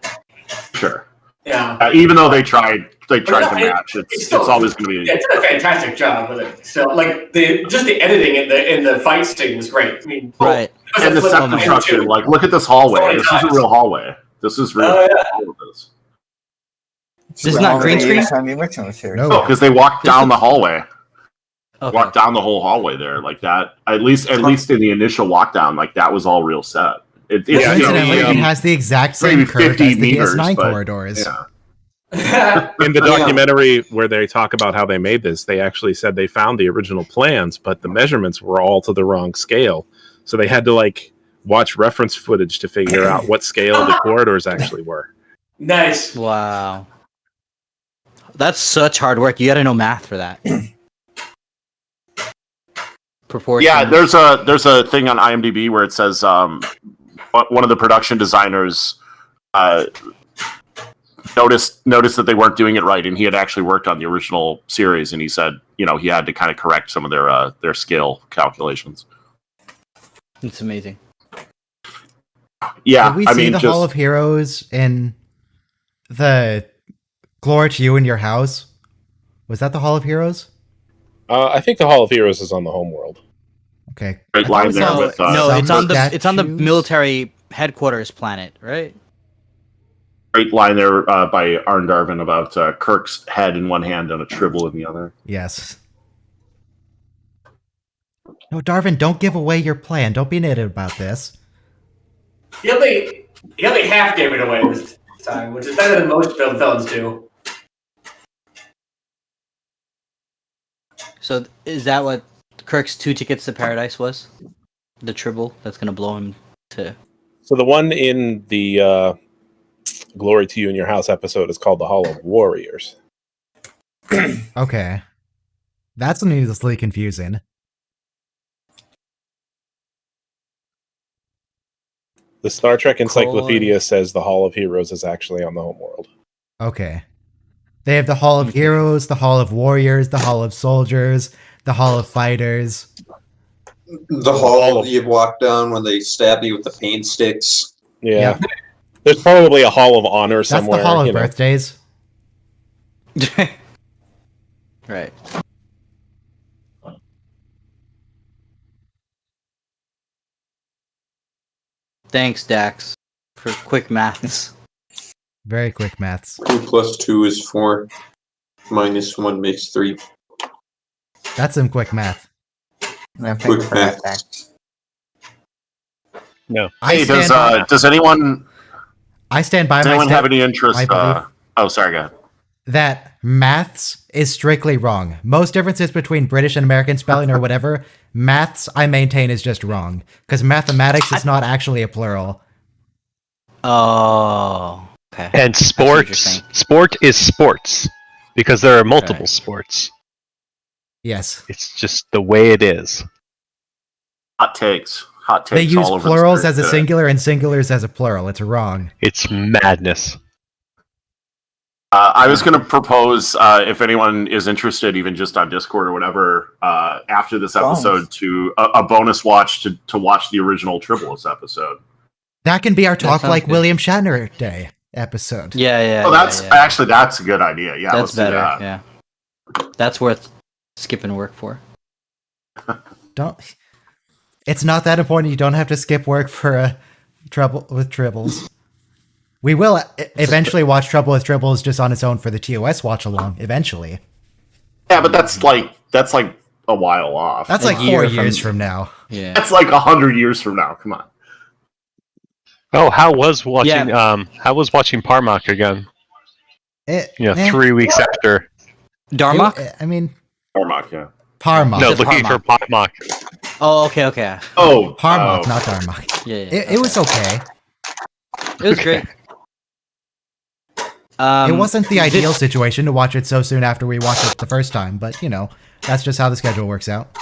Sure. yeah, Even though they tried to no, match, it's still- always going to be. yeah, it did a fantastic job with it. So, like the editing in the fight scene was great. I mean, Right. it was And a the flip set of the construction, two. like, look at this hallway. So many This is a times. real hallway. This is real. Oh, yeah. All of this. This is not green screen? On the original series. No. No, because they walked down the hallway. Okay. Walked down the whole hallway there, like that. At least in the initial walk down, like that was all real set. It's Yeah, Coincidentally, it maybe has the exact same maybe curve 50 as the meters, DS9 but- corridors. yeah. In the Yeah. documentary where they talk about how they made this, they actually said they found the original plans, but the measurements were all to the wrong scale. So they had to watch reference footage to figure out what scale the corridors actually were. Nice. Wow. That's such hard work. You got to know math for that. Proportions. Yeah, there's a thing on IMDb where it says one of the production designers noticed that they weren't doing it right, and he had actually worked on the original series, and he said he had to kind of correct some of their scale calculations. It's amazing. Yeah, Did we I see mean, the just Hall of Heroes in the Glory to You in Your House? Was that the Hall of Heroes? I think the Hall of Heroes is on the home world. Okay. great I thought line it was there on- with No, some it's on the statues. military headquarters planet, right? great line there by Arn Darvin about Kirk's head in one hand and a Tribble in the other. Yes. No, Darvin, don't give away your plan. Don't be native about this. He only half gave it away this time, which is better than most villains do. So is that what Kirk's 2 tickets to paradise was? The Tribble that's gonna blow him to. So the one in the Glory to You in Your House episode is called the Hall of Warriors. Okay. That's needlessly confusing. The Star Trek Encyclopedia says the Hall of Heroes is actually on the home world. Okay. They have the Hall of Heroes, the Hall of Warriors, the Hall of Soldiers, the Hall of Fighters. The hall you walk down when they stab you with the paint sticks. Yeah. Yep. There's probably a Hall of Honor That's somewhere. the Hall of you know. Birthdays. Right. Thanks, Dax, for quick maths. Very quick maths. 2 plus 2 is 4. Minus 1 makes 3. That's some quick math. Yeah, Quick thank you for that, math. Dax. I Hey, stand, does anyone I stand by does my anyone have statement any interest? I believe- Oh, sorry, go ahead. that maths is strictly wrong. Most differences between British and American spelling or whatever, maths I maintain is just wrong. Because mathematics is not actually a plural. Oh, okay. And what you're saying. sport is sports because there are multiple sports. Yes. It's just the way it is. Hot takes. They use all over the plurals script as a today. singular and singulars as a plural. It's wrong. It's madness. I was going to propose, if anyone is interested, even just on Discord or whatever, after this episode, to a bonus watch to watch the original Tribble-ations episode. That can be our Talk sounds Like good. William Shatner Day episode. Yeah. Oh, that's yeah. actually that's a good idea. Yeah, let's That's do better. that. Yeah, that's worth skipping work for. Don't. It's not that important. You don't have to skip work for a Trouble with Tribbles. We will eventually watch Trouble with Tribbles just on its own for the TOS watch along. Eventually, Yeah, but that's like a while off. that's A like 4 year years from- from now. Yeah. That's like 100 years from now. Come on. Oh, how was watching Parmak again? 3 weeks after. Darmok? I mean, Parmak, yeah. Parmak. No, Is it looking for Parmak. Oh, okay. Oh, Parmak, not Darmok. Yeah. It was okay. It was great. It wasn't the ideal situation to watch it so soon after we watched it the first time, but that's just how the schedule works out.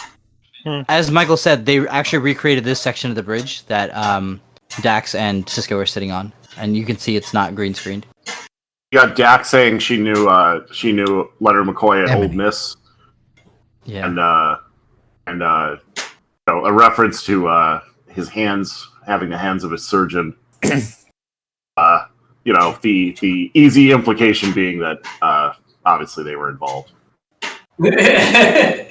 As Michael said, they actually recreated this section of the bridge that Dax and Cisco were sitting on, and you can see it's not green screened. You got Dax saying she knew Leonard McCoy at Ole Miss. Yeah. And a reference to his hands having the hands of a surgeon. The easy implication being that obviously they were involved. I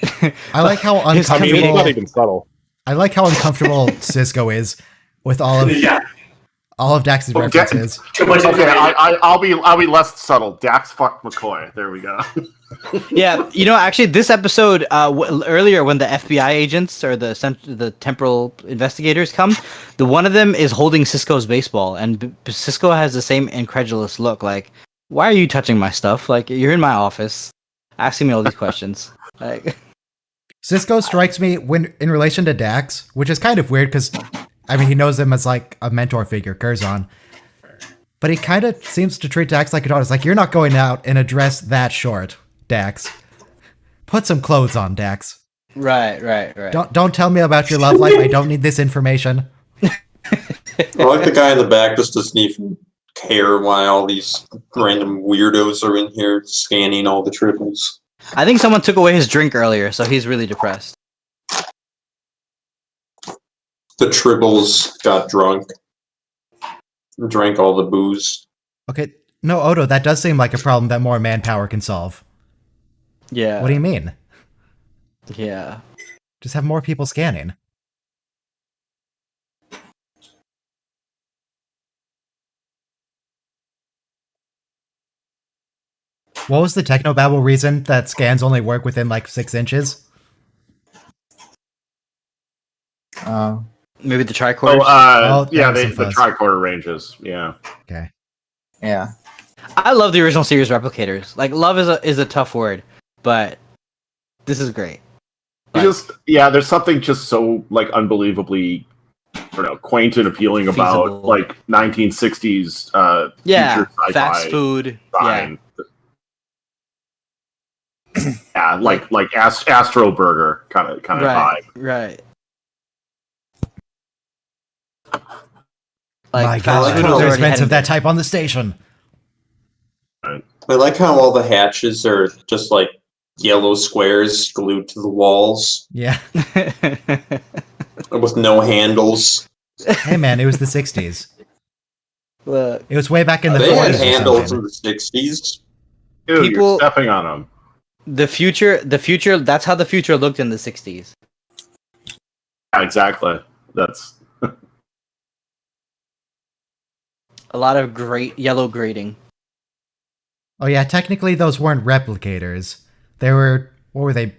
like how It's not uncomfortable. even subtle. I like how uncomfortable Cisco is with all of Dax's references. Too much Okay, information. I'll be less subtle. Dax fucked McCoy. There we go. Yeah, actually, this episode earlier when the FBI agents or the temporal investigators come, the one of them is holding Cisco's baseball, and Cisco has the same incredulous look, like, "Why are you touching my stuff? Like, you're in my office, asking me all these questions." Like, Cisco strikes me in relation to Dax, which is kind of weird because, he knows him as like a mentor figure, Curzon. But he kind of seems to treat Dax like a daughter. It's like, you're not going out in a dress that short, Dax. Put some clothes on, Dax. right. Don't tell me about your love life. I don't need this information. I like the guy in the back just doesn't even care why all these random weirdos are in here scanning all the triples. I think someone took away his drink earlier, so he's really depressed. The tribbles got drunk. Drank all the booze. Okay, no, Odo, that does seem like a problem that more manpower can solve. Yeah. What do you mean? Yeah. Just have more people scanning. What was the technobabble reason that scans only work within like 6 inches? Maybe the tricorders. The tricorder ranges. Yeah. Okay. Yeah. I love the original series replicators. Like, love is a tough word, but this is great. There's something just so like unbelievably, quaint and appealing about Feasible. like 1960s future sci-fi fast food. design. Yeah, like Astro Burger kind of vibe. Right. My God, there's vents of that type on the station. I like how all the hatches are just like yellow squares glued to the walls. Yeah. With no handles. Hey man, it was the 60s. Look, It was way back in the They 40s. had or handles something. in the 60s. Dude, People- you're stepping on them. the future. That's how the future looked in the 60s. Yeah, exactly. That's A lot of great yellow grading. Oh yeah, technically those weren't replicators. They were, what were they?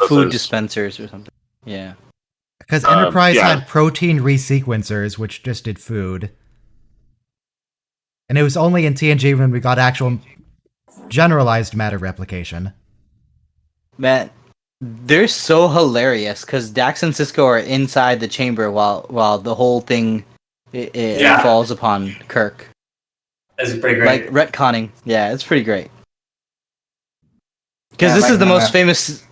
Food dispensers or something. Yeah. Because Enterprise yeah. had protein resequencers, which just did food. And it was only in TNG when we got actual generalized matter replication. Man, they're so hilarious because Dax and Cisco are inside the chamber while the whole thing it falls upon Kirk. That's pretty great. Like retconning. Yeah, it's pretty great. Because Yeah, this like is the that. most famous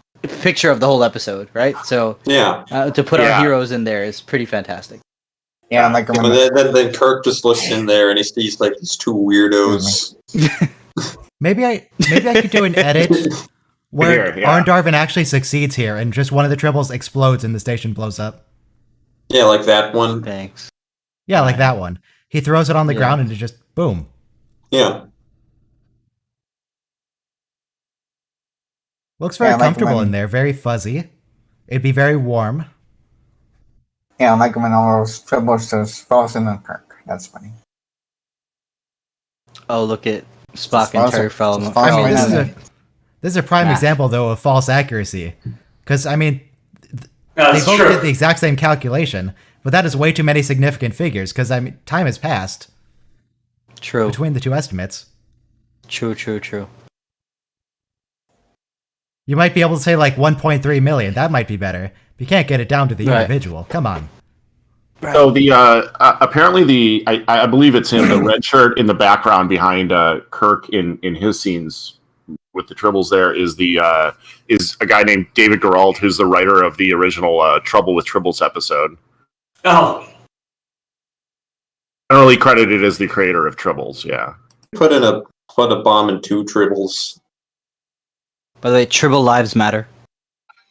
picture of the whole episode, right? So Yeah. to put our Yeah. heroes in there is pretty fantastic. Yeah, like And then Kirk just looks in there and he sees like these two weirdos. Maybe I could do an edit where Here, yeah. Arndarvin actually succeeds here and just one of the triples explodes and the station blows up. Yeah, like that one. Thanks. Yeah, like that one. He throws it on the Yeah. ground and it just boom. Yeah. Looks very Yeah, like comfortable when- in there, very fuzzy. It'd be very warm. yeah, like when all those tribbles just frozen on Kirk. That's funny. Oh, look at Spock and Also- Terry fell. just I Oh, mean, yeah. this is a prime Nah. example though of false accuracy. Because I mean, No, they that's both true. did the exact same calculation, But that is way too many significant figures, because, I mean, time has passed True. between the two estimates. True. You might be able to say, like, 1.3 million. That might be better. But you can't get it down to the individual. Come on. So the apparently I believe it's him, the red shirt in the background behind Kirk in his scenes with the Tribbles. There is is a guy named David Geralt, who's the writer of the original Trouble with Tribbles episode. Oh, Generally credited as the creator of Tribbles. Yeah. Put a bomb in 2 Tribbles. By the way, Tribble lives matter.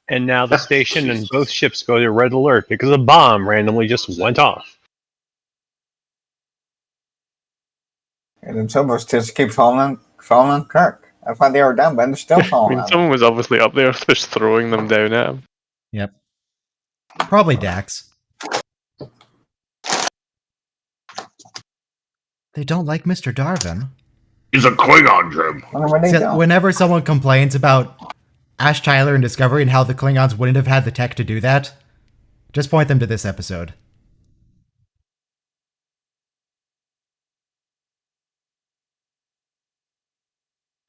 And now the station and both ships go to red alert because a bomb randomly just went off. And then Tribbles just keep following Kirk. I thought they were done, but they're still I following mean, him. someone was obviously up there just throwing them down at him. Yep. Probably Dax. They don't like Mr. Darwin. He's a Klingon, Jim. Wonder what they So do. whenever someone complains about Ash Tyler and Discovery and how the Klingons wouldn't have had the tech to do that, just point them to this episode.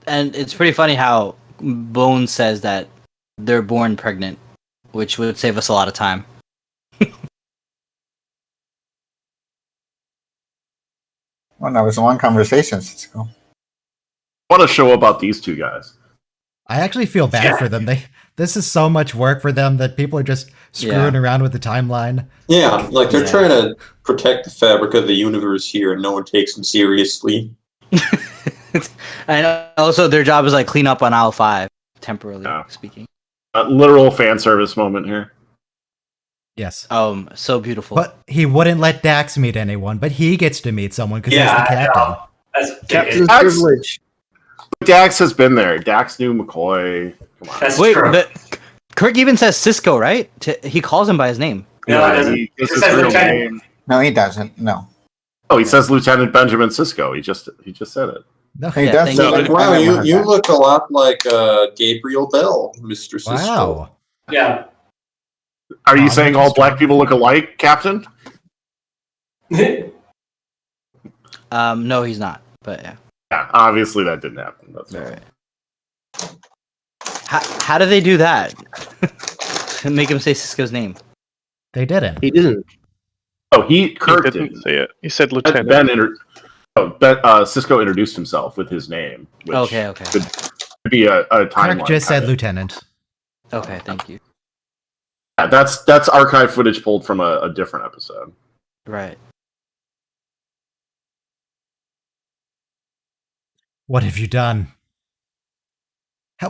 And it's pretty funny how Bones says that they're born pregnant, which would save us a lot of time. Well, that was a long conversation. Cisco. What a show about these two guys. I actually feel bad for them. This is so much work for them that people are just screwing around with the timeline. Yeah, like they're trying to protect the fabric of the universe here, and no one takes them seriously. And also, their job is like clean up on aisle 5, temporarily speaking. A literal fan service moment here. Yes. So beautiful. But he wouldn't let Dax meet anyone, but he gets to meet someone because he's the captain. That's Captain's Dax- privilege. Dax has been there. Dax knew McCoy. Come on. That's Wait, true. but Kirk even says Cisco, right? He calls him by his name. No, it doesn't. He It his says real Lieutenant. name. No, he doesn't. No. Oh, he says Lieutenant Benjamin Sisko. He just said it. No. He Yeah, does. thank say you. that. Like, wow, I never heard you that. look a lot like Gabriel Bell, Mr. Sisko. Wow. Yeah. Are you Oh, saying all black people look alike, Captain? No, he's not. But yeah. Yeah, obviously that didn't happen. That's All fine. right. How do they do that? Make him say Cisco's name. They didn't. He didn't. Oh, He Kirk didn't didn't. say it. He said Lieutenant. Sisko introduced himself with his name. Which Okay. Could be a timeline. Kirk just said kinda. lieutenant. Okay, thank you. Yeah, that's archive footage pulled from a different episode. Right. What have you done?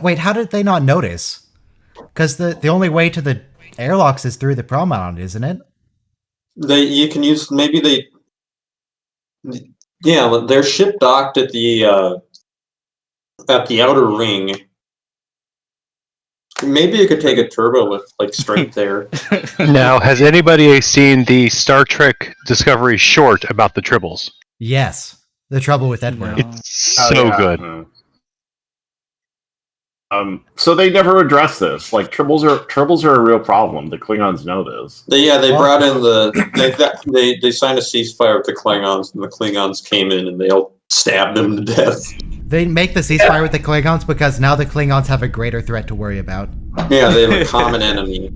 Wait, how did they not notice? Because the only way to the airlocks is through the promenade, isn't it? You can use their ship docked at the outer ring. Maybe you could take a turbo lift like straight there. Now, has anybody seen the Star Trek Discovery short about the Tribbles? Yes. The trouble with Edward. No. It's so good. So they never address this. Like tribbles are a real problem. The Klingons know this. They brought in they signed a ceasefire with the Klingons, and the Klingons came in and they all stabbed them to death. They make the ceasefire with the Klingons because now the Klingons have a greater threat to worry about. Yeah, they have a common enemy,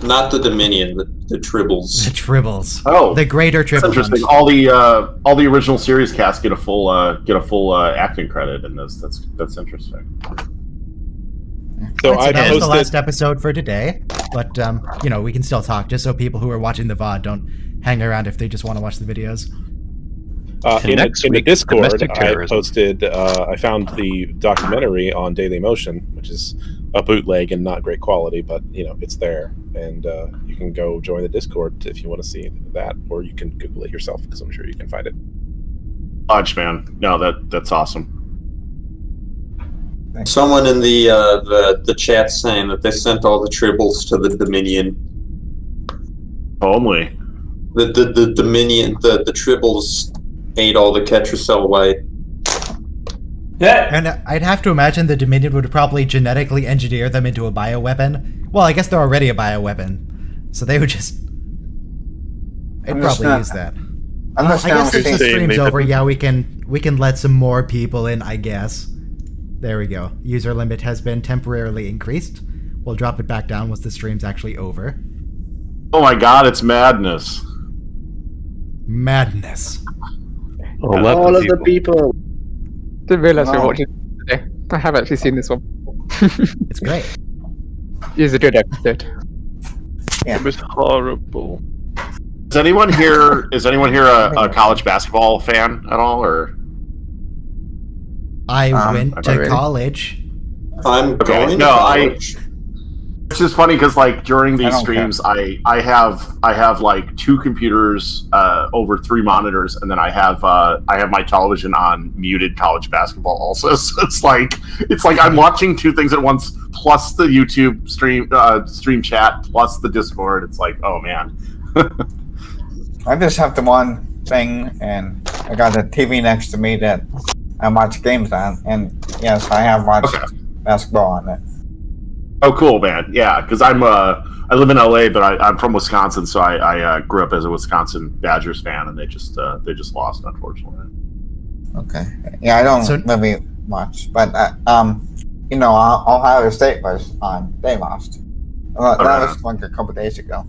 not the Dominion, the Tribbles. The Tribbles. Oh, The greater that's Tribbles. interesting. All the original series cast get a full acting credit in this. That's interesting. So Right, I that was the posted. last episode for today, but we can still talk just so people who are watching the VOD don't hang around if they just want to watch the videos. In next the week, Discord, domestic I terrorism. posted. I found the documentary on Daily Motion, which is a bootleg and not great quality, but it's there, and you can go join the Discord if you want to see that, or you can Google it yourself because I'm sure you can find it. Hodge, man. No, that's awesome. Someone in the chat saying that they sent all the Tribbles to the Dominion. Only. The Dominion, the Tribbles ate all the Ketracel away. Yeah. And I'd have to imagine the Dominion would probably genetically engineer them into a bioweapon. Well, I guess they're already a bioweapon, so they would just I'd I'm just probably not- use that. I'm just I now guess since the Say stream's maybe- over, yeah, we can let some more people in, I guess. There we go. User limit has been temporarily increased. We'll drop it back down once the stream's actually over. Oh my god, it's madness. Madness. All of the people. Didn't realise we No. were watching today. I have actually seen this one. It's great. It was a good episode. It was horrible. Is anyone here a college basketball fan at all, or? I went not to really. college. I'm going to no, college. It's just funny because like during I these don't streams, I have like 2 computers over 3 monitors, and then I have my television on muted college basketball also. So it's like I'm watching 2 things at once, plus the YouTube stream chat, plus the Discord. It's like, oh man. I just have the one thing, and I got a TV next to me that I watch games on, and yes, I have watched basketball on it. Oh, cool, man. Yeah, because I live in LA, but I'm from Wisconsin, so I grew up as a Wisconsin Badgers fan, and they just lost, unfortunately. Okay. Yeah, I don't really watch, but Ohio State was on. They lost. Well, that was like a couple days ago.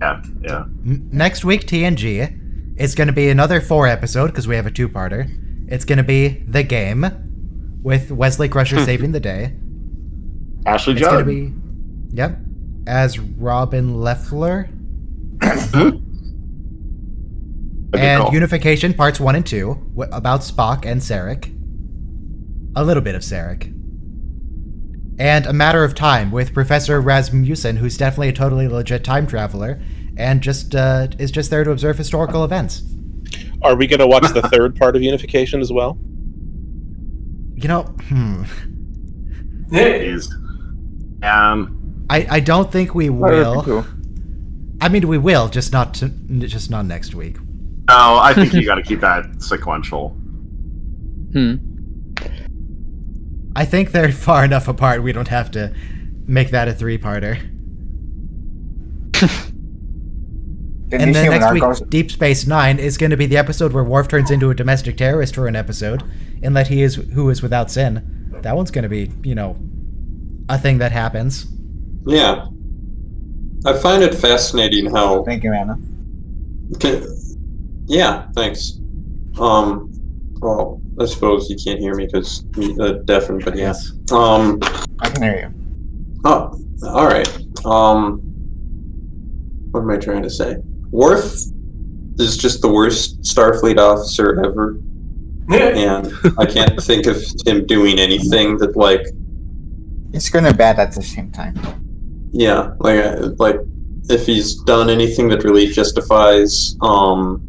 Yeah. Next week, TNG, it's going to be another 4 episode because we have a 2-parter. It's going to be The Game with Wesley Crusher saving the day. Ashley It's Judd. going to be, yep, as Robin Leffler. And Unification Parts 1 and 2 about Spock and Sarek. A little bit of Sarek. And A Matter of Time with Professor Rasmussen, who's definitely a totally legit time traveler, and just is just there to observe historical events. Are we going to watch the 3rd part of Unification as well? You know, Is I don't think we What other will. people? I mean, we will, just not next week. No, I think you got to keep that sequential. I think they're far enough apart. We don't have to make that a 3-parter. Did And you then see when next week, Argos? Deep Space Nine is going to be the episode where Worf turns into a domestic terrorist for an episode, and that he is who is without sin. That one's going to be, a thing that happens. Yeah. I find it fascinating how. Thank you, Anna. Yeah, thanks. Well, I suppose you can't hear me because deafened, but yeah. Yes. I can hear you. Oh, all right. What am I trying to say? Worf is just the worst Starfleet officer ever, and I can't think of him doing anything that like. It's good and bad at the same time. Yeah, like if he's done anything that really justifies, like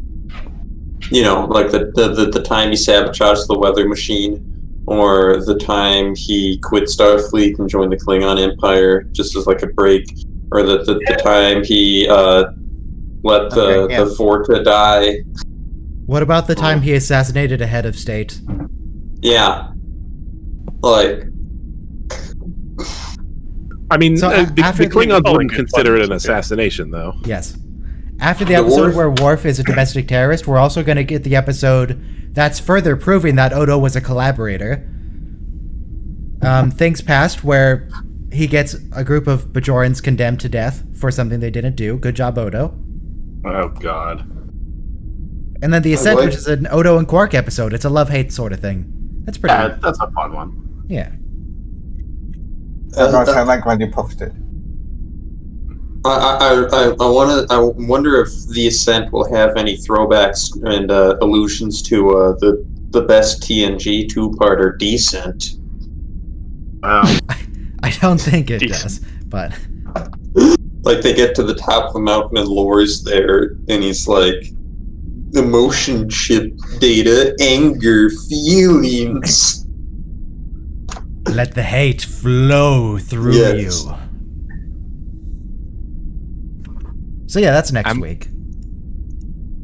the time he sabotaged the weather machine, or the time he quit Starfleet and joined the Klingon Empire just as like a break, or the time he let the Forta die. What about the time he assassinated a head of state? Yeah, like. I mean, So, the after the- Klingons Oh, wouldn't good consider it an point. assassination, though. Yes. After the The episode Worf- where Worf is a domestic terrorist, we're also going to get the episode that's further proving that Odo was a collaborator. Things Past, where he gets a group of Bajorans condemned to death for something they didn't do. Good job, Odo. Oh God. And then The Ascent, like- which is an Odo and Quark episode. It's a love-hate sort of thing. That's pretty Yeah, that's a fun one. yeah. I like when you posted. I wonder if the Ascent will have any throwbacks and allusions to the best TNG 2-parter, Descent. I don't think it does, but Like they get to the top of the mountain and Lore's there, and he's like, emotion chip data, anger, feelings. let the hate flow through Yes. you. So yeah, that's next week.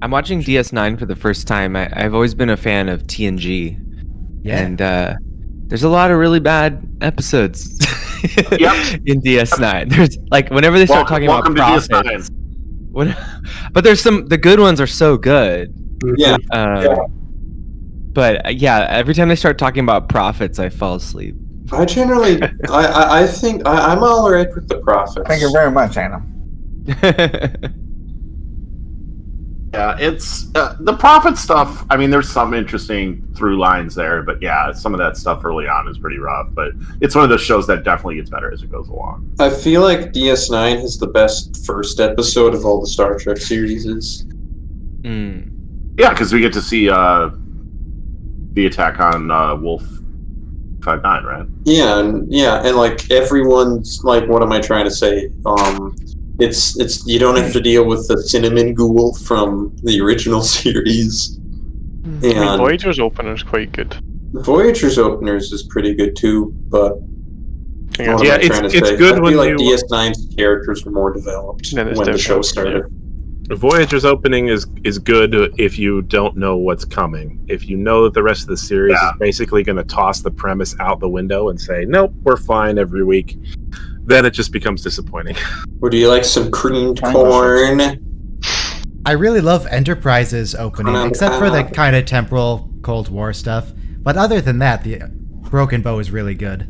I'm watching DS9 for the first time. I've always been a fan of TNG, Yeah. and there's a lot of really bad episodes in DS9. There's like whenever they start talking about welcome to profits. DS9. What? But there's the good ones are so good. Yeah. But yeah, every time they start talking about profits, I fall asleep. I generally, I think I'm all right with the profits. Thank you very much, Anna. Yeah, it's the profit stuff. I mean, there's some interesting through lines there, but yeah, some of that stuff early on is pretty rough. But it's one of those shows that definitely gets better as it goes along. I feel like DS9 has the best first episode of all the Star Trek series. Yeah, because we get to see the attack on Wolf 5-9, right? Yeah, and like everyone's like, what am I trying to say? It's you don't have to deal with the cinnamon ghoul from the original series. I mean, Voyager's opener is quite good. Voyager's openers is pretty good too, but yeah, it's good when like DS9's characters were more developed when the show started. Voyager's opening is good if you don't know what's coming. If you know that the rest of the series is basically going to toss the premise out the window and say, nope, we're fine every week, then it just becomes disappointing. Would you like some creamed corn? I really love Enterprise's opening, except for the kind of temporal Cold War stuff. But other than that, the Broken Bow is really good.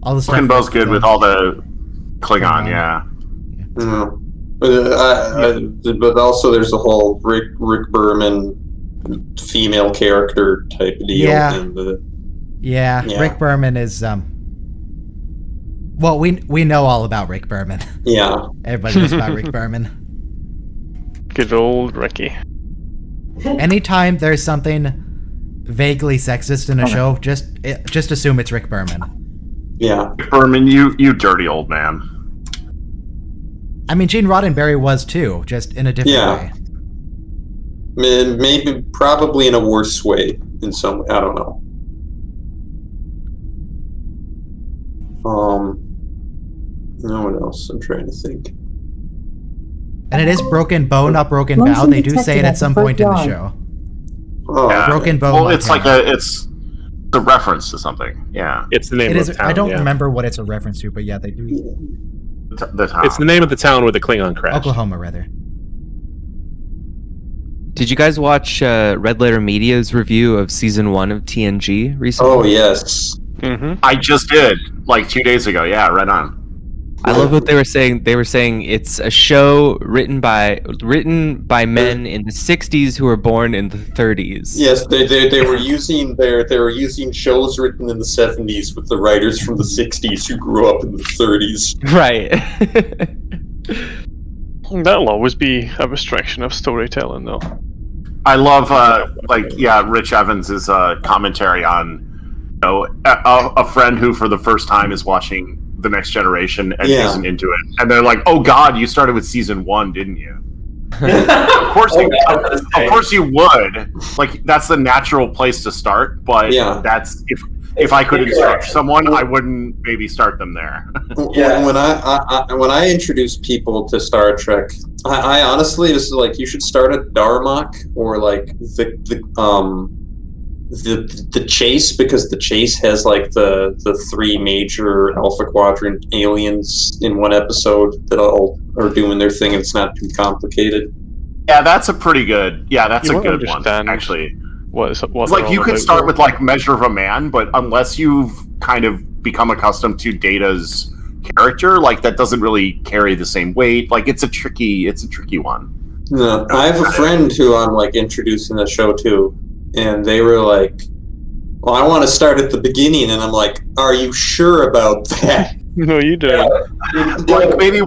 All the Broken Bow's good with all the Klingon, yeah. But also there's the whole Rick Berman female character type deal. Yeah. Rick Berman is well, we know all about Rick Berman. Yeah. Everybody knows about Rick Berman. Good old Ricky. Anytime there's something vaguely sexist in a show, just assume it's Rick Berman. Yeah. Rick Berman, you dirty old man. I mean, Gene Roddenberry was too, just in a different way. Maybe, probably in a worse way in some way. I don't know. No one else. I'm trying to think. And it is Broken Bow, not Broken Bow. They do say it at some point in the show. Broken Bow. Well, it's like it's a reference to something. Yeah, it's the name of the town. I don't remember what it's a reference to, but yeah, they do. The town. It's the name of the town where the Klingon crashed. Oklahoma, rather. Did you guys watch Red Letter Media's review of season 1 of TNG recently? Oh yes. I just did, like 2 days ago. Yeah, right on. I love what they were saying. They were saying it's a show written by men in the 60s who were born in the 30s. Yes, they were using shows written in the 70s with the writers from the 60s who grew up in the 30s. Right. That'll always be a restriction of storytelling, though. I love Rich Evans's commentary on a friend who for the first time is watching The Next Generation and isn't into it, and they're like, "Oh God, you started with season 1, didn't you?" Of course you would. Like that's the natural place to start, but that's if I could instruct someone, I wouldn't maybe start them there. When I introduce people to Star Trek, I honestly just like you should start at Darmok or like the Chase, because the Chase has like the 3 major Alpha Quadrant aliens in one episode that all are doing their thing and it's not too complicated. Yeah, that's a pretty good. Yeah, that's a good one actually. It's like you could start with like Measure of a Man, but unless you've kind of become accustomed to Data's character, like that doesn't really carry the same weight. Like it's a tricky one. No, I have a friend who I'm like introducing the show to. And they were like, well, I want to start at the beginning. And I'm like, are you sure about that? No, you don't. Like maybe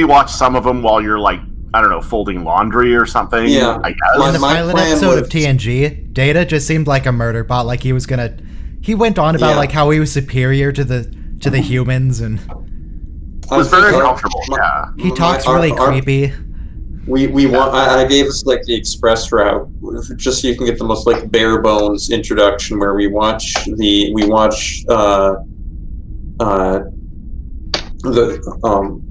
watch some of them while you're like, I don't know, folding laundry or something. Yeah. I guess. In the pilot episode of TNG, Data just seemed like a murder bot. Like he went on about like how he was superior to the humans and it was very comfortable. Yeah. He talks really creepy. I gave us like the express route just so you can get the most like bare bones introduction where we watch the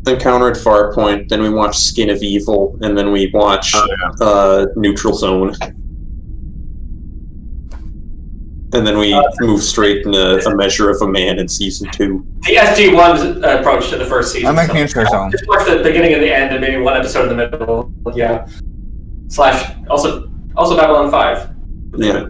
Encounter at Farpoint, then we watch Skin of Evil, and then we watch Neutral Zone. And then we move straight into A Measure of a Man in season 2. The SG1's approach to the first season. I'm a future zone. Just watch the beginning and the end, and maybe one episode in the middle. Yeah. / also Babylon 5. Yeah.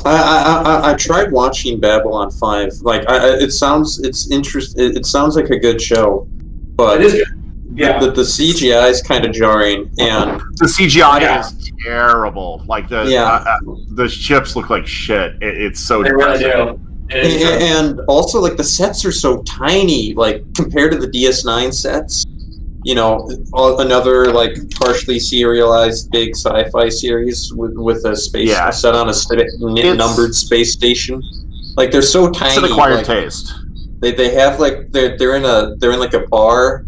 I tried watching Babylon 5. Like, it sounds like a good show, but It is good. Yeah. the CGI is kind of jarring, and The CGI is terrible. Like the ships look like shit. It's so They really depressing. do. It is true. and also like the sets are so tiny, like compared to the DS9 sets. You know, another like partially serialized big sci-fi series with a space set on a numbered space station. Like they're so tiny. It's an acquired like, taste. They have like they're in like a bar,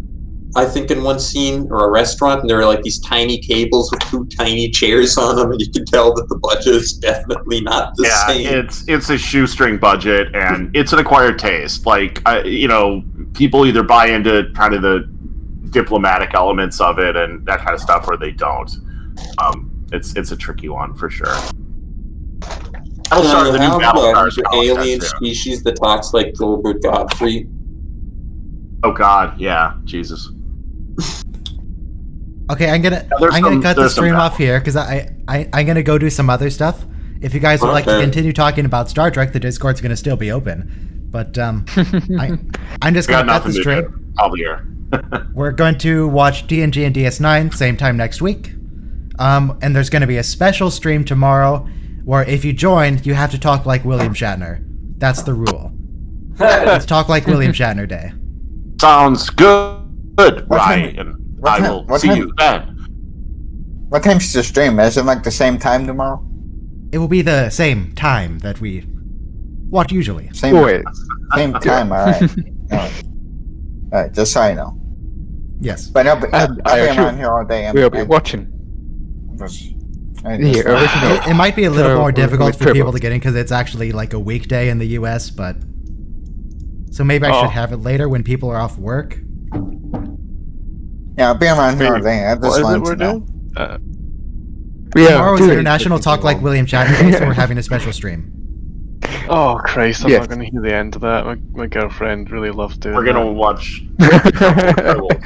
I think, in one scene, or a restaurant, and there are like these tiny tables with 2 tiny chairs on them, and you can tell that the budget is definitely not the same. It's a shoestring budget, and it's an acquired taste. Like people either buy into kind of the diplomatic elements of it and that kind of stuff, or they don't. It's a tricky one for sure. I'll start the new battle cars. The alien species that talks like Gilbert Gottfried. Oh God, yeah, Jesus. Okay, I'm gonna cut the stream off here because I'm gonna go do some other stuff. If you guys would like to continue talking about Star Trek, the Discord's gonna still be open. But I'm just gonna cut the stream. I'll be here. We're going to watch TNG and DS9 same time next week. And there's going to be a special stream tomorrow where if you join, you have to talk like William Shatner. That's the rule. Let's talk like William Shatner Day. Sounds good, Ryan. I will see you then. What time's the stream? Is it like the same time tomorrow? It will be the same time that we watch usually. Same time, alright. Alright, just so I know. Yes. But I'll be around here all day. We'll be watching. It might be a little more difficult for people to get in because it's actually like a weekday in the US, but so maybe I should have it later when people are off work. Yeah, I'll be around here all day. I just wanted to know. Tomorrow's International Talk Like William Shatner Day, so we're having a special stream. Oh Christ! I'm not going to hear the end of that. My girlfriend really loves doing. We're gonna watch.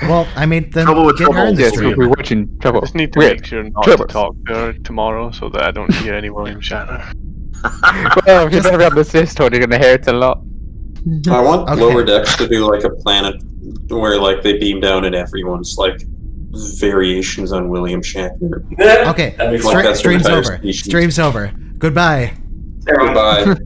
Well, I mean, then get her in the stream. We're watching Trouble. I just need to make sure not to talk to her tomorrow, so that I don't hear any William Shatner. Well, if you're never on the Discord, you're gonna hear it a lot. I want Lower Decks to do like a planet where like they beam down and everyone's like variations on William Shatner. Okay, stream's over. Stream's over. Goodbye. Goodbye.